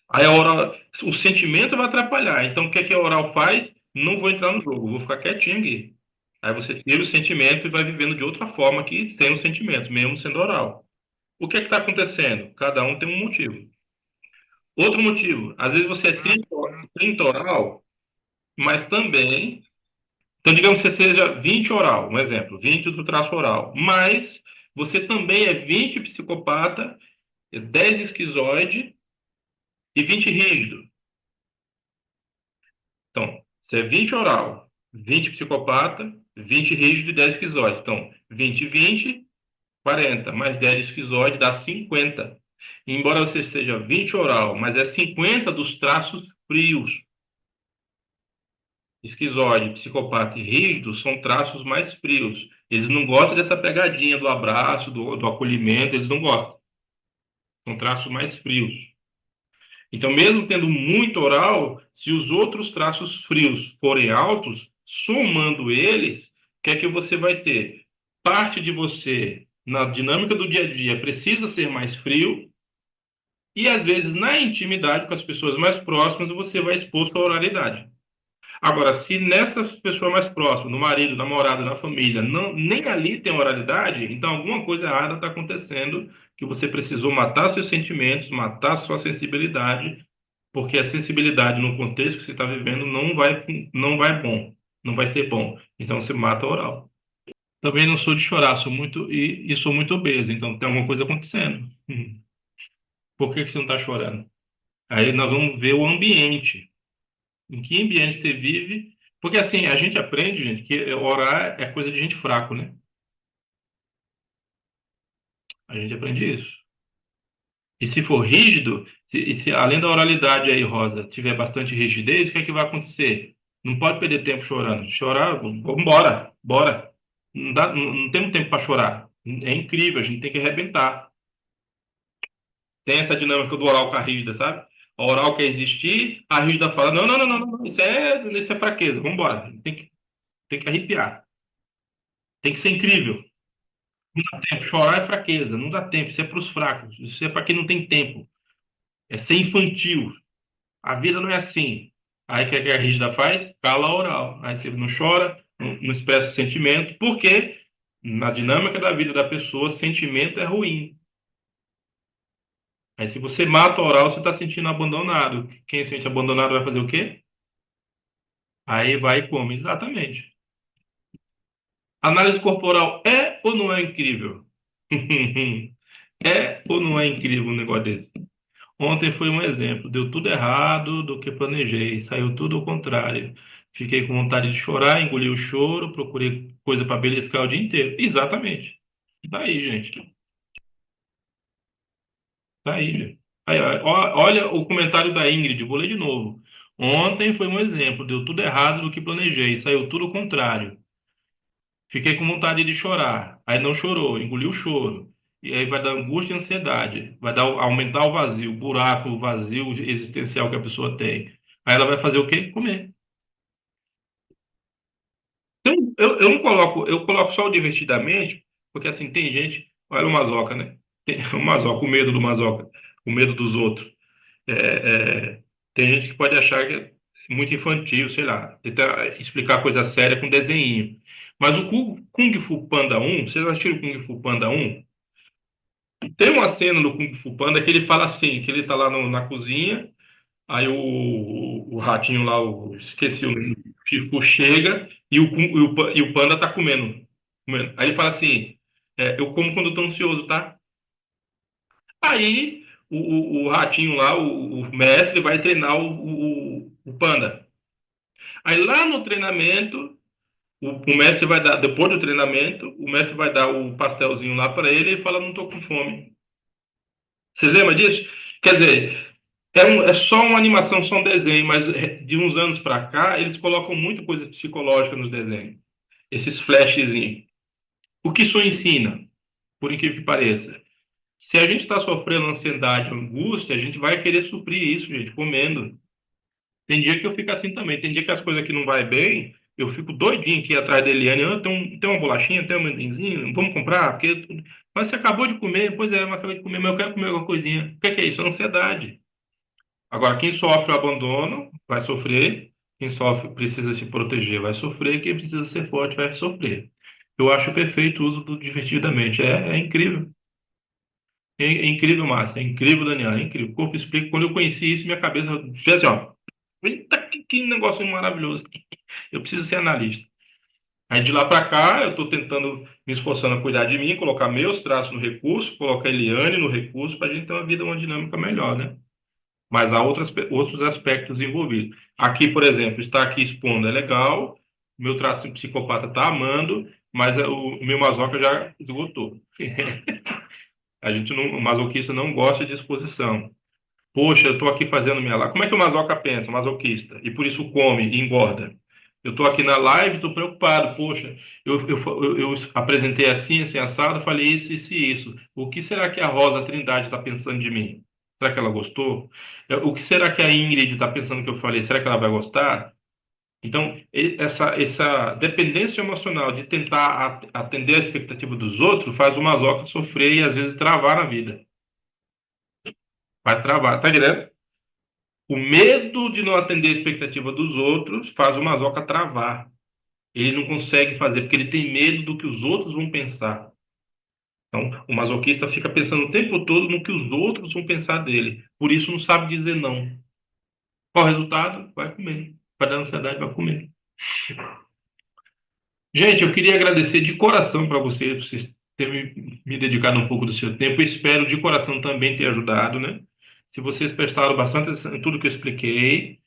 Aí a oral, o sentimento vai atrapalhar. Então, o que é que a oral faz? Não vou entrar no jogo, vou ficar quietinho aqui. Aí você tira o sentimento e vai vivendo de outra forma que sem os sentimentos, mesmo sendo oral. O que é que está acontecendo? Cada um tem um motivo. Outro motivo, às vezes você é 30 oral, mas também. Então, digamos que você seja 20 oral, um exemplo, 20 do traço oral. Mas você também é 20 psicopata, 10 esquizoide e 20 rígido. Então, se é 20 oral, 20 psicopata, 20 rígido e 10 esquizoide. Então, 20, 20, 40, mais 10 esquizoide dá 50. Embora você esteja 20 oral, mas é 50 dos traços frios. Esquizoide, psicopata e rígido são traços mais frios. Eles não gostam dessa pegadinha do abraço, do acolhimento, eles não gostam. São traços mais frios. Então, mesmo tendo muito oral, se os outros traços frios forem altos, somando eles, o que é que você vai ter? Parte de você, na dinâmica do dia a dia, precisa ser mais frio, e às vezes, na intimidade com as pessoas mais próximas, você vai expor sua oralidade. Agora, se nessas pessoas mais próximas, no marido, namorado, na família, não, nem ali tem oralidade, então alguma coisa errada está acontecendo, que você precisou matar seus sentimentos, matar sua sensibilidade, porque a sensibilidade no contexto que você está vivendo não vai bom, não vai ser bom. Então você mata a oral. Também não sou de chorar, sou muito e sou muito obeso, então tem alguma coisa acontecendo. Por que que você não está chorando? Aí nós vamos ver o ambiente. Em que ambiente você vive? Porque assim, a gente aprende, gente, que orar é coisa de gente fraco, né? A gente aprende isso. E se for rígido, e se além da oralidade aí, Rosa, tiver bastante rigidez, o que é que vai acontecer? Não pode perder tempo chorando. Chorar, vamos embora, bora. Não dá, não temos tempo para chorar. É incrível, a gente tem que arrebentar. Tem essa dinâmica do oral com a rígida, sabe? A oral quer existir, a rígida fala: não, não, não, não, não, isso é fraqueza, vamos embora. Tem que arrepiar. Tem que ser incrível. Não dá tempo. Chorar é fraqueza, não dá tempo. Isso é para os fracos. Isso é para quem não tem tempo. É ser infantil. A vida não é assim. Aí o que a rígida faz? Cala a oral. Aí você não chora, não expressa o sentimento, porque na dinâmica da vida da pessoa, sentimento é ruim. Aí se você mata a oral, você está sentindo abandonado. Quem se sente abandonado vai fazer o quê? Aí vai e come. Exatamente. Análise corporal é ou não é incrível? É ou não é incrível um negócio desse? Ontem foi um exemplo. Deu tudo errado do que planejei. Saiu tudo ao contrário. Fiquei com vontade de chorar, engoli o choro, procurei coisa para beliscar o dia inteiro. Exatamente. Daí, gente. Daí, gente. Aí, olha o comentário da Ingrid, vou ler de novo. Ontem foi um exemplo, deu tudo errado do que planejei, saiu tudo ao contrário. Fiquei com vontade de chorar, aí não chorou, engoliu o choro. E aí vai dar angústia e ansiedade, vai dar, aumentar o vazio, o buraco, o vazio existencial que a pessoa tem. Aí ela vai fazer o quê? Comer. Então, eu não coloco, eu coloco só o divertidamente, porque assim, tem gente, olha o masoca, né? Tem, o masoca, o medo do masoca, o medo dos outros. É, tem gente que pode achar que é muito infantil, sei lá, tentar explicar coisa séria com desenho. Mas o Kung Fu Panda 1, vocês assistiram o Kung Fu Panda 1? Tem uma cena no Kung Fu Panda que ele fala assim, que ele tá lá na cozinha, aí o ratinho lá, esqueci o nome, o Chifu chega e o panda tá comendo. Aí ele fala assim, eu como quando eu tô ansioso, tá? Aí o ratinho lá, o mestre, vai treinar o panda. Aí lá no treinamento, o mestre vai dar, depois do treinamento, o mestre vai dar o pastelzinho lá para ele e fala, não tô com fome. Você lembra disso? Quer dizer, é só uma animação, só um desenho, mas de uns anos para cá, eles colocam muita coisa psicológica nos desenhos. Esses flashzinhos. O que isso ensina? Por incrível que pareça. Se a gente está sofrendo ansiedade, angústia, a gente vai querer suprir isso, gente, comendo. Tem dia que eu fico assim também. Tem dia que as coisas aqui não vai bem, eu fico doidinho aqui atrás da Eliane. Ah, tem uma bolachinha, tem um amendoinzinho, vamos comprar? Porque... Mas você acabou de comer, pois é, eu acabei de comer, mas eu quero comer alguma coisinha. O que é isso? É ansiedade. Agora, quem sofre o abandono vai sofrer, quem sofre precisa se proteger vai sofrer, quem precisa ser forte vai sofrer. Eu acho perfeito o uso do divertidamente. É incrível. É incrível, Márcia. É incrível, Daniel. É incrível. O corpo explica. Quando eu conheci isso, minha cabeça fez assim, ó. Eita, que negócio maravilhoso. Eu preciso ser analista. Aí de lá para cá, eu estou tentando, me esforçando a cuidar de mim, colocar meus traços no recurso, colocar a Eliane no recurso, para a gente ter uma vida, uma dinâmica melhor, né? Mas há outros aspectos envolvidos. Aqui, por exemplo, estar aqui expondo é legal, meu traço psicopata está amando, mas o meu masoca já esgotou. A gente não, o masoquista não gosta de exposição. Poxa, eu estou aqui fazendo minha live. Como é que o masoca pensa, o masoquista? E por isso come e engorda. Eu estou aqui na live, estou preocupado. Poxa, eu apresentei assim, assim, assado, falei isso e isso. O que será que a Rosa Trindade está pensando de mim? Será que ela gostou? O que será que a Ingrid está pensando que eu falei? Será que ela vai gostar? Então, essa dependência emocional de tentar atender a expectativa dos outros faz o masoca sofrer e às vezes travar na vida. Vai travar, tá entendendo? O medo de não atender a expectativa dos outros faz o masoca travar. Ele não consegue fazer, porque ele tem medo do que os outros vão pensar. Então, o masoquista fica pensando o tempo todo no que os outros vão pensar dele. Por isso, não sabe dizer não. Qual o resultado? Vai comer. Vai dar ansiedade, vai comer. Gente, eu queria agradecer de coração para vocês terem me dedicado um pouco do seu tempo. Eu espero de coração também ter ajudado, né? Se vocês prestaram bastante atenção em tudo que eu expliquei,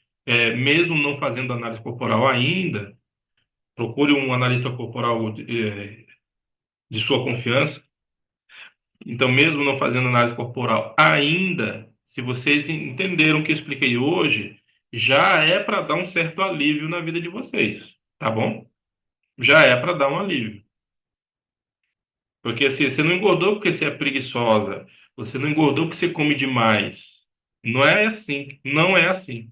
mesmo não fazendo análise corporal ainda, procure um analista corporal de sua confiança. Então, mesmo não fazendo análise corporal ainda, se vocês entenderam o que eu expliquei hoje, já é para dar um certo alívio na vida de vocês, tá bom? Já é para dar um alívio. Porque assim, você não engordou porque você é preguiçosa, você não engordou porque você come demais. Não é assim, não é assim.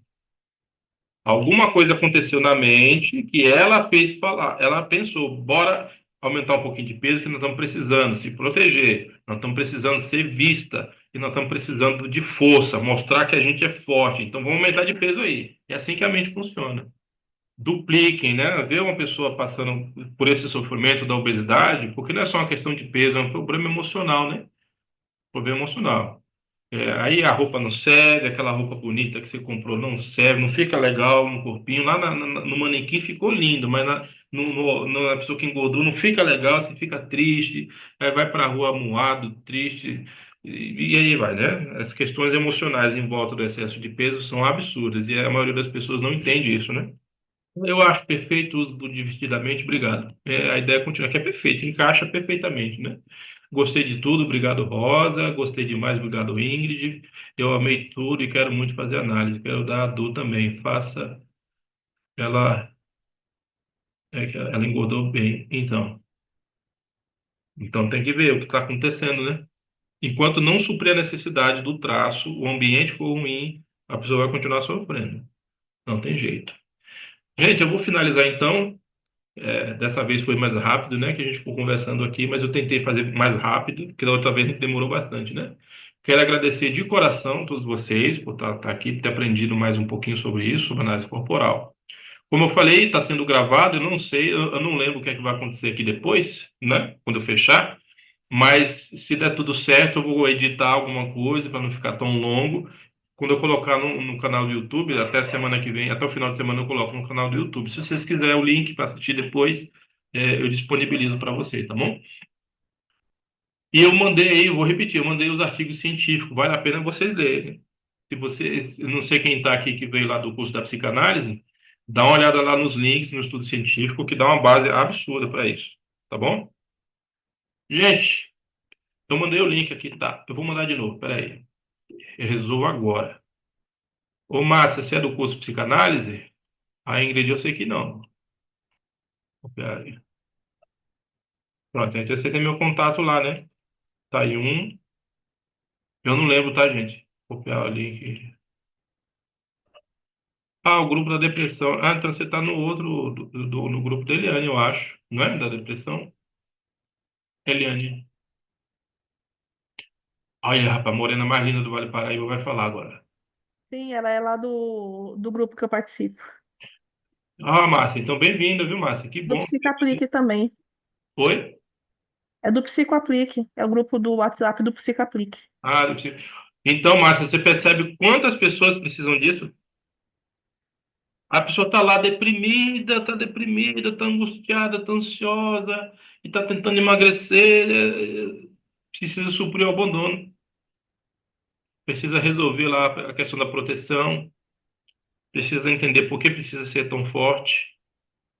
Alguma coisa aconteceu na mente que ela fez falar. Ela pensou, bora aumentar um pouquinho de peso que nós estamos precisando se proteger, nós estamos precisando ser vista e nós estamos precisando de força, mostrar que a gente é forte. Então vamos aumentar de peso aí. É assim que a mente funciona. Dupliquem, né? Ver uma pessoa passando por esse sofrimento da obesidade, porque não é só uma questão de peso, é um problema emocional, né? Problema emocional. Aí a roupa não serve, aquela roupa bonita que você comprou não serve, não fica legal no corpinho. Lá no manequim ficou lindo, mas na pessoa que engordou não fica legal, você fica triste, aí vai para a rua amuado, triste, e aí vai, né? As questões emocionais em volta do excesso de peso são absurdas e a maioria das pessoas não entende isso, né? Eu acho perfeito o uso do divertidamente, obrigado. A ideia continua, que é perfeito, encaixa perfeitamente, né? Gostei de tudo, obrigado, Rosa. Gostei demais, obrigado, Ingrid. Eu amei tudo e quero muito fazer análise. Quero dar a Du também. Faça ela, que ela engordou bem. Então tem que ver o que está acontecendo, né? Enquanto não suprir a necessidade do traço, o ambiente for ruim, a pessoa vai continuar sofrendo. Não tem jeito. Gente, eu vou finalizar então. Dessa vez foi mais rápido, né? Que a gente ficou conversando aqui, mas eu tentei fazer mais rápido, porque da outra vez demorou bastante, né? Quero agradecer de coração a todos vocês por estar aqui, por ter aprendido mais um pouquinho sobre isso, sobre análise corporal. Como eu falei, está sendo gravado, eu não sei, eu não lembro o que é que vai acontecer aqui depois, né? Quando eu fechar. Mas se der tudo certo, eu vou editar alguma coisa para não ficar tão longo. Quando eu colocar no canal do YouTube, até semana que vem, até o final de semana eu coloco no canal do YouTube. Se vocês quiserem o link para assistir depois, eu disponibilizo para vocês, tá bom? E eu mandei, eu vou repetir, eu mandei os artigos científicos, vale a pena vocês lerem. Se vocês, eu não sei quem está aqui que veio lá do curso da psicanálise, dá uma olhada lá nos links no estudo científico, que dá uma base absurda para isso, tá bom? Gente, eu mandei o link aqui, tá? Eu vou mandar de novo, peraí. Eu resolvo agora. Ô, Márcia, você é do curso de psicanálise? A Ingrid, eu sei que não. Peraí. Pronto, então você tem meu contato lá, né? Tá aí um. Eu não lembro, tá, gente? Copiar o link. Ah, o grupo da depressão. Ah, então você tá no outro, no grupo da Eliane, eu acho. Não é? Da depressão? Eliane. Olha, rapaz, a morena mais linda do Vale Paraíba vai falar agora. Sim, ela é lá do grupo que eu participo. Ah, Márcia, então bem-vinda, viu, Márcia? Que Do bom. Psicaplique também. Oi? É do Psicoaplique. É o grupo do WhatsApp do Psicaplique. Ah, não precisa. Então, Márcia, você percebe quantas pessoas precisam disso? A pessoa está deprimida, está angustiada, está ansiosa e está tentando emagrecer, precisa suprir o abandono, precisa resolver lá a questão da proteção, precisa entender por que precisa ser tão forte.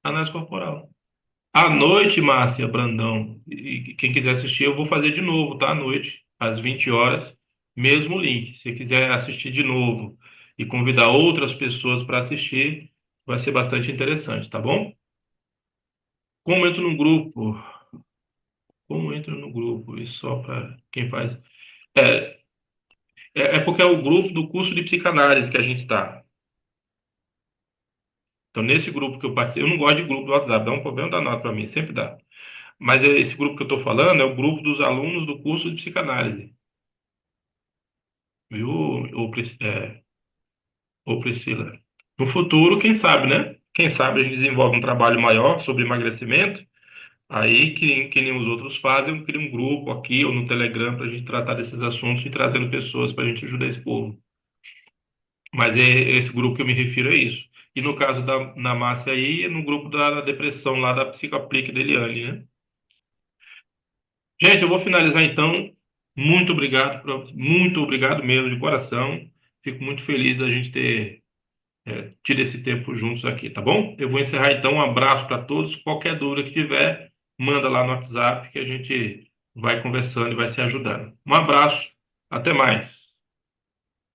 Análise corporal. À noite, Márcia Brandão, e quem quiser assistir, eu vou fazer de novo, tá? À noite, às 20 horas, mesmo link. Se quiser assistir de novo e convidar outras pessoas para assistir, vai ser bastante interessante, tá bom? Como entro no grupo? Como entro no grupo? Isso só para quem faz. É, é porque é o grupo do curso de psicanálise que a gente está. Então, nesse grupo que eu participo, eu não gosto de grupo do WhatsApp, dá um problema danado para mim, sempre dá. Mas esse grupo que eu estou falando é o grupo dos alunos do curso de psicanálise. Viu, ô Priscila? No futuro, quem sabe, né? Quem sabe a gente desenvolve um trabalho maior sobre emagrecimento. Aí, que nem os outros fazem, eu crio um grupo aqui ou no Telegram para a gente tratar desses assuntos e trazendo pessoas para a gente ajudar esse povo. Mas esse grupo que eu me refiro é isso. E no caso da Márcia aí, é no grupo da depressão lá da Psicoaplique da Eliane, né? Gente, eu vou finalizar então. Muito obrigado mesmo, de coração. Fico muito feliz da gente ter tido esse tempo juntos aqui, tá bom? Eu vou encerrar então. Um abraço para todos. Qualquer dúvida que tiver, manda lá no WhatsApp que a gente vai conversando e vai se ajudando. Um abraço, até mais.